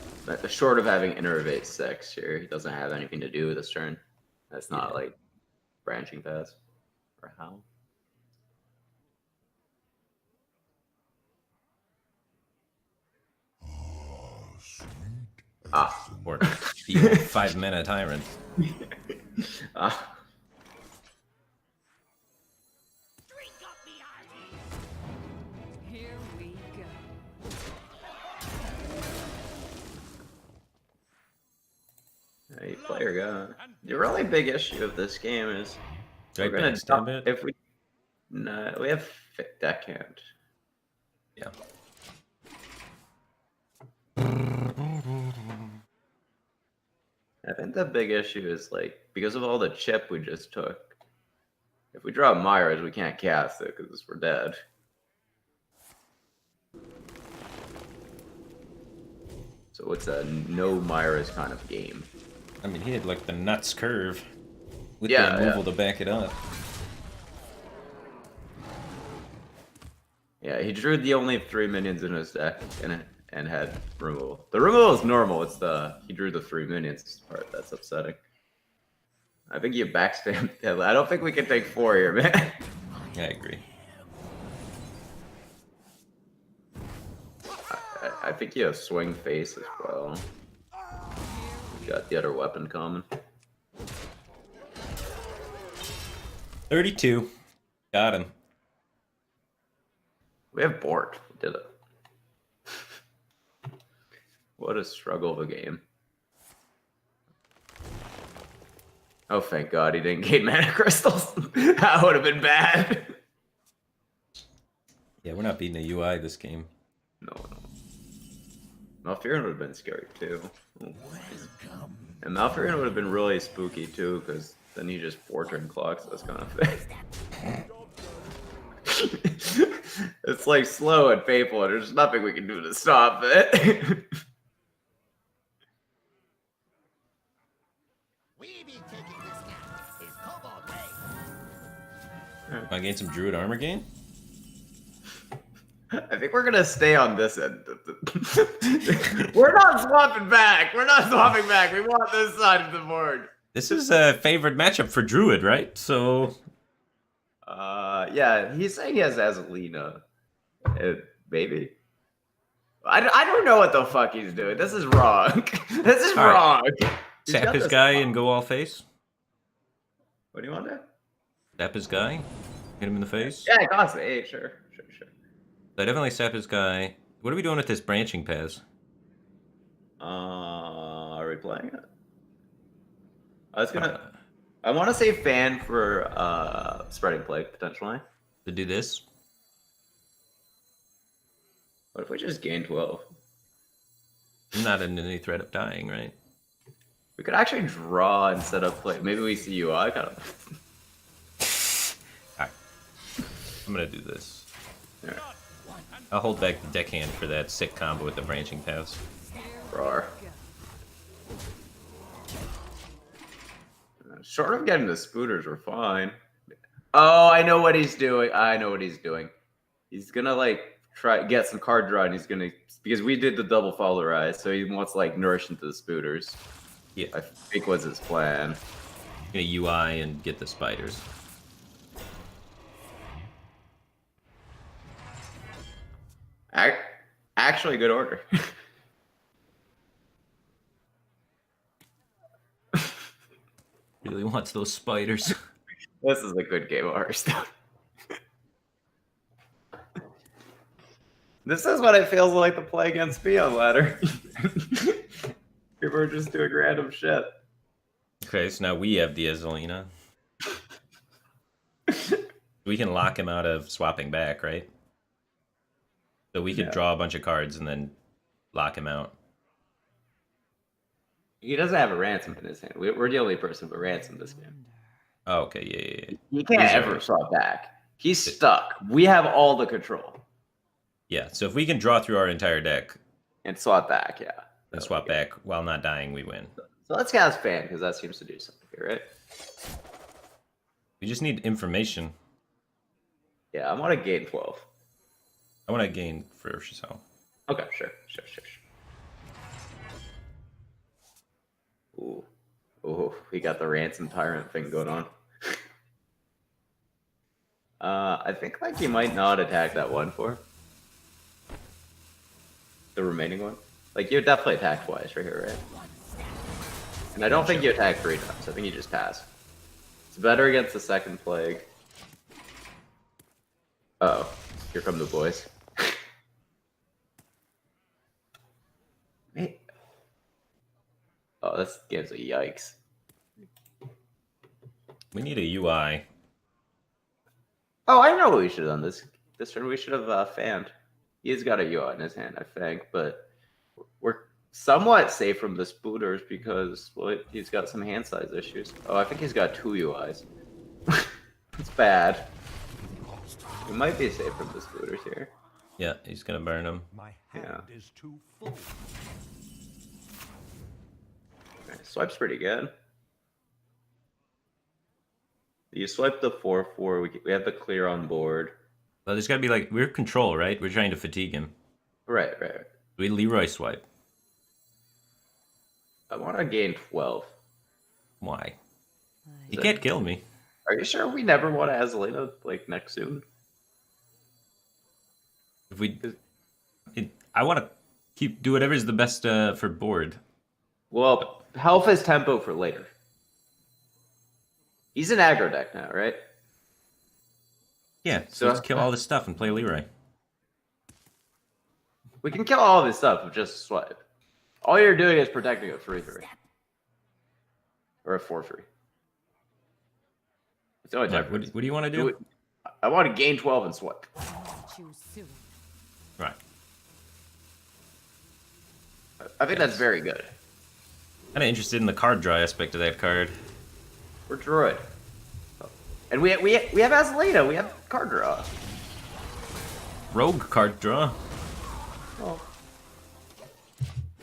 short of having Innervate 6 here, he doesn't have anything to do with this turn. That's not like branching pass. Or how? Ah. or the 5-mana tyrant. Ah. here we go. Hey, player gun. The really big issue of this game is Do I we're gonna backstab it? if we no, we have deckhand. Yeah. I think the big issue is like because of all the chip we just took. If we draw Myra's, we can't cast it because we're dead. So it's a no Myra's kind of game. I mean, he had like the nuts curve with Yeah, the removal to back it up. Yeah, he drew the only 3 minions in his deck and had removal. The removal is normal. It's the he drew the 3 minions part that's upsetting. I think you backstabbed. I don't think we can take 4 here, man. Yeah, I agree. I think you have swing face as well. You got the other weapon coming. 32. Got him. We have Bort. We did it. What a struggle of a game. Oh, thank God he didn't gain mana crystals. That would have been bad. Yeah, we're not beating a UI this game. No. Malfurion would have been scary too. And Malfurion would have been really spooky too, because then he just 4-turn clocks us kind of thing. It's like slow and painful, and there's nothing we can do to stop it. We be taking this now. Is Cobalt Way. I gain some Druid armor gain? I think we're gonna stay on this end. We're not swapping back. We're not swapping back. We want this side of the board. This is a favored matchup for Druid, right? So Yeah, he's saying he has Azalina. Maybe. I don't know what the fuck he's doing. This is wrong. This is All right. wrong. He's sap got his this guy wrong. and go all face. What do you want to do? Sap his guy. Hit him in the face. Yeah, it costs 8. Sure. I definitely sap his guy. What are we doing with this branching pass? Are we playing it? I want to say fan for spreading plague potentially. To do this? What if we just gain 12? I'm not in any threat of dying, right? We could actually draw instead of play. Maybe we see UI kind of. Alright. I'm gonna do this. Alright. I'll hold back the deckhand for that sick combo with the branching pass. Roar. Short of getting the spooters, we're fine. Oh, I know what he's doing. He's gonna like try get some card draw, and he's gonna because we did the double follow rise, so he wants like nourish into the spooters. Yeah. I think was his plan. Gonna UI and get the spiders. Actually, good order. Really wants those spiders. This is a good game of Hearthstone. This is what it feels like to play against me on ladder. People are just doing random shit. Okay, so now we have the Azalina. We can lock him out of swapping back, right? So we could draw a bunch of cards and then lock him out. He doesn't have a ransom in his hand. We're the only person with ransom this game. Oh, okay, yeah. He can't These ever are- swap back. He's stuck. We have all the control. Yeah, so if we can draw through our entire deck And swap back, yeah. and swap back while not dying, we win. So let's cast Fan, because that seems to do something here, right? We just need information. Yeah, I want to gain 12. I want to gain first, so. Okay, sure. Ooh, we got the ransom tyrant thing going on. I think like you might not attack that 1/4. The remaining one. Like you definitely attack twice right here, right? And I don't think you attack 3 times. I think you just pass. It's better against the second plague. Uh-oh, here come the boys. Hey. Oh, this gives a yikes. We need a UI. Oh, I know what we should have done this turn. We should have fanned. He's got a UI in his hand, I think, but we're somewhat safe from the spooters because well, he's got some hand size issues. Oh, I think he's got 2 UIs. It's bad. We might be safe from the spooters here. Yeah, he's gonna burn him. My hand is too full. Okay, swipe's pretty good. You swipe the 4/4. We have the clear on board. Well, there's gotta be like, we're control, right? We're trying to fatigue him. Right. We Leroy swipe. I want to gain 12. Why? He Is it- can't kill me. Are you sure we never want to Azalea like next soon? If we, I want to do whatever's the best for board. Well, health is tempo for later. He's an aggro deck now, right? Yeah, so So- let's kill all this stuff and play Leroy. We can kill all of his stuff with just a swipe. All you're doing is protecting a 3/3. Or a 4/3. It's the only What, difference. what do you want to Do do? it- I want to gain 12 and swipe. Choose soon. Right. I think that's very good. Kind of interested in the card draw aspect of that card. We're druid. And we have Azalea. We have card draw. Rogue card draw. Oh,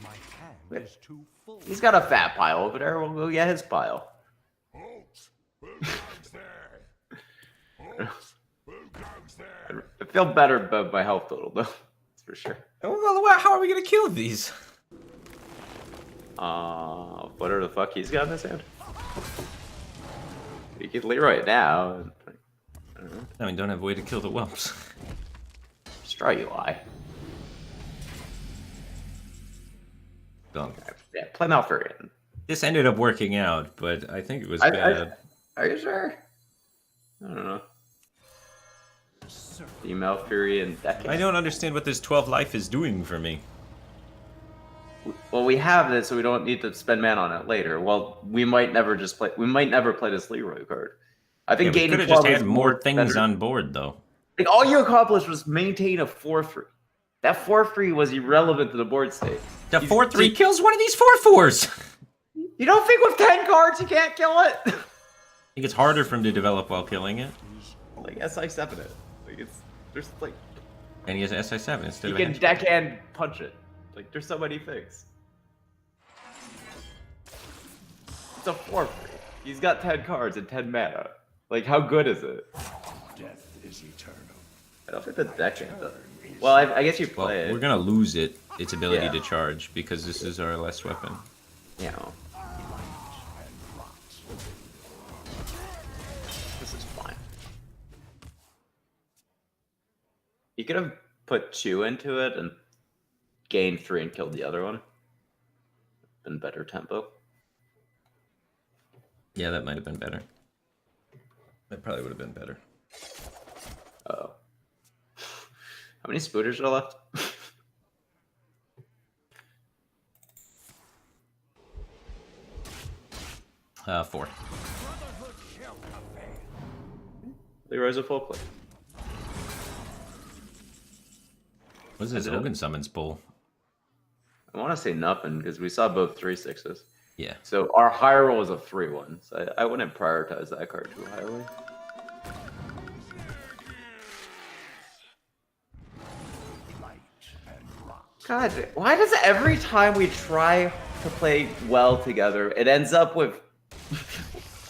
My hand is too full. he's got a fat pile over there. We'll go get his pile. Halt! Who goes there? Halt! Who goes there? I feel better about my health total, though. That's for sure. Well, how are we gonna kill these? Whatever the fuck he's got in his hand. You can Leroy it now. I don't know. I mean, don't have a way to kill the whelps. Just try UI. Dunk. Yeah, play Malfurion. This ended up working out, but I think it was I- bad. Are you sure? I don't know. The Malfurion deck. I don't understand what this 12 life is doing for me. Well, we have this, so we don't need to spend mana on it later. Well, we might never just play. We might never play this Leroy card. I Yeah, think we gaining could have just 12 is had more things better. on board, though. Like all you accomplished was maintain a 4/3. That 4/3 was irrelevant to the board state. The You- 4/3 kills one of these 4/4s. You don't think with 10 cards you can't kill it? I think it's harder for him to develop while killing it. Like SI7 it. Like it's there's like And he has SI7 instead you of a can henchman. deckhand punch it. Like there's so many things. It's a 4/3. He's got 10 cards and 10 mana. Like how good is it? Death is eternal. I don't think the deckhand does. Well, I guess you Well, play we're it. gonna lose its ability Yeah. to charge because this is our last weapon. You know. This is fine. You could have put 2 into it and gained 3 and killed the other one. Been better tempo. Yeah, that might have been better. That probably would have been better. Oh. How many spooters are left? 4. Leroy's a full play. What's this I don't- Ogun summons pull? I want to say nothing because we saw both 3/6s. Yeah. So our high roll is a 3/1. So I wouldn't prioritize that card too highly. Light and rot. God, why does every time we try to play well together, it ends up with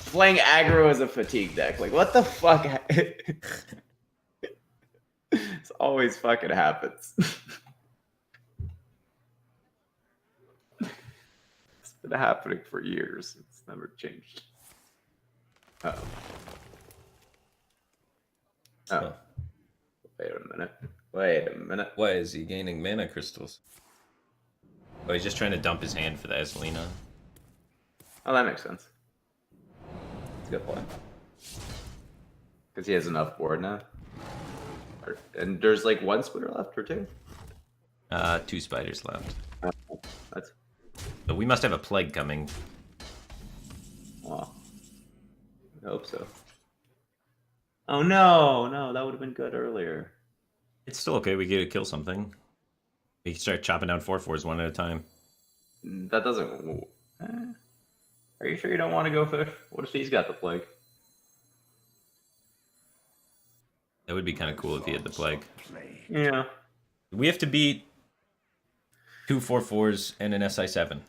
playing aggro as a fatigue deck? Like, what the fuck? This always fucking happens. It's been happening for years. It's never changed. Uh-oh. Oh. Wait a minute. Wait a minute. Why is he gaining mana crystals? Oh, he's just trying to dump his hand for the Azelina. Oh, that makes sense. It's a good play. Because he has enough board now. And there's like 1 spider left or 2? 2 spiders left. That's But we must have a plague coming. well. I hope so. Oh no, no, that would have been good earlier. It's still okay. We get to kill something. We can start chopping down 4/4s one at a time. That doesn't. Are you sure you don't want to go fish? What if he's got the plague? That would be kind of cool if he had the plague. Play. Yeah. We have to beat 2 4/4s and an SI7.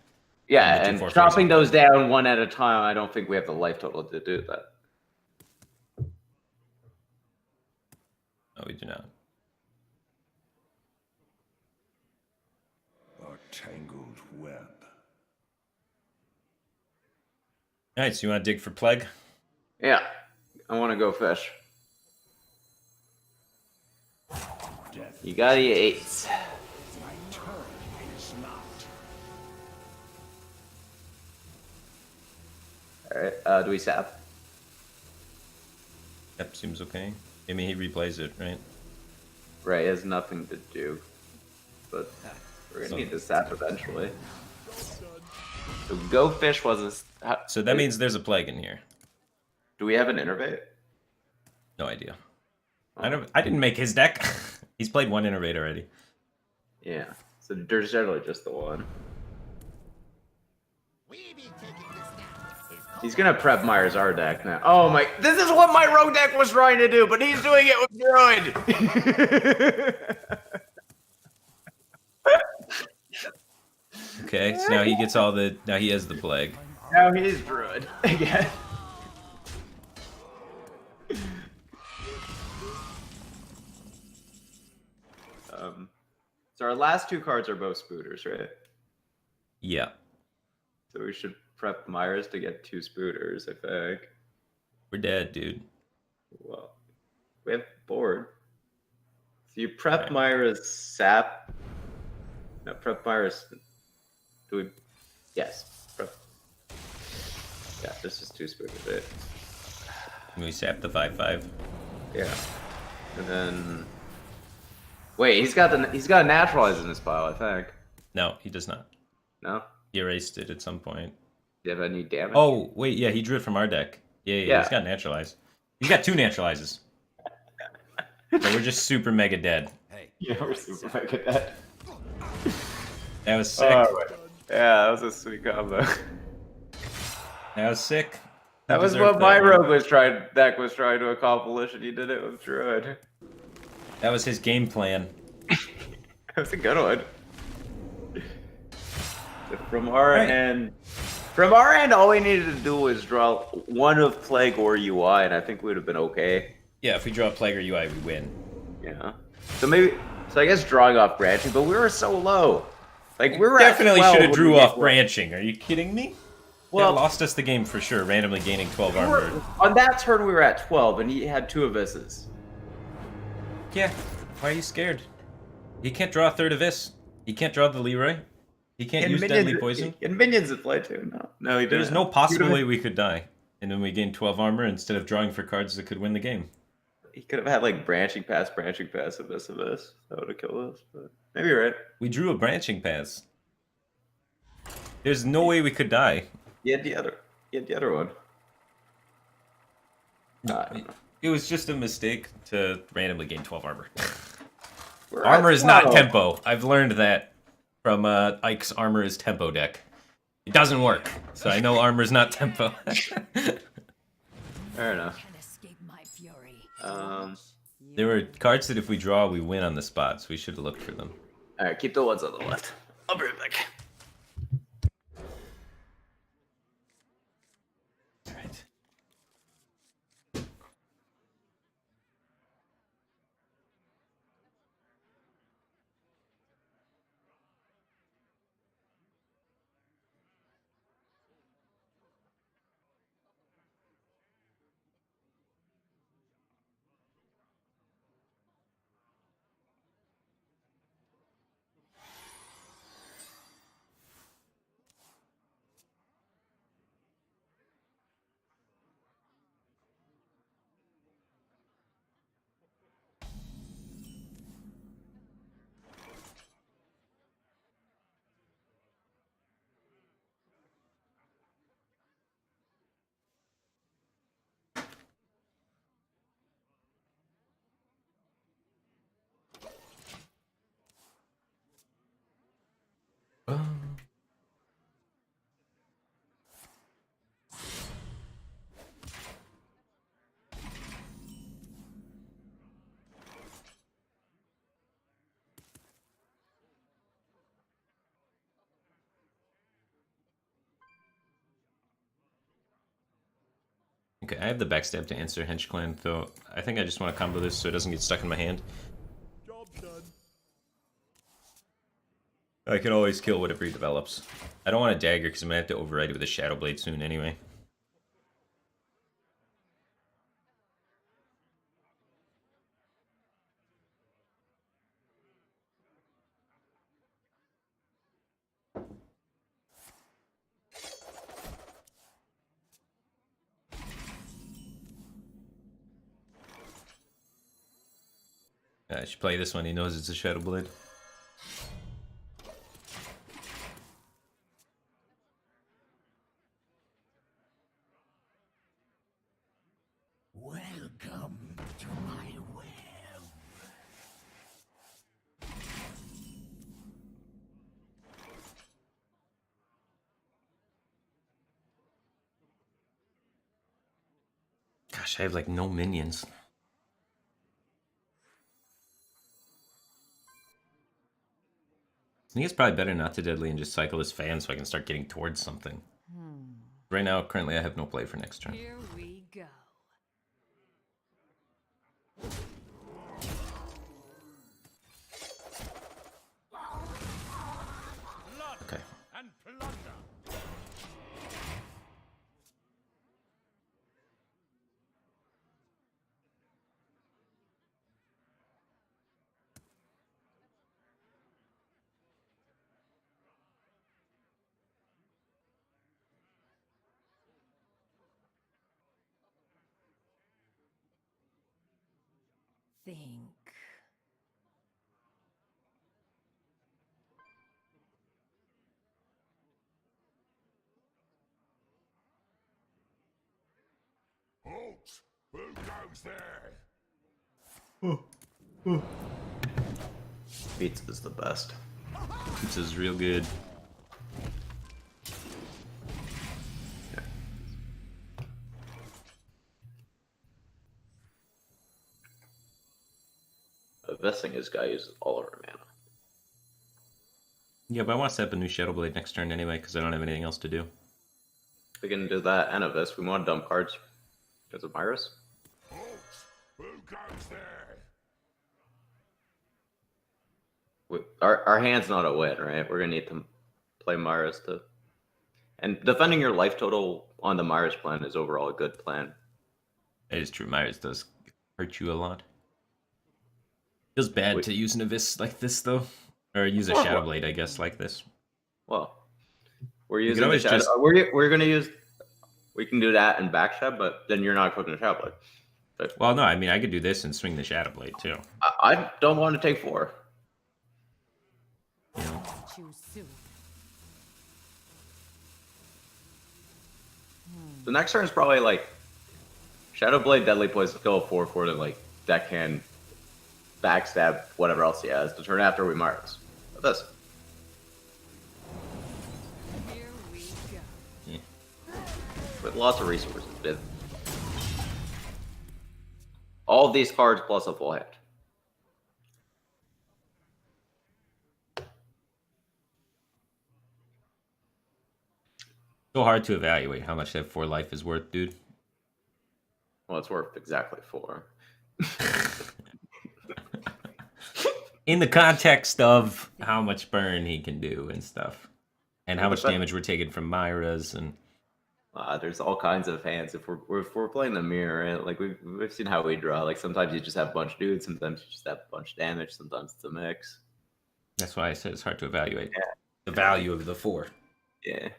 Yeah, And and the 2/4s chopping up. those down one at a time, I don't think we have the life total to do that. No, we do not. A tangled web. Alright, so you want to dig for plague? Yeah, I want to go fish. Death. You got the 8s. My turn is not. Alright, do we sap? Yep, seems okay. I mean, he replays it, right? Right, it has nothing to do. But we're gonna need to sap eventually. So go fish was a. So that means there's a plague in here. Do we have an innervate? No idea. I didn't make his deck. He's played 1 innervate already. Yeah. So there's generally just the one. We be taking this now. Is He's gonna prep Myers our deck now. Oh my! This is what my rogue deck was trying to do, but he's doing it with Druid. Okay, so now he gets all the. Now he has the plague. Now he's Druid again. So our last 2 cards are both spooters, right? Yeah. So we should prep Myers to get 2 spooters, I think. We're dead, dude. Well, we have board. So you prep Right. Myra's sap. No, prep Myra's. Do we? Yes. Prep. Yeah, this is 2 spooters, right? Can we sap the 5/5? Yeah. And then. Wait, he's got a naturalize in his pile, I think. No, he does not. No? He erased it at some point. Do you have any damage? Oh, wait, yeah, he drew it from our deck. Yeah, Yeah. he's got naturalize. He's got 2 naturalizes. So we're just super mega dead. Hey, Yeah, we're super mega dead. That was sick. Alright. Yeah, that was a sweet combo. That was sick. That He was deserved what my that one. rogue deck was trying to accomplish, and he did it with Druid. That was his game plan. That was a good one. So from our end, all we needed to do was draw 1 of Plague or UI, and I think we would have been okay. Yeah, if we draw Plague or UI, we win. Yeah. So I guess drawing off branching, but we were so low. Like we were Definitely at 12 should have when drew we off get- branching. Are you kidding me? Well, That lost us the game for sure, randomly gaining 12 we armor. were- on that turn we were at 12, and he had 2 abysses. Yeah, why are you scared? He can't draw a 3rd of this. He can't draw the Leroy. He can't use Deadly Poison. And minions at play too. No, he didn't. There's no possible way we could die. And then we gain 12 armor instead of drawing for cards that could win the game. He could have had like branching pass, abyss. That would have killed us. But maybe you're right. We drew a branching pass. There's no way we could die. He had the other one. I don't know. It was just a mistake to randomly gain 12 armor. We're Armor at is not 12. tempo. I've learned that from Ike's Armor is Tempo deck. It doesn't work, so I know armor's not tempo. Fair enough. Can escape my fury. There were cards that if we draw, we win on the spots. We should have looked for them. All right, keep the ones on the left. I'll be right back. All right. Okay, I have the backstab to answer Hench Clan, though I think I just want to combo this so it doesn't get stuck in my hand. Job done. I can always kill whatever he develops. I don't want a dagger because I'm going to have to override it with a Shadow Blade soon anyway. I should play this one, he knows it's a Shadow Blade. Welcome to my web. Gosh, I have like no minions. I think it's probably better not to deadly and just cycle this fan so I can start getting towards something. Right now, currently, I have no play for next turn. Here we go. Okay. And plunder. Think. Halt! Who goes there? Pizza's the best. Pizza's real good. The best thing is guy uses all of our mana. Yeah, but I want to set up a new Shadow Blade next turn anyway, because I don't have anything else to do. We can do that and Abyss. We want to dump cards because of Myris. Halt! Who goes there? Our hand's not a win, right? We're gonna need to play Myris to. And defending your life total on the Myris plan is overall a good plan. It is true, Myers does hurt you a lot. Feels bad to use an Abyss like this, though. Or use a Shadow Blade, I guess, like this. Well, we're can using the always shadow. just- We're gonna use. We can do that and backstab, but then you're not equipping a Shadow Blade. But Well, no, I mean, I could do this and swing the Shadow Blade, too. I don't want to take 4. You know? Choose soon. The next turn is probably like Shadow Blade, Deadly Poison, go 4/4 to like deckhand, backstab, whatever else he has. The turn after we Myris. This. Here we go. lots of resources, Viv. All of these cards plus a full hand. So hard to evaluate how much that 4 life is worth, dude. Well, it's worth exactly 4. In the context of how much burn he can do and stuff. And how Yeah, much but that- damage we're taking from Myra's and There's all kinds of hands. If we're playing the mirror, right? Like we've seen how we draw. Like sometimes you just have a bunch of dudes, sometimes you just have a bunch of damage, sometimes it's a mix. that's why I said it's hard to evaluate Yeah. the value of the 4. Yeah.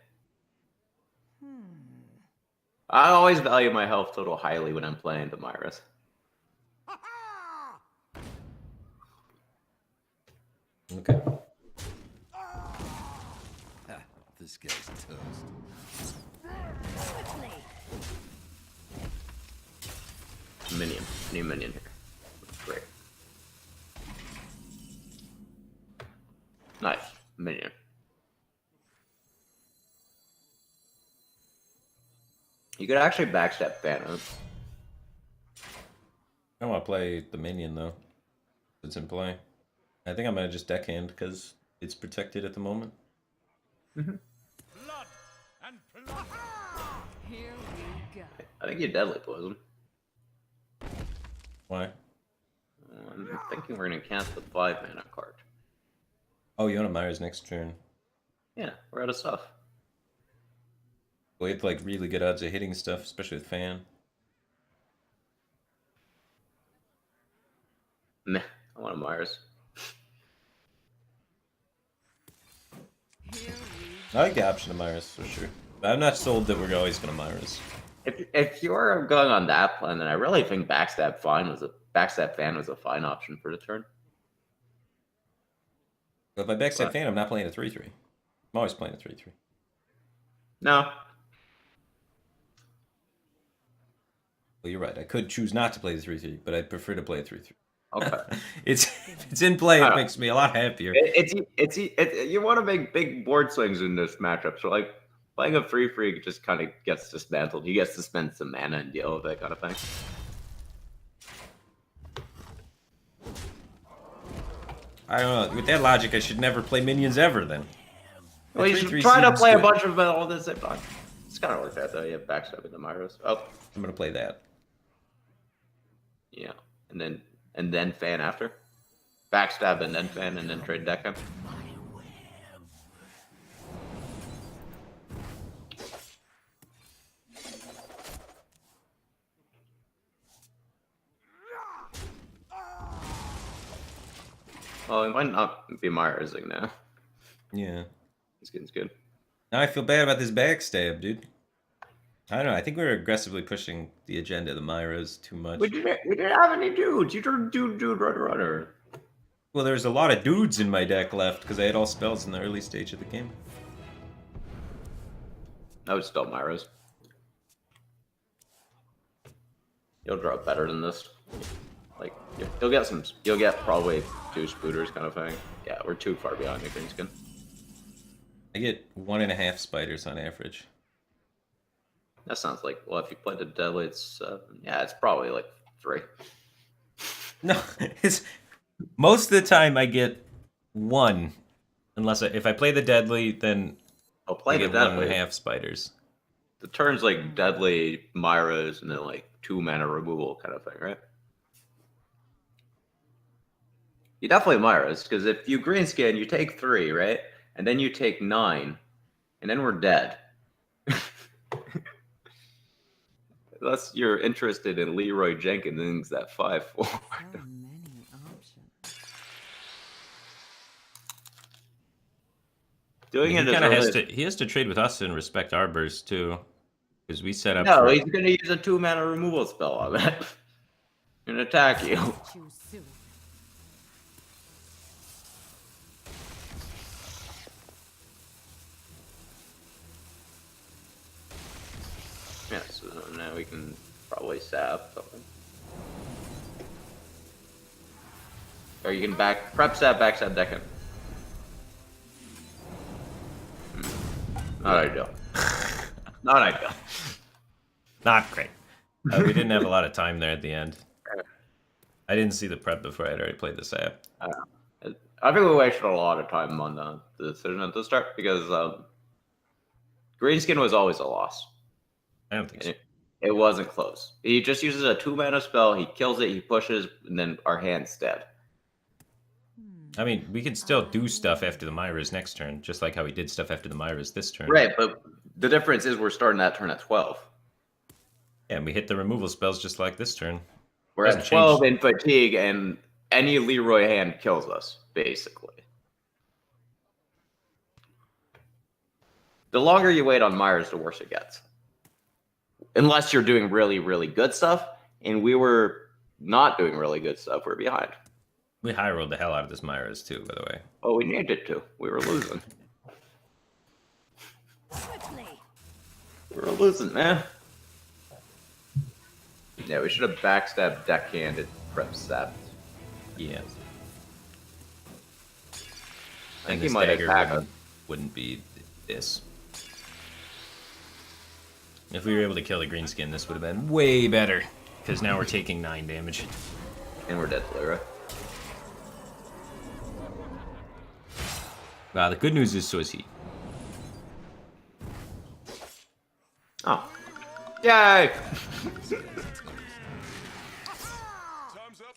I always value my health total highly when I'm playing the Myras. Okay. This guy's toast. Quickly. Minion. New minion here. Great. Nice. Minion. You could actually backstab Thanos. I want to play the minion though. It's in play. I think I'm gonna just deckhand because it's protected at the moment. Blood and blood. Here we go. I think you deadly poison. Why? I'm thinking we're gonna cast the 5 mana card. Oh, you want to Myra's next turn. Yeah, we're out of stuff. We have like really good odds of hitting stuff, especially with Fan. Meh. I want a Myers. Here we I like the option of Myra's for sure. But I'm not sold that we're always gonna Myra's. If you're going on that plan, then I really think Backstab Fan was a fine option for the turn. But if I backstab But- Fan, I'm not playing a 3/3. I'm always playing a 3/3. No. Well, you're right. I could choose not to play the 3/3, but I'd prefer to play a 3/3. Okay. It's in play. I It don't- makes me a lot happier. You want to make big board swings in this matchup. So like playing a free just kind of gets dismantled. He gets to spend some mana and deal with that kind of thing. I don't know. With that logic, I should never play minions ever then. Well, you 3/3 should try to seems play a good. bunch of them all at the same time. It's kind of like that though. You have Backstab in the Myros. Oh, I'm gonna play that. yeah, and then Fan after. Backstab and then Fan and then trade deck him. Well, it might not be Myersing now. Yeah. This game's good. Now I feel bad about this backstab, dude. I don't know. I think we're aggressively pushing the agenda of the Myras too much. We didn't have any dudes. You turned dude, runner. Well, there's a lot of dudes in my deck left because I had all spells in the early stage of the game. I would still Myros. You'll draw better than this. Like you'll get probably 2 spooters kind of thing. Yeah, we're too far behind the green skin. I get 1.5 spiders on average. That sounds like, well, if you play the deadly, it's yeah, it's probably like 3. No, it's most of the time I get 1, unless if I play the deadly, then I'll play I the get deadly. 1.5 spiders. The turn's like deadly, Myros, and then like 2 mana removal kind of thing, right? You definitely Myros, because if you green skin, you take 3, right? And then you take 9, and then we're dead. Unless you're interested in Leroy Jenkins at 5-4. so many options. Doing He it kind of as has to. He has to trade with us and respect our burst too, because we set up. No, for, he's going to use a 2 mana removal spell on it and attack you. Too soon. Yeah, so now we can probably sap something. Or you can prep sap, backstab deck him. Not ideal. Not ideal. Not great. We didn't have a lot of time there at the end. I didn't see the prep before I'd already played this app. I think we wasted a lot of time on the decision at the start because Greenskin was always a loss. I don't think so. It wasn't close. He just uses a 2-mana spell, he kills it, he pushes, and then our hand's dead. I mean, we could still do stuff after the Myra's next turn, just like how we did stuff after the Myra's this turn. Right, but the difference is we're starting that turn at 12. Yeah, and we hit the removal spells just like this turn. We're at 12 in fatigue, and any Leroy hand kills us, basically. The longer you wait on Myers, the worse it gets. Unless you're doing really, really good stuff, and we were not doing really good stuff, we're behind. We high rolled the hell out of this Myra's too, by the way. Oh, we needed to. We were losing. We were losing, man. Yeah, we should have backstabbed deckhanded prep stabbed. Yeah. I think this he might dagger attack us. wouldn't be this. If we were able to kill the greenskin, this would have been way better. Because now we're taking 9 damage. And we're dead to Lyra. The good news is so is he. Oh. Yay! Time's up.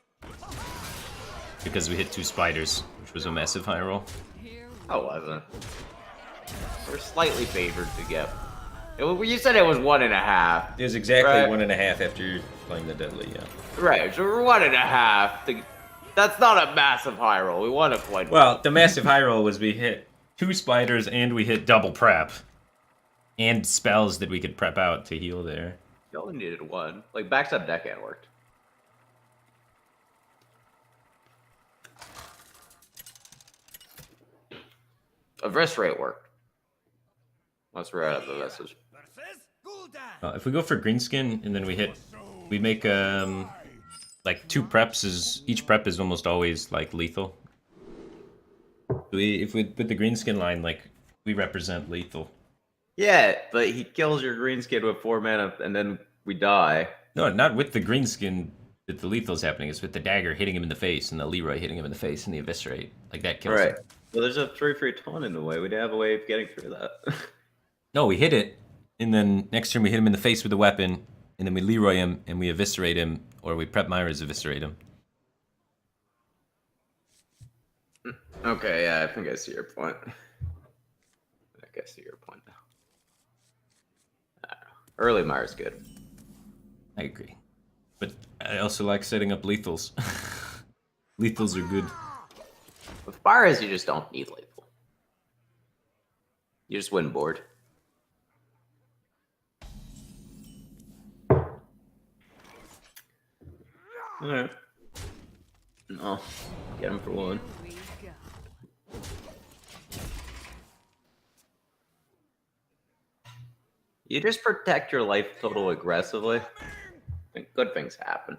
Because we hit 2 spiders, which was a massive high roll. Oh, wasn't. We're slightly favored to get. You said it was 1.5. It was exactly Right. 1.5 after playing the deadly, yeah. Right, so we're 1.5. That's not a massive high roll. We want to play. Well, the massive high roll was we hit 2 spiders and we hit double prep. And spells that we could prep out to heal there. You only needed 1. Like, backstab deckhand worked. Eviscerate worked. Once we're out of the message. If we go for greenskin and then we make like 2 preps is each prep is almost always like lethal. If we put the greenskin line, like we represent lethal. Yeah, but he kills your greenskin with 4 mana, and then we die. No, not with the greenskin that the lethal's happening. It's with the dagger hitting him in the face and the Leroy hitting him in the face and the eviscerate. Like that kills him. Well, there's a 3/3 taunt in the way. We didn't have a way of getting through that. No, we hit it, and then next turn we hit him in the face with a weapon, and then we Leroy him and we eviscerate him, or we prep Myra's eviscerate him. Okay, yeah, I think I see your point. I think I see your point now. I don't know. Early Myra's good. I agree. But I also like setting up lethals. Lethals are good. With Myra's, you just don't need lethal. You just win board. Alright. No. Get him for 1. Here we go. You just protect your life total aggressively, and good things happen.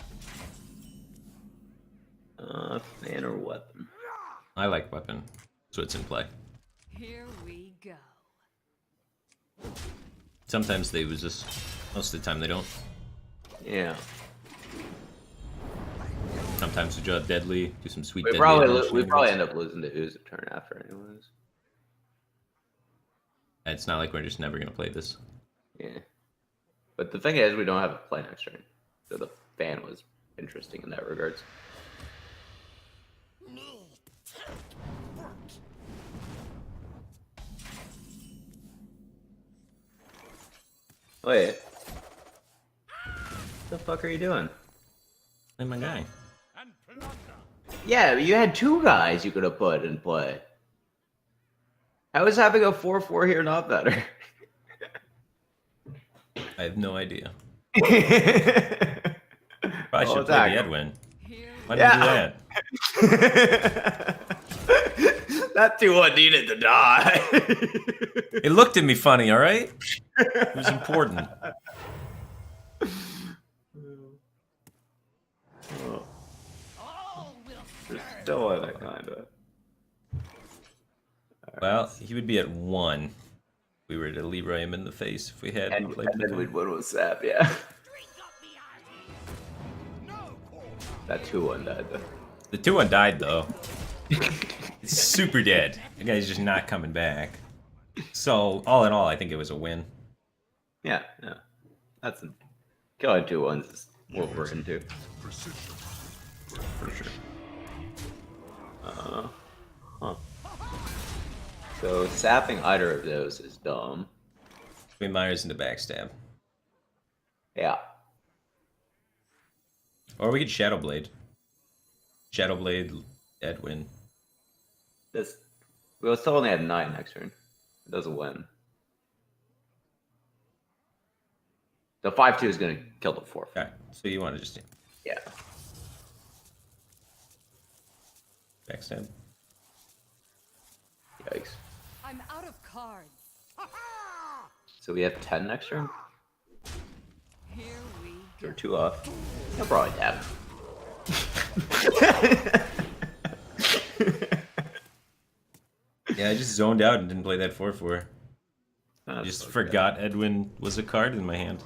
Fan or weapon? I like weapon, so it's in play. Here we go. Sometimes they use this. Most of the time they don't. Yeah. Sometimes we draw deadly, do some sweet We deadly. probably end up losing to Ooze a turn after anyways. It's not like we're just never gonna play this. Yeah. But the thing is, we don't have a play next turn. So the fan was interesting in that regards. Wait. What the fuck are you doing? Hey, my guy. And plunder. Yeah, but you had 2 guys you could have put in play. How is having a 4/4 here not better? I have no idea. Probably I should play the Edwin. Here Why did you do that? That 2-1 needed to die. It looked at me funny, alright? It was important. Still in it, kind of. Well, he would be at 1 We were to Leroy him in the face if we had And played then before. we'd win with Sap, yeah. Drink up the arty. That 2-1 died though. The 2-1 died though. It's super dead. The guy's just not coming back. So all in all, I think it was a win. Yeah, yeah. That's killing 2-1s is what we're into. For sure. Huh. So sapping either of those is dumb. Between Myers and the backstab. Yeah. Or we could Shadowblade. Shadowblade, Edwin. This we'll still only have 9 next turn. It doesn't win. The 5-2 is gonna kill the 4. Okay, so you want to just Yeah. backstab? Yikes. I'm out of cards. So we have 10 next turn? Here we go. Or 2 off. I'll probably tap. Yeah, I just zoned out and didn't play that 4-4. That's Just okay. forgot Edwin was a card in my hand.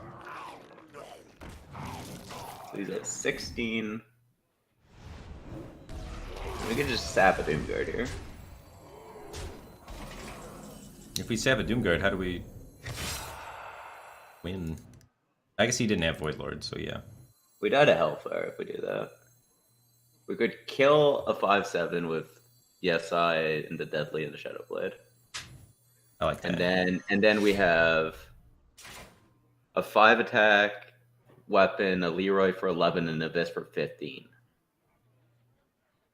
So he's at 16. We could just sap a Doomguard here. If we sap a Doomguard, how do we win? I guess he didn't have Void Lord, so yeah. We died a Hellfire if we do that. We could kill a 5/7 with Yesai and the Deadly and the Shadowblade. I like that. And then we have a 5 attack weapon, a Leroy for 11, and an Abyss for 15.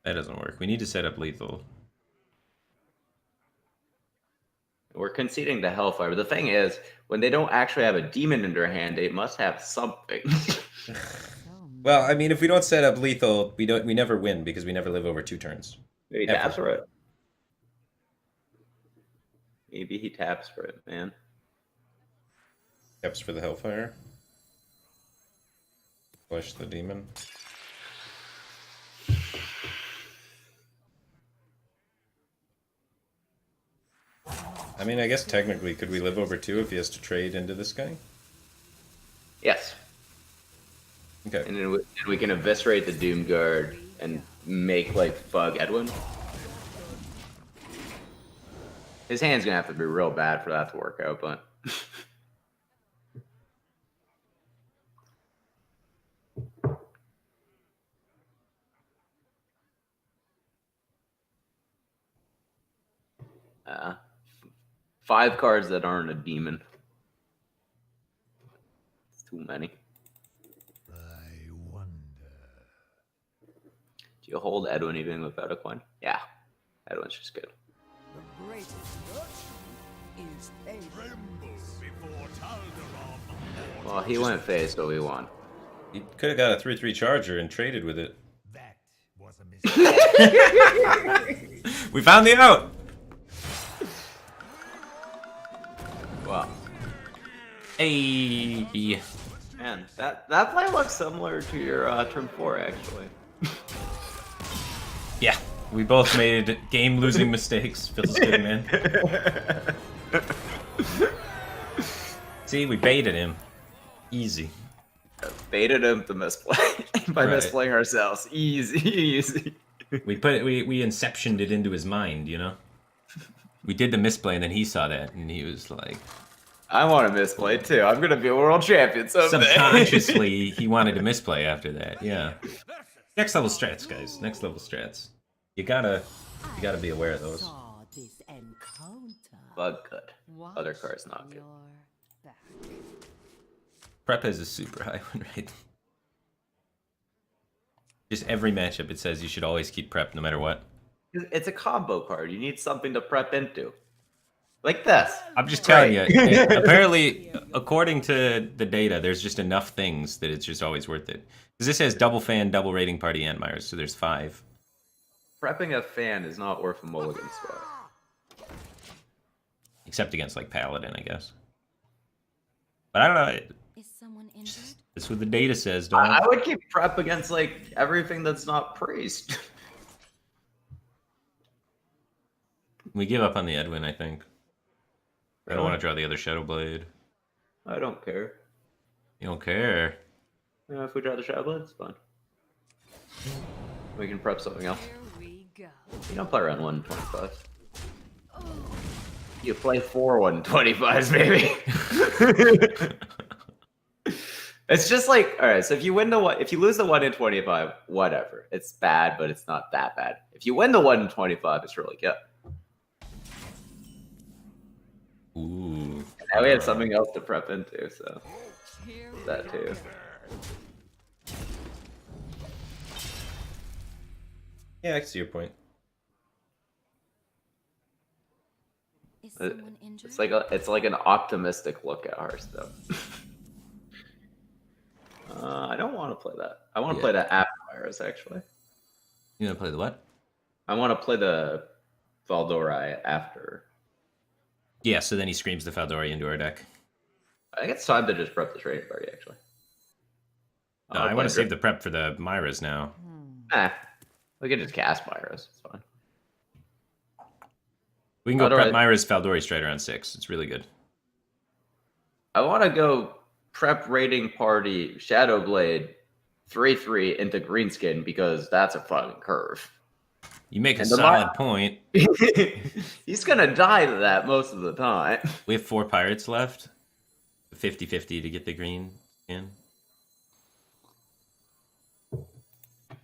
That doesn't work. We need to set up lethal. We're conceding the Hellfire. But the thing is, when they don't actually have a demon in their hand, they must have something. Well, I mean, if we don't set up lethal, we never win because we never live over 2 turns. Maybe he Ever. taps for it. Maybe he taps for it, man. Steps for the Hellfire. Flush the demon. I mean, I guess technically, could we live over 2 if he has to trade into this guy? Yes. Okay. And then we can eviscerate the Doomguard and make, like, Fug Edwin. His hand's gonna have to be real bad for that to work out, but... uh, 5 cards that aren't a demon. It's too many. I wonder. Do you hold Edwin even without a coin? Yeah. Edwin's just good. The greatest virtue is patience. Tremble before Taldaram. Well, he went face, so we won. He could have got a 3/3 charger and traded with it. That was a mistake. We found the out! Wow. Hey! Man, that play looks similar to your turn 4, actually. Yeah, we both made game-losing mistakes. Feels good, man. See, we baited him. Easy. Baited him to misplay by Right. misplaying ourselves. Easy, easy. We inceptioned it into his mind, you know? We did the misplay, and then he saw that, and he was like... I want to misplay too. I'm gonna be a world champion someday. Subconsciously, he wanted to misplay after that, yeah. Next level strats, guys. Next level strats. You gotta be aware of those. Saw this encounter. Bug good. Watch Other cards not good. your back. Prep has a super high win rate. Just every matchup it says you should always keep prep no matter what. It's a combo card. You need something to prep into. Like this. I'm just telling you, apparently, according to the data, there's just enough things that it's just always worth it. Because this has double fan, double rating party, and Myers, so there's 5. Prepping a fan is not worth a mulligan spot. Except against, like, Paladin, I guess. But I don't know. Is someone injured? That's what the data says, don't I would keep prep against like everything that's not priest. We give up on the Edwin, I think. I don't want to draw the other Shadow Blade. I don't care. You don't care. If we draw the Shadow Blade, it's fine. We can prep something else. Here we go. You don't play around 125. You play 4 125s, baby. It's just like, all right. So if you win the one, if you lose the 1 in 25, whatever. It's bad, but it's not that bad. If you win the 1 in 25, it's really good. Ooh. Now we have something else to prep into, so Here that too. Yeah, I can see your point. Is someone injured? It's like an optimistic look at Hearthstone. I don't want to play that. I want to play that after Virus, actually. You gonna play the what? I want to play the Valdori after. Yeah, so then he screams the Faldori into our deck. I think it's time to just prep the trading party, actually. No, I want to save the prep for the Myras now. We can just cast Myras. It's fine. We can go prep Myra's Faldori straight around 6. It's really good. I want to go prep raiding party Shadow Blade 3/3 into Greenskin because that's a fucking curve. You make a solid point. He's gonna die to that most of the time. We have 4 pirates left. 50-50 to get the green in.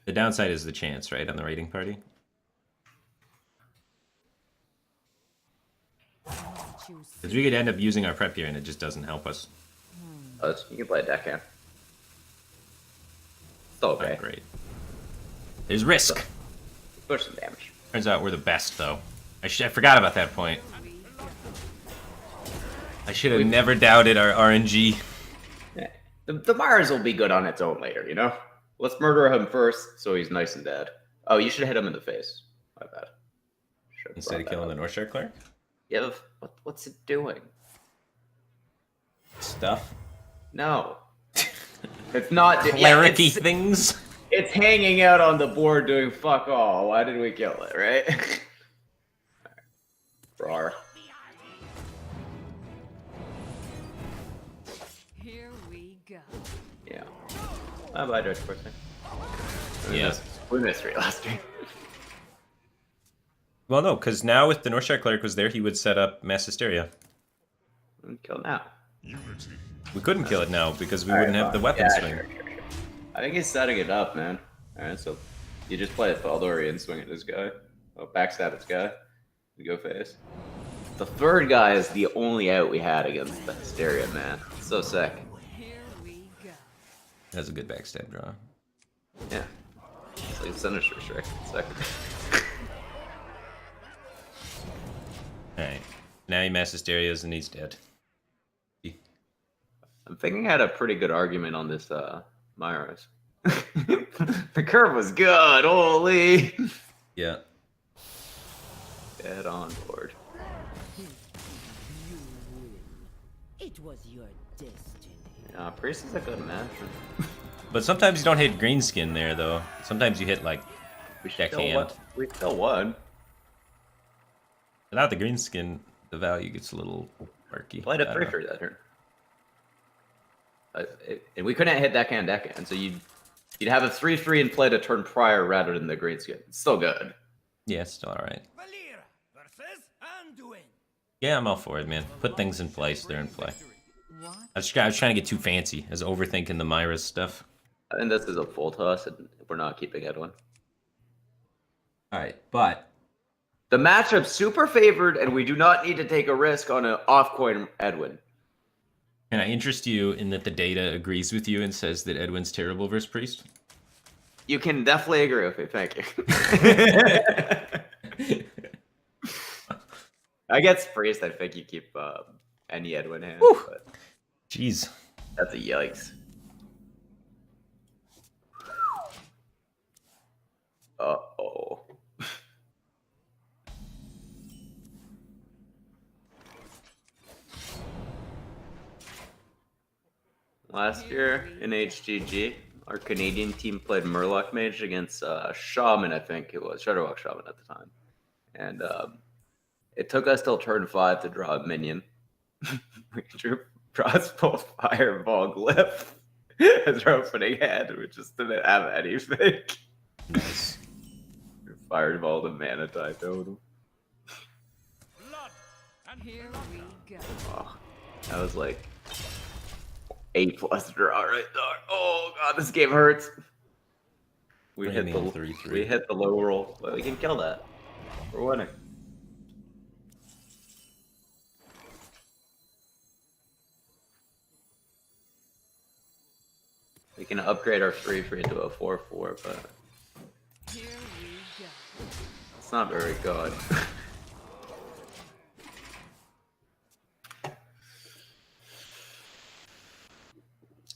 The downside is the chance, right, on the raiding party? Because we could end up using our prep here and it just doesn't help us. You can play a deckhand. It's okay. Not great. There's risk. Push some damage. Turns out we're the best, though. I forgot about that point. I should have never doubted our RNG. Yeah. The Myers will be good on its own later, you know? Let's murder him first so he's nice and dead. Oh, you should hit him in the face. My bad. Instead of killing the Northshire Cleric? Yeah, what's it doing? Stuff. No. It's not... Cleric-y things? It's hanging out on the board doing fuck all. Why did we kill it, right? Rawr. Here we go. Yeah. Bye, George Person. Yeah. We missed 3 last stream. Well, no, because now if the Northshire Cleric was there, he would set up Mass Hysteria. Kill now. We couldn't kill it now because we wouldn't have the weapon swing. Sure. I think he's setting it up, man. Alright, so you just play a Faldori and swing at this guy. Oh, backstab this guy. We go face. The third guy is the only out we had against the Hysteria, man. It's so sick. Here we go. That's a good backstab draw. Yeah. It's like a Sinister Strike. Second. Alright. Now he Mass Hysterias and he's dead. I'm thinking I had a pretty good argument on this Myros. The curve was good, holy! Yeah. Dead on board. It was your destiny. Yeah, Priest is a good match. But sometimes you don't hit greenskin there, though. Sometimes you hit, like, deckhand. We still won. Without the greenskin, the value gets a little murky. Played a 3/3 that turn. And we couldn't hit deckhand, so you'd have a 3/3 and played a turn prior rather than the greenskin. It's still good. Yeah, it's still alright. Valir versus Anduin. Yeah, I'm all for it, man. Put things in place. They're in play. What? I was trying to get too fancy. I was overthinking the Myra's stuff. I think this is a full toss, and we're not keeping Edwin. Alright, but... The matchup's super favored, and we do not need to take a risk on an off-coin Edwin. Can I interest you in that the data agrees with you and says that Edwin's terrible versus Priest? You can definitely agree with me, thank you. I guess Priest, I think you keep any Edwin hand. But Jeez. that's a yikes. Uh-oh. Last year in HGG, our Canadian team played Murloc Mage against Shaman, I think it was, Shadowwalk Shaman at the time. And it took us till turn 5 to draw a minion. We drew crossbow, fireball, glyph as our opening hand, we just didn't have anything. Nice. Fireball the mana type totem. Blood and Here we go. Oh, that was like 8+ draw right there. Oh god, this game hurts. We What do you hit the mean, 3-3? we hit the low roll, but we can kill that. We're winning. We can upgrade our 3/3 into a 4/4, but Here we go. it's not very good.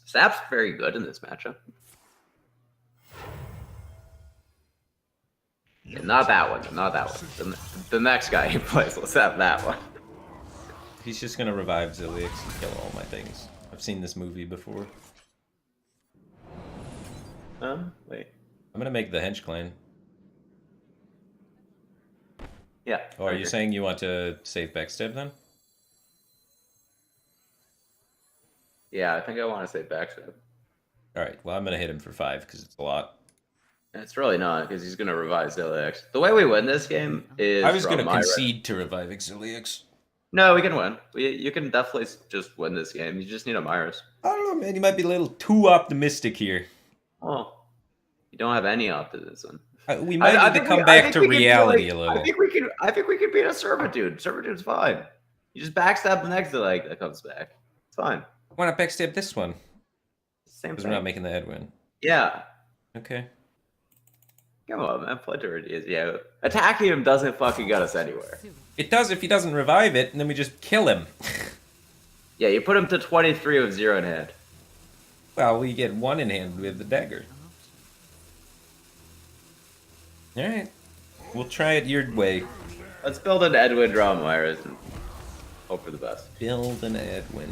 Sap's very good in this matchup. Yeah, not that one. Not that one. The next guy he plays. Let's have that one. He's just gonna revive Ziliax and kill all my things. I've seen this movie before. Wait. I'm gonna make the Hench Clan. Yeah. Oh, are you okay. saying you want to save backstab then? Yeah, I think I want to say backstab. Alright, well I'm gonna hit him for 5 because it's a lot. It's really not, because he's going to revive Zalae. The way we win this game is I was from gonna Myra. concede to reviving Ziliax. No, we can win. You can definitely just win this game. You just need a Myra's. I don't know, man. You might be a little too optimistic here. Oh, you don't have any optimism. We might need to come back to reality a little. I think we can beat a Servitude. Servitude's fine. You just backstab the next leg that comes back. It's fine. Why not backstab this one? Same Because thing. we're not making the head win. Yeah. Okay. Come on, man. Flinter is yeah. Attacking him doesn't fucking get us anywhere. It does if he doesn't revive it, and then we just kill him. Yeah, you put him to 23 with 0 in hand. Well, we get 1 in hand with the dagger. Alright. We'll try it your way. Let's build an Edwin, draw Myra's, and hope for the best. Build an Edwin.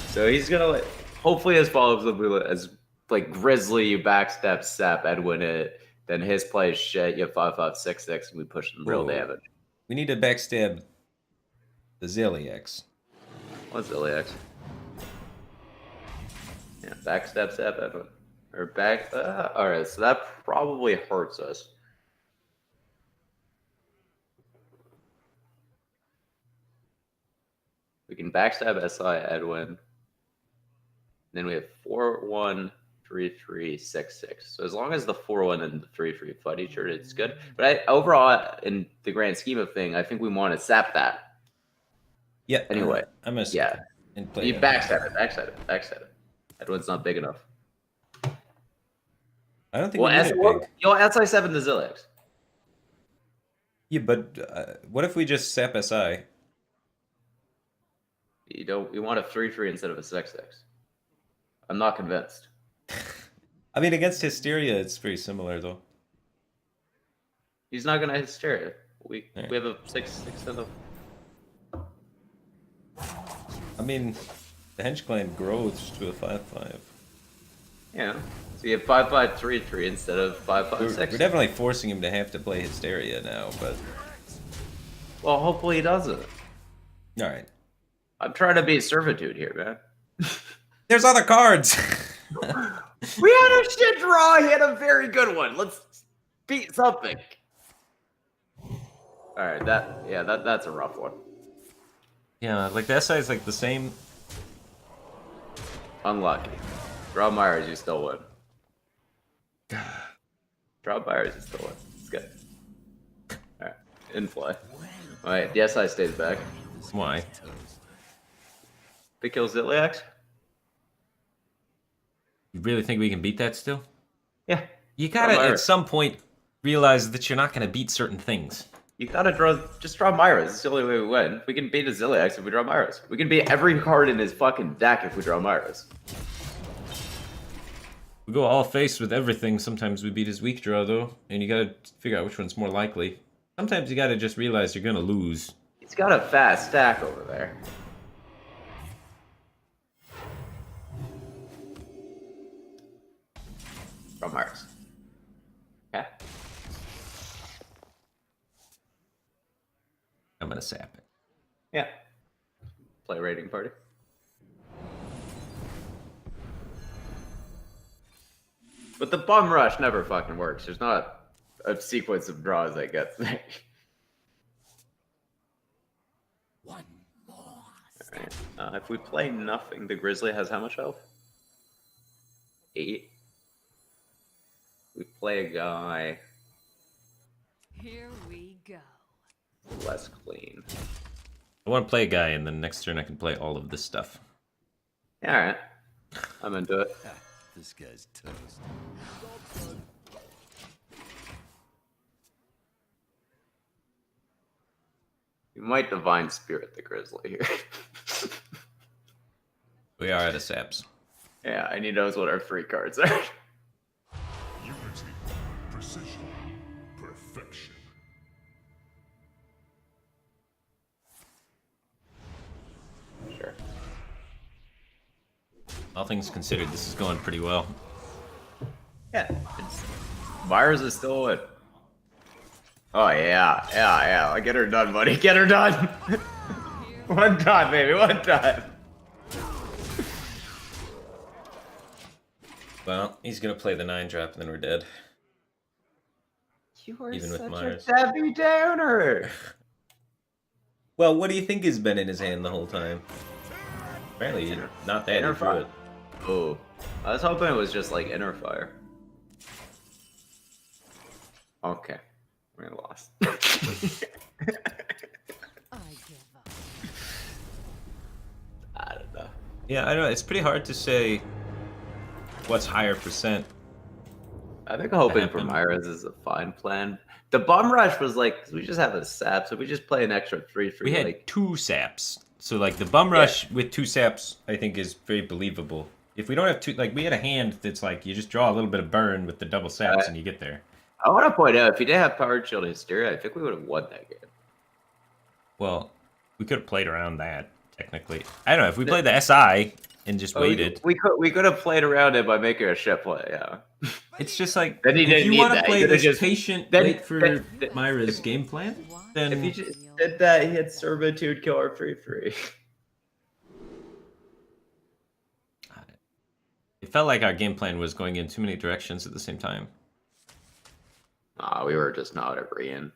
So he's gonna like, hopefully his follow-ups will be as like Grizzly, you backstep Sap, Edwin it, then his play is shit, you have 5/5/6/6, and we push some real Whoa. damage. We need to backstab the Ziliax. What's Iliax? Yeah, backstep Sap, Edwin. Or back alright, so that probably hurts us. We can backstab SI Edwin. Then we have 4-1-3-3-6-6. So as long as the 4-1 and the 3-3 fight each other, it's good. But overall, in the grand scheme of thing, I think we want to sap that. Yeah. Anyway, I'm gonna yeah. and play You him. backstab it. Edwin's not big enough. I don't think Well, we need it big. you'll SI7 the Zilix. Yeah, but what if we just sap SI? You want a 3-3 instead of a 6-6. I'm not convinced. I mean, against Hysteria, it's very similar, though. He's not gonna hysteria. We Yeah. we have a 6-6 in the. I mean, the Hench Clan grows to a 5/5. Yeah. So you have 5-5-3-3 instead of We're 5-5-6. definitely forcing him to have to play Hysteria now, but Well, hopefully he doesn't. all right. I'm trying to be servitude here, man. There's other cards. We had a shit draw. He had a very good one. Let's beat something. All right, that's a rough one. Yeah, like the SI is like the same. Unlucky. Draw Myers, you still win. Draw Myers, you still win. It's good. All right, in play. All right, the SI stays back. Why? Big kill Ziliax. You really think we can beat that still? Yeah. You gotta, Myra. at some point, realize that you're not gonna beat certain things. You gotta just draw Myras. It's the only way we win. We can beat a Ziliax if we draw Myras. We can beat every card in his fucking deck if we draw Myras. We go all face with everything. Sometimes we beat his weak draw, though, and you gotta figure out which one's more likely. Sometimes you gotta just realize you're gonna lose. He's got a fast stack over there. Draw Myras. Okay. I'm gonna sap it. Yeah. play raiding party. But the bum rush never fucking works. There's not a sequence of draws that gets there. One more. Alright. If we play nothing, the Grizzly has how much health? 8. We play a guy Here we go. less clean. I want to play a guy, and then next turn I can play all of this stuff. Yeah, alright. I'm into it. This guy's toast. You might Divine Spirit the Grizzly here. We are out of saps. Yeah, and he knows what our free cards are. Unity, precision, perfection. Sure. All things considered, this is going pretty well. Yeah. Myers is still in. Oh yeah. Get her done, buddy. Get her done. One time, baby. One time. Well, he's gonna play the 9-drop, and then we're dead. You are Even with such Myers. a Debbie Downer. Well, what do you think has been in his hand the whole time? Apparently, not that. Inner He drew fire. it. Oh, I was hoping it was just like Inner Fire. Okay, we lost. I give up. I don't know. Yeah, I don't know. It's pretty hard to say what's higher percent. I think hoping for Happened. Myers is a fine plan. The bum rush was like, 'cause we just have a sap, so we just play an extra 3/3. We had like, 2 saps. So, like, the bum rush with 2 saps, I think, is very believable. If we don't have 2, like, we had a hand that's like, you just draw a little bit of burn with the double saps and you get there. I want to point out, if he didn't have Powered Shield and Hysteria, I think we would have won that game. Well, we could have played around that, technically. I don't know. If we played the SI and just waited. We could have played around it by making a ship play, yeah. It's just like, Then he if didn't you need want to that. He play could've this just- patient, then- wait for then- Myra's game plan, then If he just did that, he had Servitude Killer 3/3. it felt like our game plan was going in too many directions at the same time. We were just not agreeing.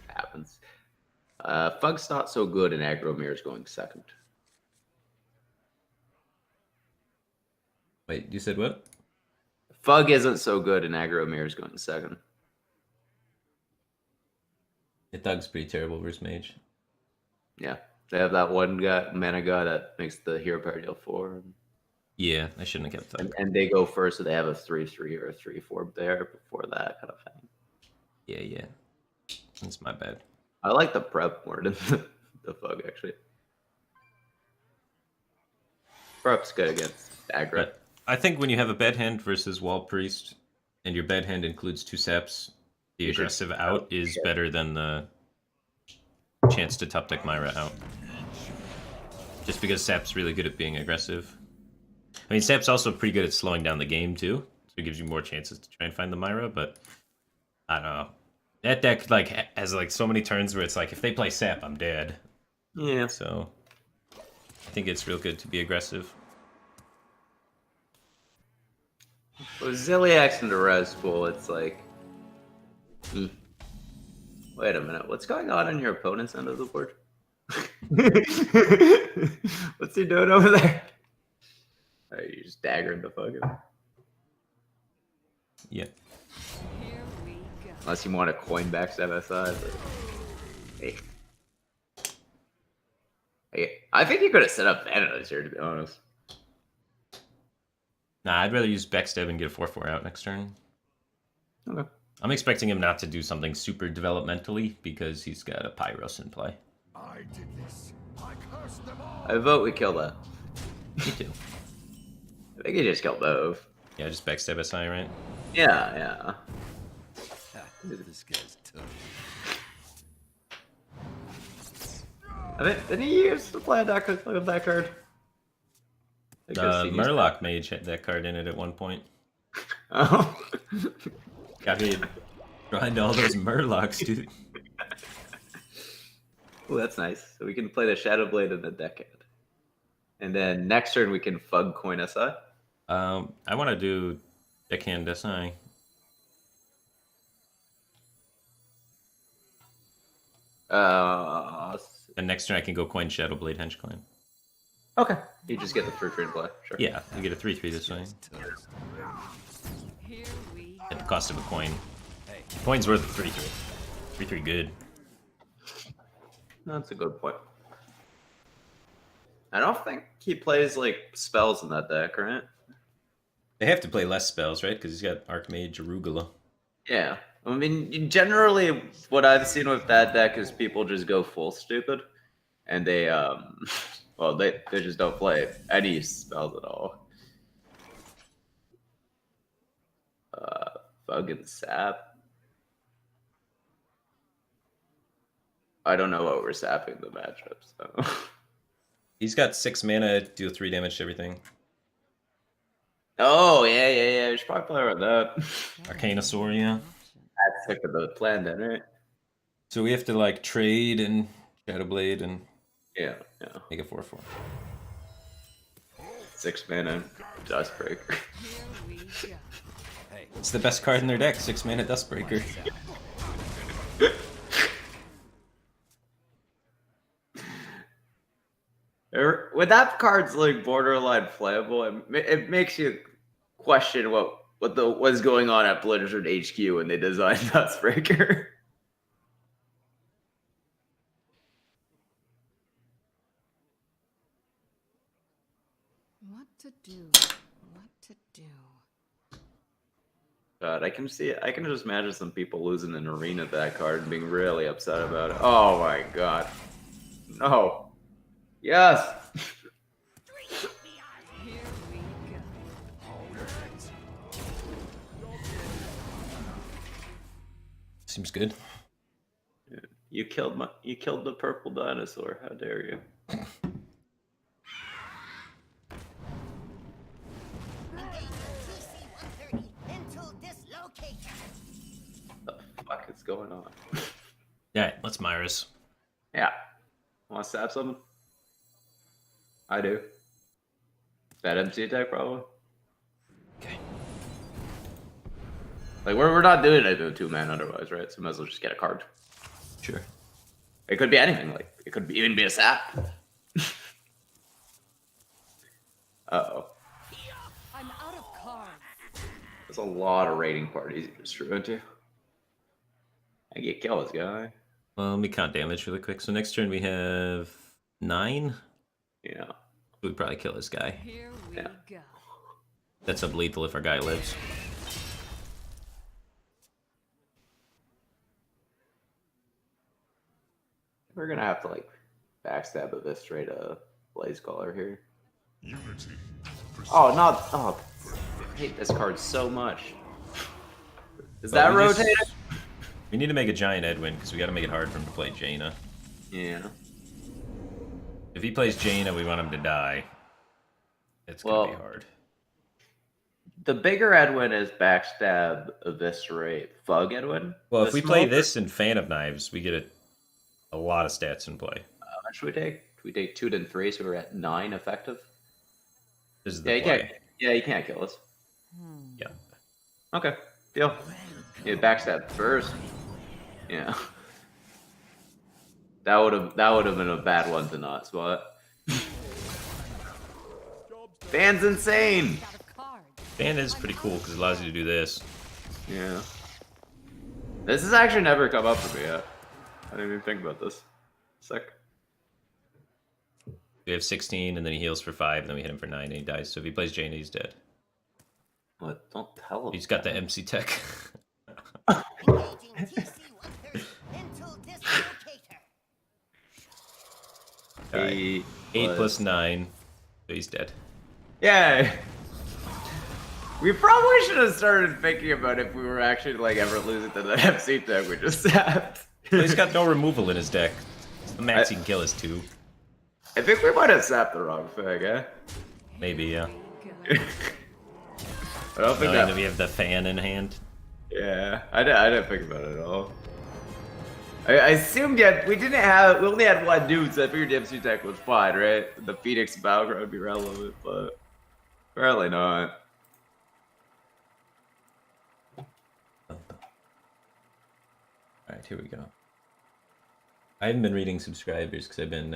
Happens. Fug's not so good, and Agromir's going second. Wait, you said what? Fug isn't so good, and Agromir's going second. The Thug's pretty terrible versus Mage. Yeah, they have that one guy, mana guy that makes the hero power deal 4, Yeah, I shouldn't have kept Thug. and they go first, so they have a 3/3 or a 3/4 there before that kind of thing. Yeah. That's my bad. I like the prep more than the Fug actually. Prep's good against aggro. But I think when you have a bad hand versus Wall Priest, and your bad hand includes 2 saps, the You should- aggressive out is better than the chance to top deck Myra out. Just because Sap's really good at being aggressive. I mean, Sap's also pretty good at slowing down the game too, so it gives you more chances to try and find the Myra. But I don't know. That deck like has like so many turns where it's like if they play Sap, I'm dead. Yeah. So I think it's real good to be aggressive. With Ziliax and the Res pool, it's like, wait a minute, what's going on your opponent's end of the board? What's he doing over there? Oh, you just daggering the fucking. Yeah. Here we go. Unless you want to coin back MSI. But... Hey. I think you could have set up Thanatos here, to be honest. Nah, I'd rather use Backstab and get a 4/4 out next turn. Okay. I'm expecting him not to do something super developmentally because he's got a Pyros in play. I did this. I cursed them all. I vote we kill that. Me too. I think he just killed both. Yeah, just Backstab SI, right? Yeah. This guy's toast. I think, did he use the plan that card? I guess he used Murloc Mage had that card in it at one point. that. Oh. Got me drawing to all those Murlocs, dude. Oh, that's nice. So we can play the Shadow Blade in the Decade. And then next turn we can Fug Coin SI. I want to do Deckhand SI. And next turn I can go coin Shadowblade Hench Clan. Okay. You just get the free trade play. Sure. Yeah, we get a 3/3 this way. Here we At go. the cost of a coin. Coin's worth 3/3. 3/3 good. That's a good point. I don't think he plays like spells in that deck, right? They have to play less spells, right? Because he's got Archmage Arugula. Yeah. I mean, generally, what I've seen with that deck is people just go full stupid, and they, well, they just don't play any spells at all. Fucking sap. I don't know what we're sapping the matchups, so. He's got 6 mana, deal 3 damage to everything. Oh, yeah. We should probably play around that. Arcanosaur, yeah. That's sick of the plan then, right? So we have to like trade and Shadowblade and Yeah. make a 4/4. 6 mana, Dustbreaker. Here we go. It's the best card in their deck, 6 mana Dustbreaker. When that card's like borderline playable, it makes you question what was going on at Blizzard HQ when they designed Dustbreaker. What to do? What to do? God, I can just imagine some people losing an arena to that card and being really upset about it. Oh my god. No. Yes. Here we go. Seems good. You killed the purple dinosaur. How dare you? TC-130 into dislocator. What the fuck is going on? Yeah, let's Myris. Yeah. Want to stab something? I do. That MC attack problem? Okay. Like we're not doing it with 2-man otherwise, right? So might as well just get a card. Sure. It could be anything. Like it could even be a sap. Uh-oh. I'm out of cards. There's a lot of raiding parties you just threw into. I get kill this guy. Well, let me count damage really quick. So next turn we have 9. Yeah. We'd probably kill this guy. Here we Yeah. go. That's sublethal if our guy lives. We're gonna have to like backstab a straight Blaze Caller here. Unity. Oh, not oh. I hate this card so much. Is Well, that we just- rotated? We need to make a giant Edwin because we got to make it hard for him to play Jaina. Yeah. If he plays Jaina, we want him to die. It's gonna be hard. The bigger Edwin is backstab, eviscerate, Fug Edwin. Well, The if we play smaller- this in Fan of Knives, we get a lot of stats in play. How much should we take? We take 2 then 3, so we're at 9 effective. This is Yeah, the you play. can't. Yeah, you can't kill us. Yeah. Okay, deal. Yeah, backstab first. Yeah. That would have been a bad one to not spot. Fan's insane. Out of cards. Fan is pretty cool because it allows you to do this. Yeah. This has actually never come up for me yet. I didn't even think about this. Sick. We have 16, and then he heals for 5, and then we hit him for 9, and he dies. So if he plays Jaina, he's dead. What? Don't tell him. He's got the MC tech. Engaging TC-130 into dislocator. Alright. 8 plus 9. So he's dead. Yeah. We probably should have started thinking about if we were actually like ever losing to the MC tech we just sapped. Well, he's got no removal in his deck. The max he can kill is 2. I think we might have sapped the wrong thing, eh? Maybe, yeah. Go. I don't think No, that. we have the fan in hand. Yeah, I didn't think about it at all. I assumed we didn't we only had one dude, so I figured Dempsey Tech was fine, right? The Phoenix Battleground would be relevant, but apparently not. Alright, here we go. I haven't been reading subscribers because I've been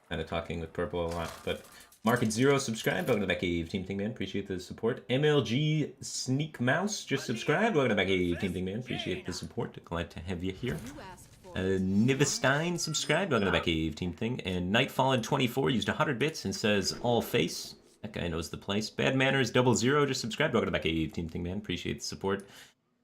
kind of talking with Purple a lot, but Market Zero subscribed. Welcome to Back Cave Team Thing Man. Appreciate the support. MLG Sneak Mouse just subscribed. Welcome to Back Cave Team Thing Man. Appreciate the support. Glad to have you here. Nivestein subscribed. Welcome to Back Cave Team Thing. And Nightfallen24 used 100 bits and says all face. That guy knows the place. Bad Manners 00 just subscribed. Welcome to Back Cave Team Thing Man. Appreciate the support.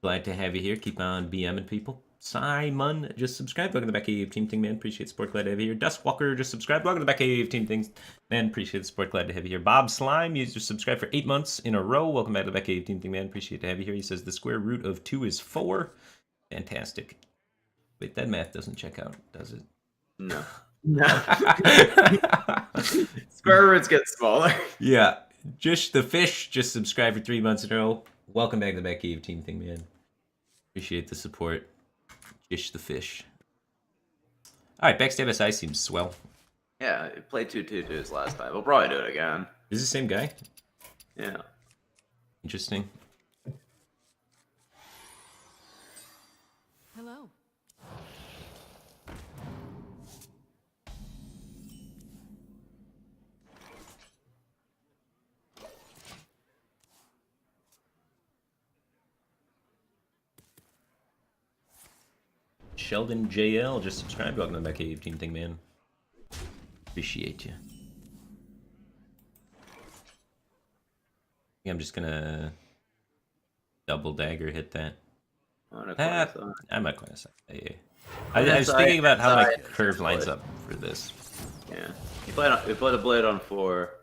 Glad to have you here. Keep on BMing people. Simon just subscribed. Welcome to the Back Cave Team Thing Man. Appreciate the support. Glad to have you here. Dustwalker just subscribed. Welcome to the Back Cave Team Thing Man. Appreciate the support. Glad to have you here. Bob Slime, you just subscribed for 8 months in a row. Welcome back to the Back Cave Team Thing Man. Appreciate to have you here. He says the square root of 2 is 4. Fantastic. Wait, that math doesn't check out, does it? No. Square roots get smaller. Yeah. Just the Fish just subscribed for 3 months in a row. Welcome back to the Back Cave Team Thing Man. Appreciate the support. Fish the Fish. Alright, Backstab SI seems swell. Yeah, it played 2-2-2s last time. We'll probably do it again. Is this the same guy? Yeah. Interesting. Hello. Sheldon JL just subscribed. Welcome to the Back Cave Team Thing Man. Appreciate you. I'm just gonna double dagger hit that. I'm not quite a side. Yeah. I was thinking about how my curve lines up for this. Yeah. You played a blade on 4.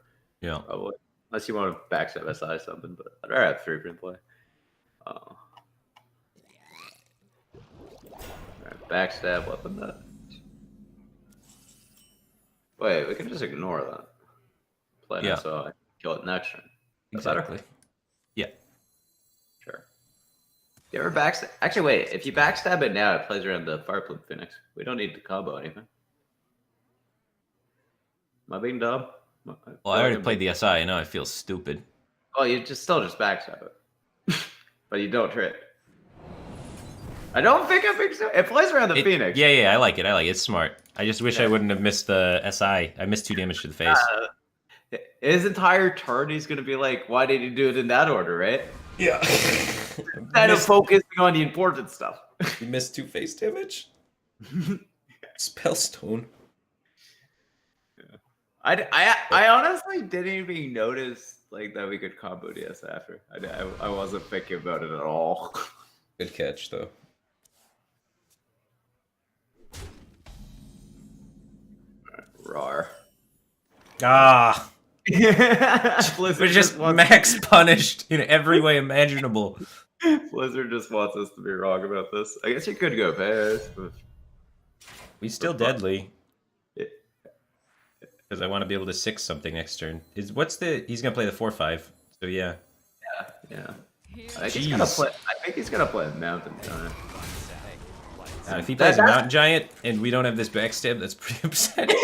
Yeah. Probably. Unless you want to backstab SI something, but I'd rather have 3 print play. Oh. Alright, backstab weapon that. Wait, we can just ignore that. Play an SI. Kill it next turn. Exactly. Yeah. Sure. You ever backstab? Actually, wait. If you backstab it now, it plays around the Firebat Phoenix. We don't need to combo anything. Am I being dumb? Well, I already played the SI. I know I feel stupid. Oh, you still just backstab it. But you don't trick. I don't think I'm being stupid. It plays around the Phoenix. Yeah, I like it. It's smart. I just wish I wouldn't have missed the SI. I missed 2 damage to the face. His entire turn, he's going to be like, why did you do it in that order, right? Yeah. Instead of focusing on the important stuff. You missed 2 face damage? Spellstone. I honestly didn't even notice like that we could combo DS after. I wasn't thinking about it at all. Good catch, though. Rar. Ah! Blizzard We're just max punished in every way imaginable. Blizzard just wants us to be wrong about this. I guess you could go fast, but We still deadly. Because I want to be able to 6 something next turn. He's gonna play the 4/5. So yeah. Yeah. I think he's gonna play Mountain Giant. If he plays a Mountain Giant and we don't have this backstab, that's pretty upsetting.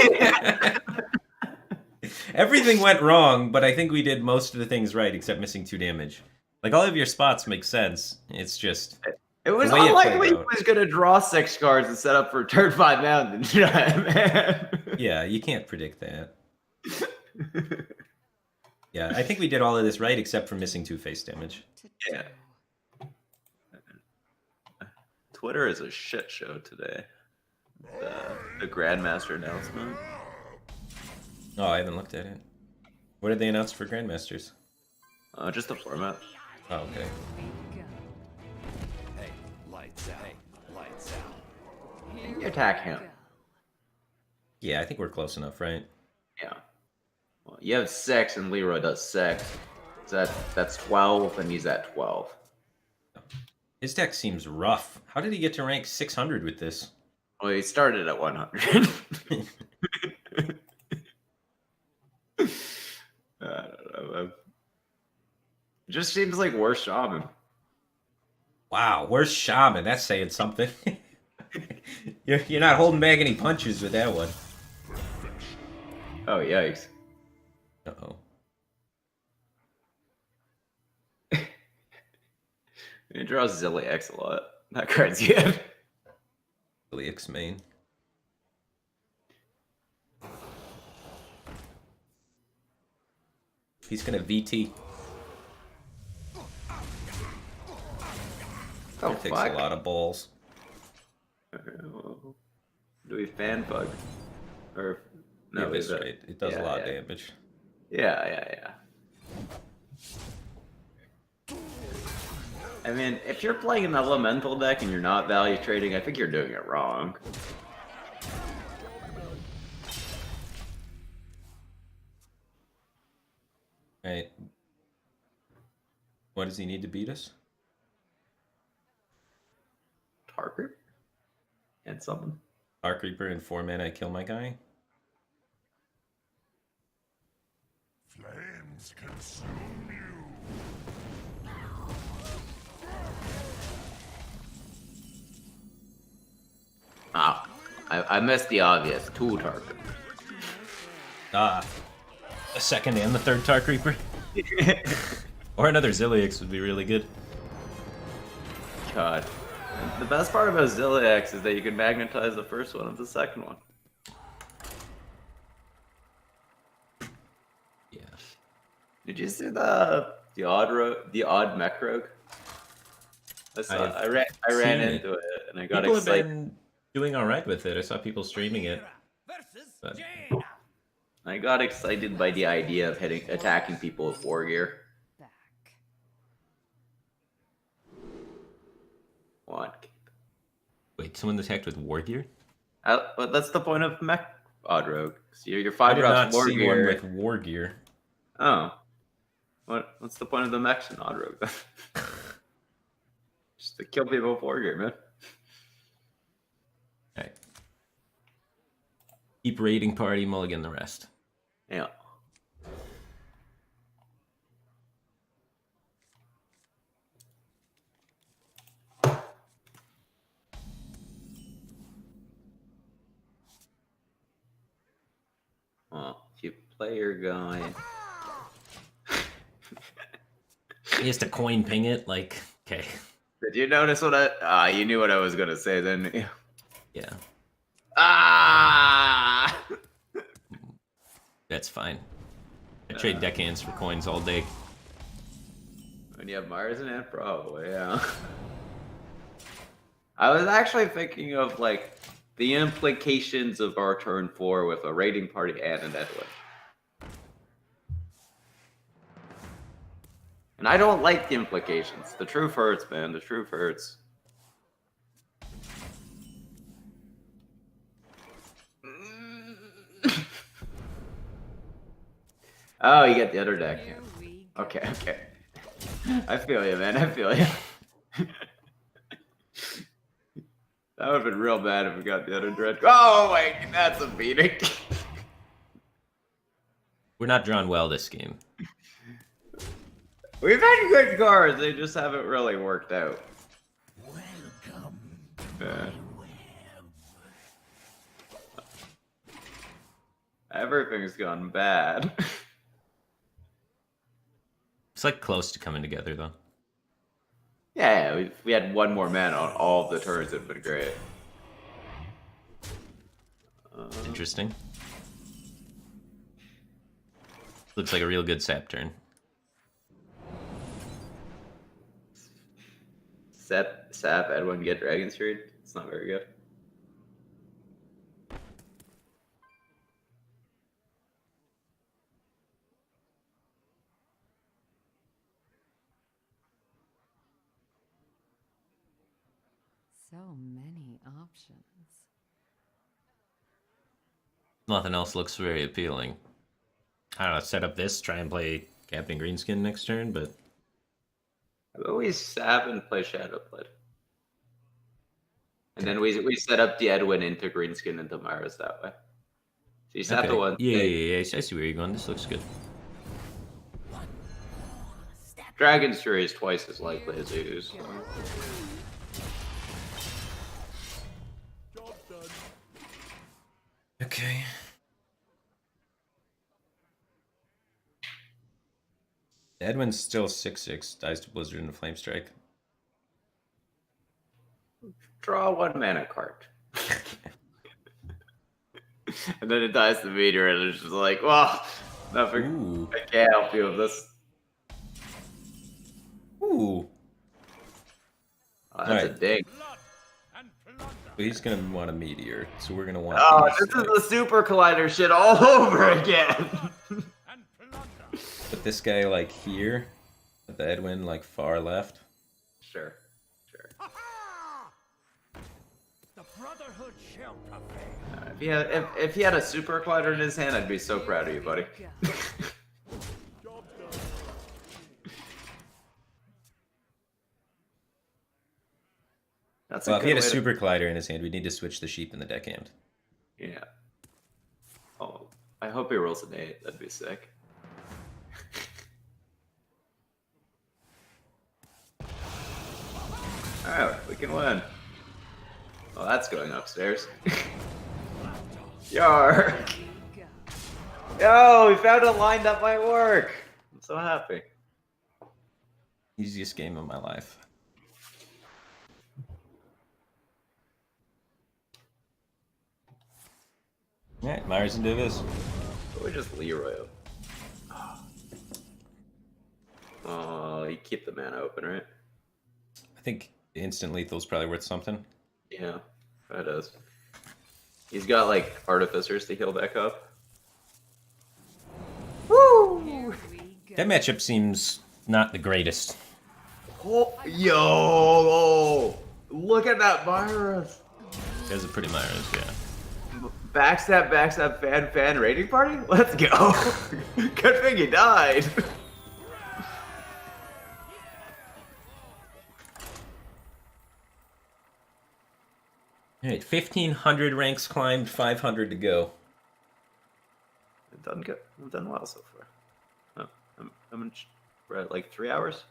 Everything went wrong, but I think we did most of the things right except missing 2 damage. Like, all of your spots make sense. It's just... It was unlikely he was going to draw 6 cards and set up for turn 5 Mountain Giant, man. Yeah, you can't predict that. Yeah, I think we did all of this right except for missing 2 face damage. Yeah. Twitter is a shit show today. The Grandmaster announcement. Oh, I haven't looked at it. What did they announce for Grandmasters? Just the format. Oh, okay. Hey, lights out. Hey, lights out. You attack him. Yeah, I think we're close enough, right? Yeah. Well, you have 6 and Leroy does 6. So that's 12 and he's at 12. His deck seems rough. How did he get to rank 600 with this? Well, he started at 100. I don't know. It just seems like worse Shaman. Wow, where's Shaman? That's saying something. You're not holding back any punches with that one. Oh, yikes. Uh-oh. It draws Zilly X a lot. That card's good. Really X main. He's gonna VT. Oh, It takes fuck. a lot of balls. Do we fan bug? Or no, Yeah, that's is it? right. It does a Yeah, lot of yeah. damage. Yeah. I mean, if you're playing an elemental deck and you're not value trading, I think you're doing it wrong. Right. What does he need to beat us? Target? And something. Arc Reaper and 4 mana, I kill my guy? Flames consume you. Ah, I missed the obvious. 2 target. Ah. The second and the third Arc Reaper. Or another Zilliax would be really good. God. The best part about Zilliax is that you can magnetize the first one and the second one. Yeah. Did you see the odd mech rogue? I ran seen into it and I got People excited. have been doing alright with it. I saw people streaming it. But I got excited by the idea of attacking people with war gear. Back. What? wait, someone attacked with war gear? But that's the point of mech odd rogue. So you're I 5 did not drops war see gear. one with war gear. Oh. What's the point of the mechs in odd rogue then? Just to kill people with war gear, man. Alright. Keep raiding party, mulligan the rest. Yeah. Well, if you play your guy. He has to coin ping it, like, okay. Did you notice what you knew what I was gonna say, didn't you? Yeah, Ah! that's fine. I trade deckhands for coins all day. When you have Mars in hand, probably, yeah. I was actually thinking of, like, the implications of our turn 4 with a raiding party and an Edwin. And I don't like the implications. The truth hurts, man. The truth hurts. Oh, you get the other deck. Here we go. Okay. I feel you, man. I feel you. That would have been real bad if we got the other dread. Oh, wait, that's a beating. We're not drawn well this game. We've had good cards, they just haven't really worked out. Welcome to Yeah. my web. Everything's gone bad. It's like close to coming together though. Yeah, if we had one more man on all of the turns, it'd been great. Interesting. Looks like a real good sap turn. Sap, Edwin, get Dragon Street. It's not very good. So many options. Nothing else looks very appealing. I don't know, set up this, try and play Captain Greenskin next turn, but How about we sap and play Shadowblade? And then we set up the Edwin into Greenskin into Myra's that way. So you sap okay. the one. Yeah, I see where you're going. This looks good. Dragon's Fury is twice as likely as Ooze. Okay. Edwin's still 6/6. Dies to Blizzard and a Flame Strike. Draw 1 mana card. And then it dies to meteor, and it's just like, well, nothing. Ooh. I can't help you with this. Ooh. Oh, that's a Alright. dig. But he's gonna want a meteor, so we're gonna want. Oh, these, this is the Super Collider shit all over again. Put this guy like here, with the Edwin like far left. Sure. The Brotherhood shall prevail. If he had a Super Collider in his hand, I'd be so proud of you, buddy. That's Well, if he had a good way to- Super Collider in his hand, we'd need to switch the sheep in the deckhand. Yeah. Oh, I hope he rolls an 8. That'd be sick. Alright, we can win. Oh, that's going upstairs. Yark! Yo, we found a line that might work! I'm so happy. Easiest game of my life. Alright, Myers and Davis. But we just Leroy him. Oh, you keep the mana open, right? I think instant lethal's probably worth something. Yeah, that is. He's got like artificers to heal back up. Woo! That matchup seems not the greatest. Oh, yo! Look at that virus! There's a pretty Myers, yeah. Backstab, backstab, fan, raiding party? Let's go! Good thing he died! Alright, 1,500 ranks climbed, 500 to go. We've done good. We've done well so far. We're at like 3 hours?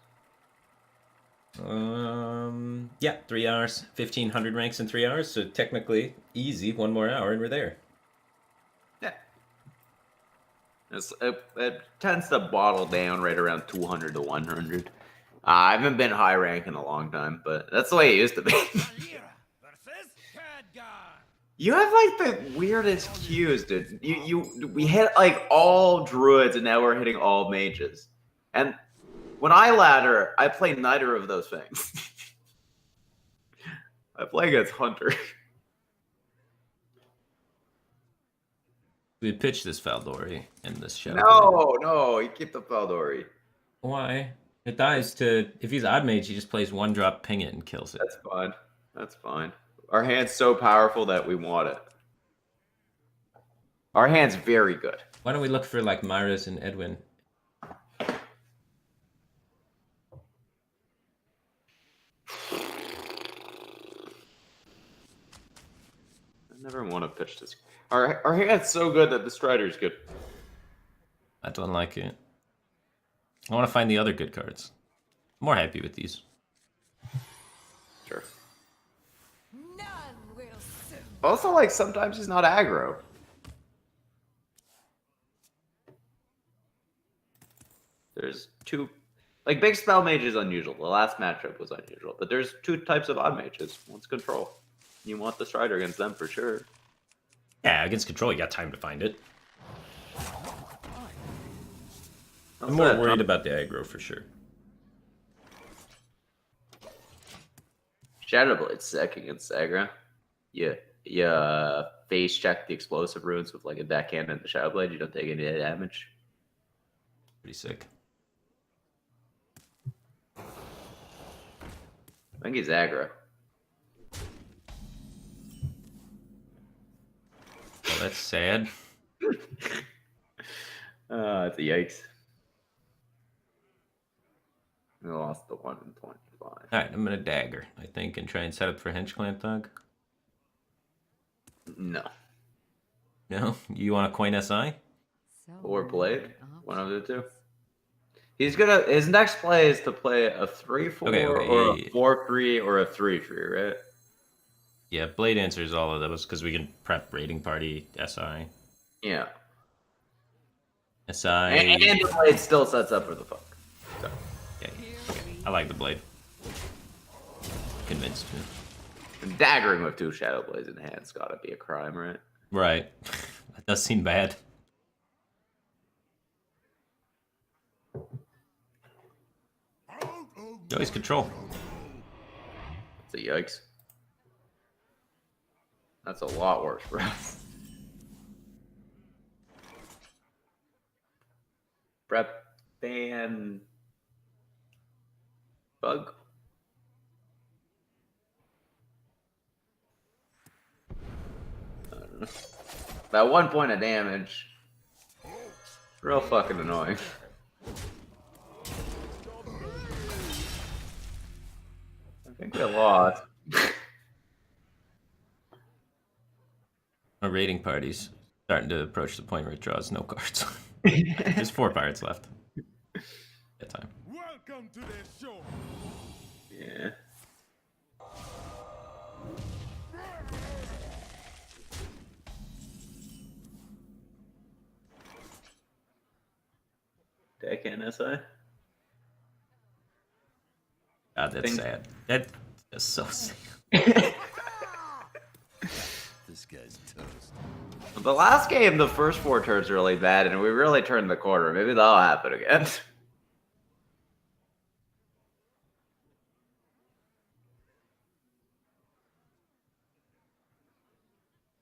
Yeah, 3 hours. 1,500 ranks in 3 hours, so technically easy. 1 more hour and we're there. Yeah. It tends to bottle down right around 200 to 100. I haven't been high rank in a long time, but that's the way it used to be. Alira versus Khadgar. You have like the weirdest queues, dude. We hit like all druids and now we're hitting all mages. And when I ladder, I play neither of those things. I play against Hunter. We pitch this Faldori in this show. No, you keep the Faldori. Why? It dies to... If he's odd mage, he just plays 1-drop, ping it, and kills it. That's fine. That's fine. Our hand's so powerful that we want it. Our hand's very good. Why don't we look for, like, Myra's and Edwin? I never want to pitch this. Our hand's so good that the Strider's good. I don't like it. I want to find the other good cards. I'm more happy with these. Sure. None will soon. Also, like, sometimes he's not aggro. There's two... Like, big spell mage is unusual. The last matchup was unusual. But there's 2 types of odd mages. One's control. You want the Strider against them for sure. Yeah, against control, you got time to find it. I'm How's more that, worried Tom? about the aggro for sure. Shadowblade's sick against aggro. Yeah, face check the explosive runes with like a deckhand and the Shadowblade. You don't take any damage. Pretty sick. I think he's aggro. Well, that's sad. It's a yikes. We lost the 1 in 25. Alright, I'm gonna dagger, I think, and try and set up for Hench Clan Thug. No. No? You want a coin SI? Or Blade. One of the two. He's gonna. His next play is to play a 3/4 Okay, or yeah. a 4/3 or a 3/3, right? Yeah, Blade answers all of those because we can prep raiding party, SI. Yeah. SI. And the blade still sets up for the fuck. So. Okay. I like the Blade. Convinced me. Daggering with 2 Shadow Blades in hand's gotta be a crime, right? Right. That does seem bad. Always control. It's a yikes. That's a lot worse, bro. Prep ban bug. I don't know. That 1 point of damage. Real fucking annoying. I think we lost. Our raiding party's starting to approach the point where it draws no cards. There's 4 pirates left. That time. Welcome to the show. Yeah. Deckhand SI? God, that's Things- sad. That is so sad. This guy's toast. The last game, the first 4 turns were really bad, and we really turned the corner. Maybe that'll happen again.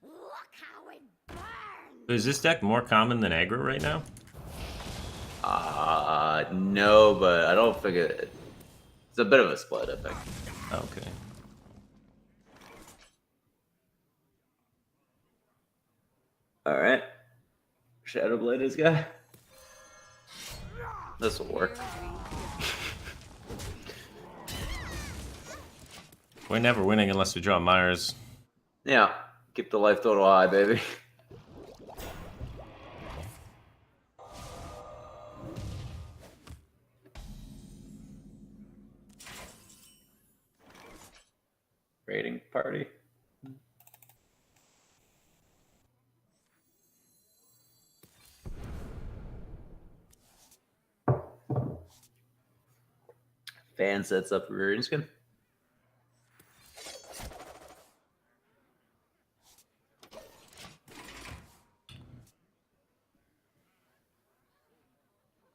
Look how it burns! Is this deck more common than aggro right now? No, but I don't think it's a bit of a split, I think. Okay. Alright. Shadow Blade this guy. This will work. We're never winning unless we draw Myers. Yeah. Keep the life total high, baby. Raiding party. Fan sets up rearing skin.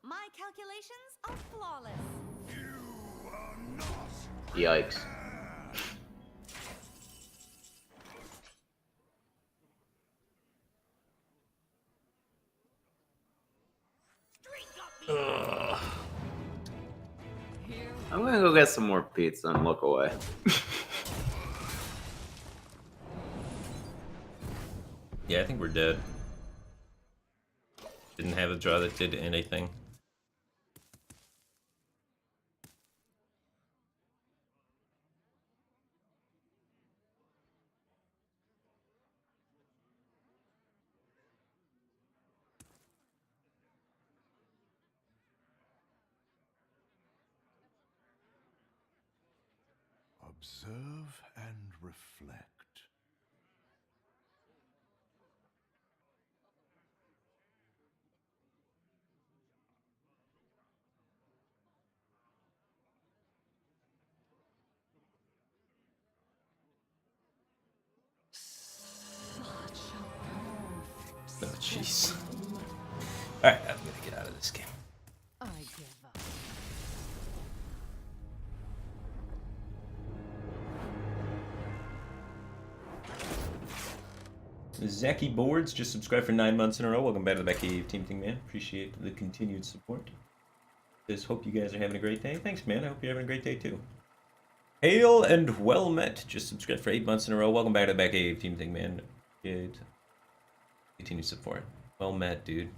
My calculations are flawless. Yikes. I'm gonna go get some more pizza and look away. Yeah, I think we're dead. Didn't have a draw that did anything. Observe and reflect. Oh, jeez. Alright, I'm gonna get out of this game. I give up. Zaki Boards just subscribed for 9 months in a row. Welcome back to the Becky Team Thing, man. Appreciate the continued support. Just hope you guys are having a great day. Thanks, man. I hope you're having a great day too. Hail and well met. Just subscribed for 8 months in a row. Welcome back to the Becky Team Thing, man. Good. Continued support. Well met, dude.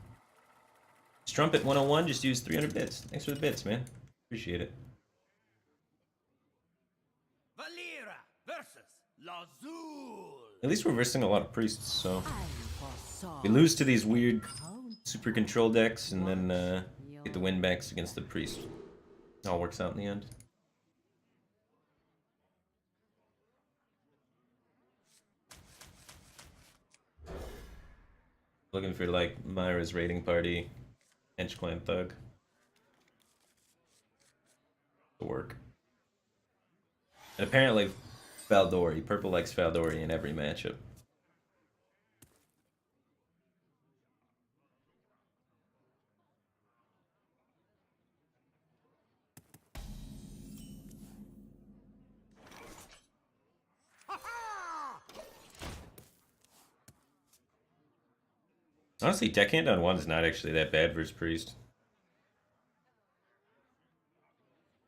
Strumpet 101 just used 300 bits. Thanks for the bits, man. Appreciate it. Valera versus Lazul. At least we're versing a lot of priests, so I foresaw. we lose to these weird Count super control decks and then get the win backs against the priest. It all works out in the end. Looking for like Myra's raiding party, Hench Clan Thug. To work. And apparently, Valdori. Purple likes Valdori in every matchup. Honestly, deckhand on 1 is not actually that bad versus Priest.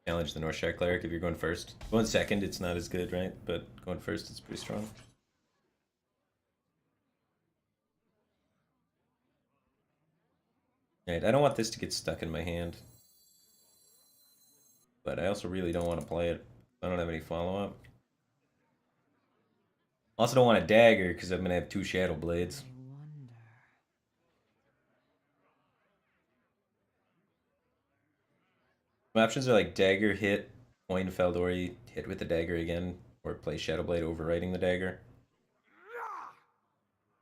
Challenge the North Shire Cleric if you're going first. Going second, it's not as good, right? But going first, it's pretty strong. Alright, I don't want this to get stuck in my hand. But I also really don't want to play it. I don't have any follow-up. Also don't want a dagger, because I'm going to have 2 Shadow Blades. I wonder. My options are like dagger, hit, coin Feldori, hit with the dagger again, or play Shadow Blade overwriting the dagger.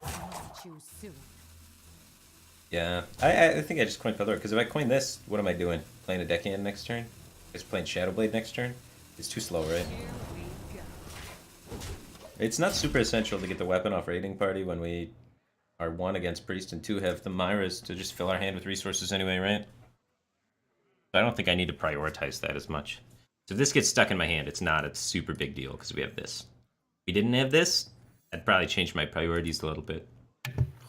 I must choose soon. Yeah, I think I just coin Feldori, because if I coin this, what am I doing? Playing a deckhand next turn? Just playing Shadow Blade next turn? It's too slow, right? Here we go. It's not super essential to get the weapon off raiding party when we are 1 against Priest and 2 have the Myras to just fill our hand with resources anyway, right? I don't think I need to prioritize that as much. So if this gets stuck in my hand, it's not a super big deal because we have this. If we didn't have this, I'd probably change my priorities a little bit.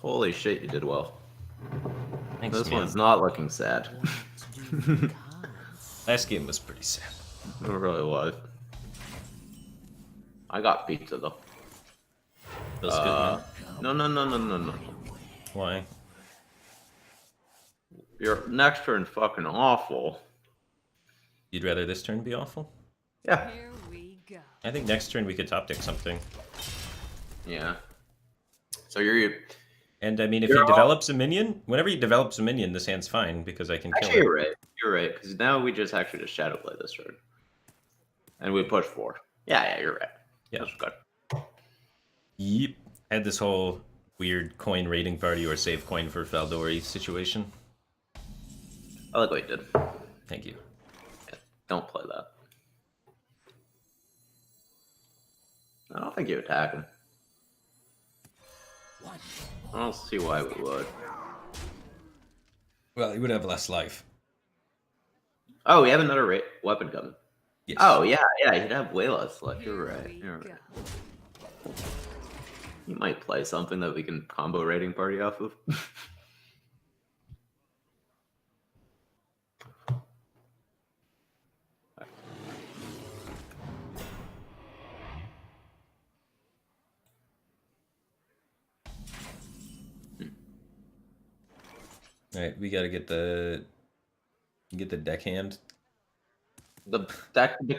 Holy shit, you did well. Thanks, This man. one's not looking sad. What do the gods Last game was pretty sad. It really was. I got pizza though. Feels good, man. No. Why? Your next turn's fucking awful. You'd rather this turn be awful? Yeah. Here we go. I think next turn we could top deck something. Yeah. So you're And I mean, if You're he all- develops a minion, whenever he develops a minion, this hand's fine because I can kill actually it. you're right. You're right, because now we just actually just shadow play this turn. And we push 4. Yeah, you're right. Yeah. That's good. Yep. Had this whole weird coin raiding party or save coin for Faldori situation. I like what you did. Thank you. Don't play that. I don't think you attack him. I don't see why we would. Well, he would have less life. Oh, we have another weapon coming. Yes. Oh, yeah, he'd have way less life. You're Here right. we You're go. right. You might play something that we can combo raiding party off of. All right, we got to get the deckhand. The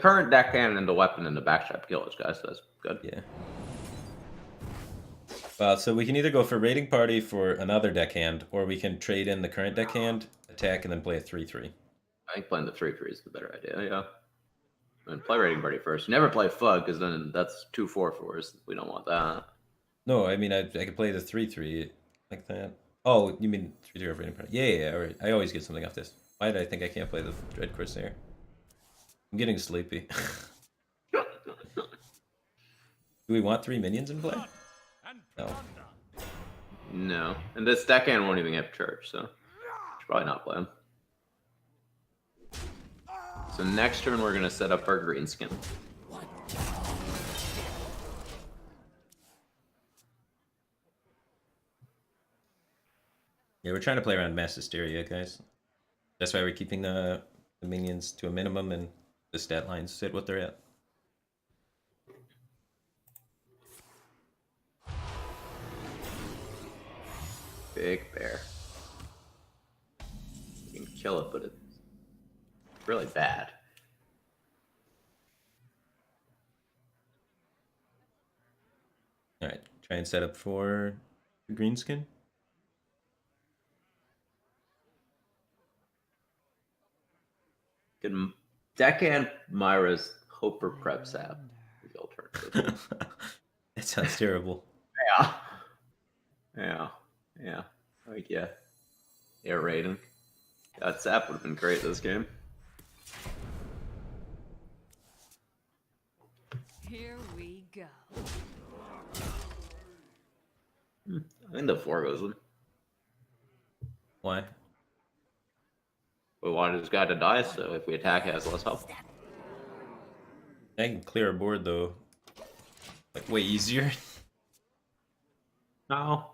current deckhand and the weapon and the backstrap kill us, guys. That's good. Yeah. So we can either go for raiding party for another deckhand, or we can trade in the current deckhand, attack, and then play a 3/3. I think playing the 3/3 is the better idea. Yeah. And play raiding party first. Never play FUD because then that's 2 4/4s. We don't want that. No, I mean I could play the 3/3 like that. Oh, you mean 3/3 of raiding party? Yeah. All right. I always get something off this. Why did I think I can't play the Dread Corsair? I'm getting sleepy. Do we want 3 minions in play? No. No. And this deckhand won't even have church, so should probably not play him. So next turn we're gonna set up our green skin. Yeah, we're trying to play around mass hysteria, guys. That's why we're keeping the minions to a minimum and the stat lines sit what they're at. Big bear. You can kill it, but it's really bad. All right, try and set up for the green skin. Can deckhand Myra's Hoper Prep Sap is the alternative. That sounds terrible. Yeah. Like, yeah. Yeah, Raiden. That sap would have been great this game. Here we go. I think the 4 goes with. Why? We wanted this guy to die, so if we attack, he has less health. I can clear a board though. Like way easier. No.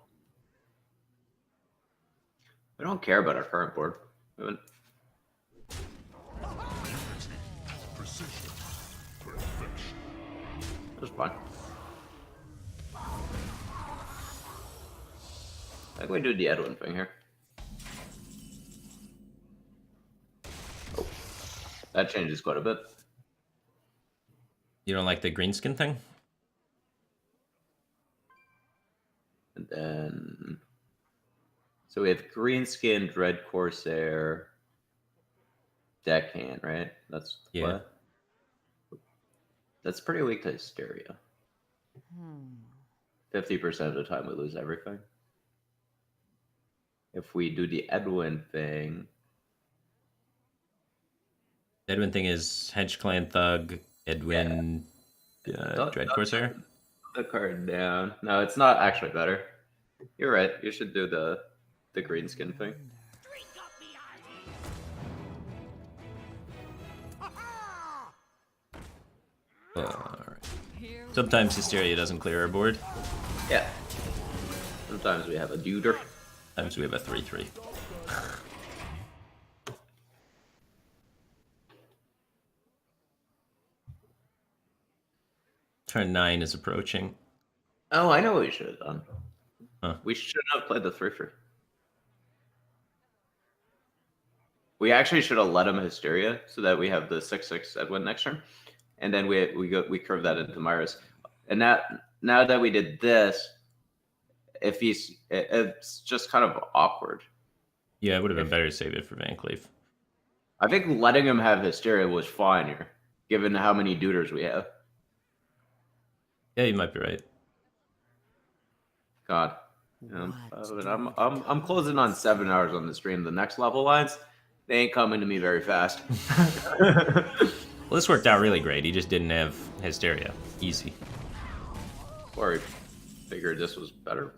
We don't care about our current board. We haven't- That's fine. I think we do the Edwin thing here. Oh, that changes quite a bit. You don't like the green skin thing? And then, so we have green skinned red corsair, deckhand, right? That's the Yeah. play. That's pretty weak to hysteria. 50% of the time we lose everything. If we do the Edwin thing, Edwin thing is Hedge Clan Thug, Edwin, Dread Corsair. the card down. No, it's not actually better. You're right. You should do the green skin thing. Drink up the Alright. Here Sometimes Hysteria doesn't clear our board. Yeah. Sometimes we have a duder. Sometimes we have a 3/3. Turn 9 is approaching. Oh, I know what we should have done. Huh. We shouldn't have played the 3/3. We actually should have let him Hysteria so that we have the 6/6 Edwin next turn, and then we curve that into Myra's. And now that we did this, if it's just kind of awkward. Yeah, it would have been better to save it for Van Cleef. I think letting him have Hysteria was fine here, given how many duders we have. Yeah, you might be right. God. But I'm closing on 7 hours on the stream. The next level lines, they ain't coming to me very fast. Well, this worked out really great. He just didn't have Hysteria. Easy. Or figured this was better.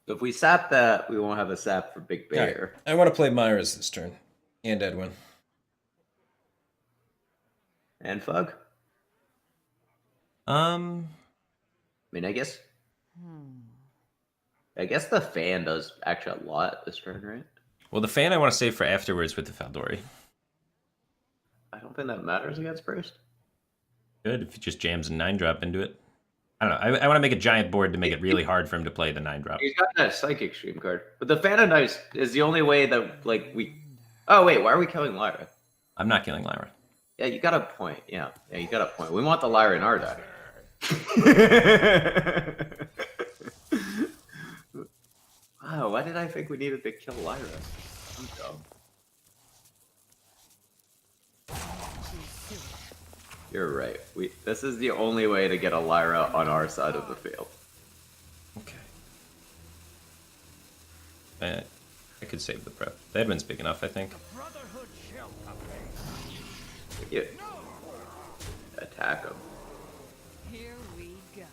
If we sap that, we won't have a sap for Big Bear. I want to play Myra's this turn. And Edwin. And Fug. I mean, I guess the fan does actually a lot this turn, right? Well, the fan I want to save for afterwards with the Faldori. I don't think that matters against Priest. Good, if he just jams a 9-drop into it. I don't know. I want to make a giant board to make it really hard for him to play the 9-drop. He's got that Psychic Stream card. But the Fan of Knives is the only way that, like, we... Oh, wait, why are we killing Lyra? I'm not killing Lyra. Yeah, you got a point. Yeah, you got a point. We want the Lyra in our deck. Wow, why did I think we needed to kill Lyra? I'm dumb. You're right. This is the only way to get a Lyra on our side of the field. Okay. I could save the prep. The Edwin's big enough, I think. Brotherhood shall come. Yeah. Attack him. Here we go.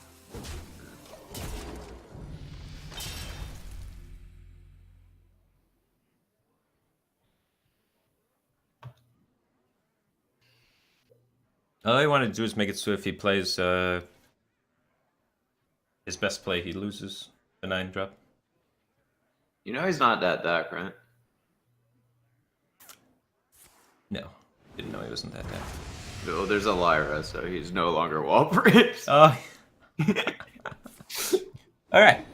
All I want to do is make it so if he plays his best play, he loses the 9-drop. You know he's not that deck, right? No. Didn't know he wasn't that bad. No, there's a Lyra, so he's no longer wall breaks. Oh. Alright.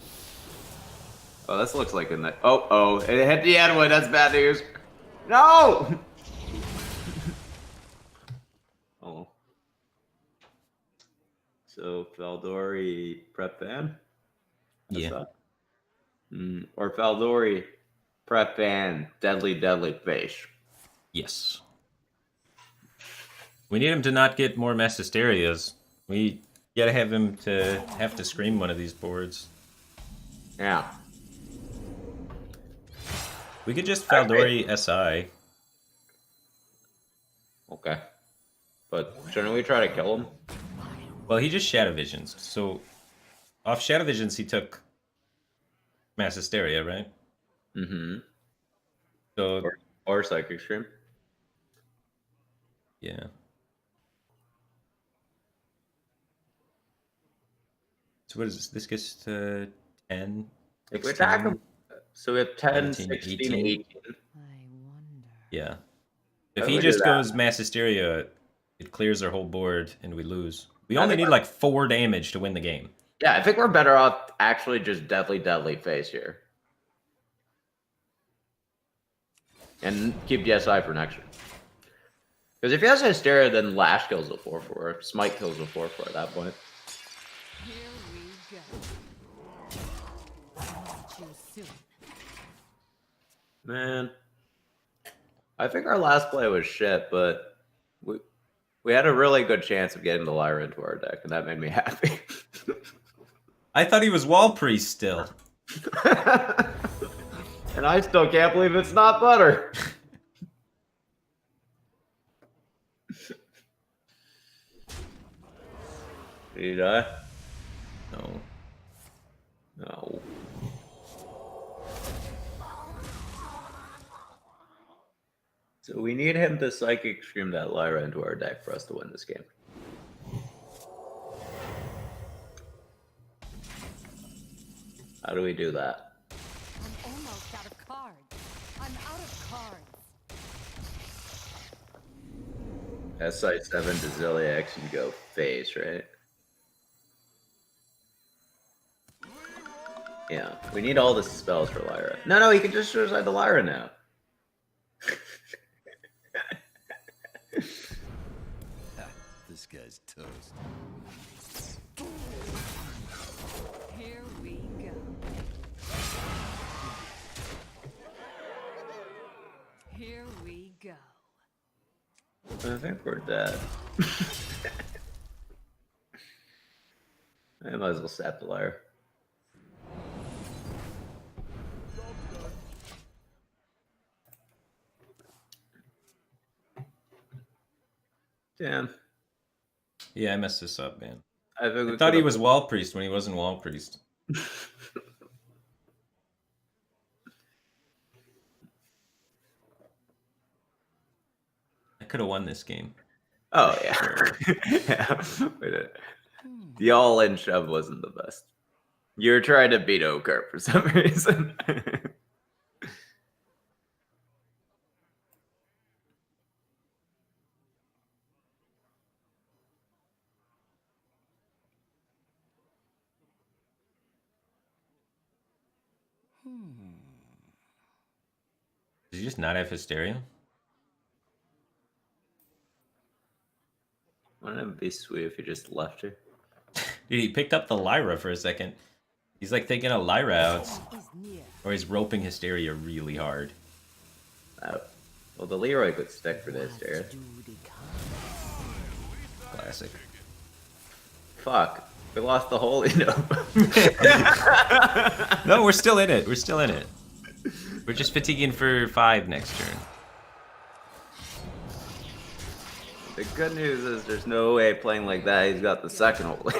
Oh, this looks like a night. Oh, it hit the Edwin. That's bad news. No! Oh. So, Faldori prep ban? Yeah. Or Faldori prep ban, deadly face. Yes. We need him to not get more mass hysterias. We You gotta have him to scream one of these boards. Yeah. We could just Faldori SI. Okay. But shouldn't we try to kill him? Well, he just Shadow Visions. So off Shadow Visions, he took Mass Hysteria, right? Mm-hmm. So Or Psychic Stream. yeah. So what is this? This gets to 10. If we attack him, so we have 10, 17, 16, 18. 18. I wonder. Yeah. How If do he we do just that? goes Mass Hysteria, it clears our whole board and we lose. We I only think need like 4 damage to win the game. Yeah, I think we're better off actually just deadly face here. And keep the SI for next turn. Because if he has Hysteria, then Lash kills a 4-4. Smite kills a 4-4 at that point. Here we go. Meet you soon. Man. I think our last play was shit, but we had a really good chance of getting the Lyra into our deck, and that made me happy. I thought he was Wall Priest still. And I still can't believe it's not butter. Did he die? No. No. So we need him to Psychic Scream that Lyra into our deck for us to win this game. How do we do that? I'm almost out of cards. I'm out of cards. SI7 to Zalae X and go face, right? Yeah, we need all the spells for Lyra. No, he can just suicide the Lyra now. This guy's toast. Here we go. Here we go. I think we're dead. I might as well sap the Lyra. Damn. Yeah, I messed this up, man. I Thought he was Wall Priest when he wasn't Wall Priest. I could have won this game. Oh yeah. Yeah. The all-in shove wasn't the best. You're trying to beat Okart for some reason. Did you just not have Hysteria? Wouldn't it be sweet if you just left her? Dude, he picked up the Lyra for a second. He's like taking a Lyra out. Is near. Or he's roping Hysteria really hard. Well, the Leroy could stick for this, Jared. Classic. Fuck. We lost the whole, No, we're still in it. We're still in it. We're just fatiguing for 5 next turn. The good news is there's no way playing like that. He's got the second hole.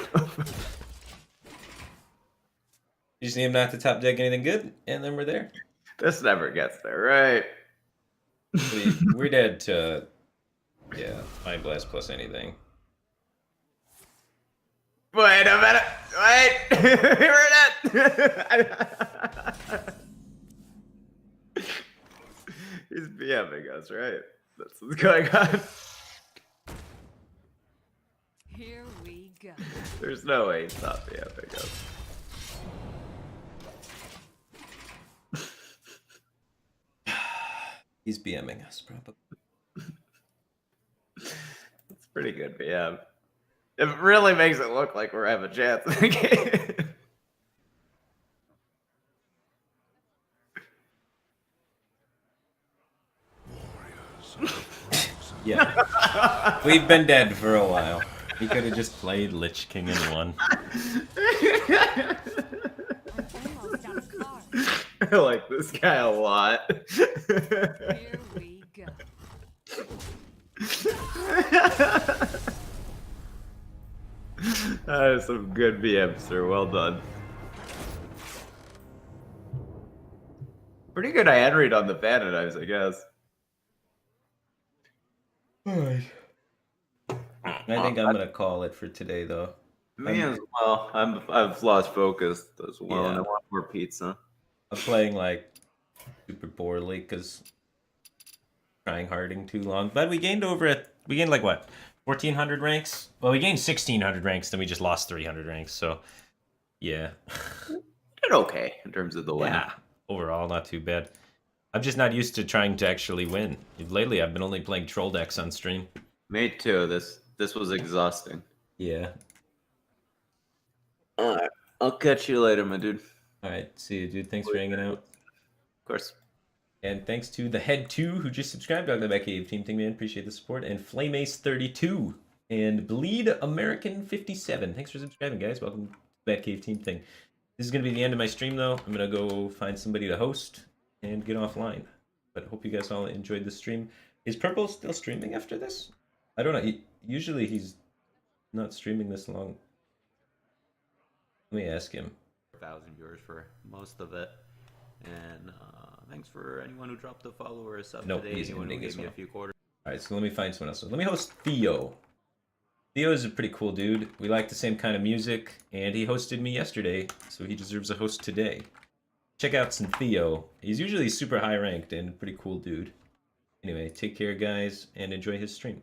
You just need him not to top deck anything good, and then we're there. This never gets there, right? We're dead to, yeah, Mind Blast plus anything. Wait a minute. Wait. We're dead. He's BMing us, right? That's what's going on. Here we go. There's no way he's not BMing us. He's BMing us, probably. It's pretty good BM. It really makes it look like we're having a chance in the game. Yeah. We've been dead for a while. He could have just played Lich King and won. I'm almost out of cards. I like this guy a lot. Here we go. That is some good VM, sir. Well done. Pretty good hand read on the Phantom Knives, I guess. Alright. I think I'm gonna call it for today, though. Me as well. I've lost focus as well, and I Yeah. want more pizza. I'm playing like super poorly because trying harding too long. But we gained like what, 1,400 ranks? Well, we gained 1,600 ranks, then we just lost 300 ranks. So yeah, Did okay in terms of the win. yeah. Overall, not too bad. I'm just not used to trying to actually win. Lately, I've been only playing troll decks on stream. Me too. This was exhausting. Yeah. All right, I'll catch you later, my dude. Of All right. See you, dude. Thanks for hanging out. course. And thanks to the Head 2 who just subscribed. Dog the Batcave Team Thing, man. Appreciate the support. And FlameAce32 and Bleed American 57. Thanks for subscribing, guys. Welcome to the Batcave Team Thing. This is going to be the end of my stream, though. I'm going to go find somebody to host and get offline. But hope you guys all enjoyed the stream. Is Purple still streaming after this? I don't know. Usually he's not streaming this long. Let me ask him. 1,000 viewers for most of it, and thanks for anyone who dropped a follow or a sub Nope, today. he's Anyone gonna who make gave me a this few quarters. Alright, so let me find someone else. So let me host Theo. Theo is a pretty cool dude. We like the same kind of music, and he hosted me yesterday, so he deserves a host today. Check out some Theo. He's usually super high ranked and a pretty cool dude. Anyway, take care, guys, and enjoy his stream.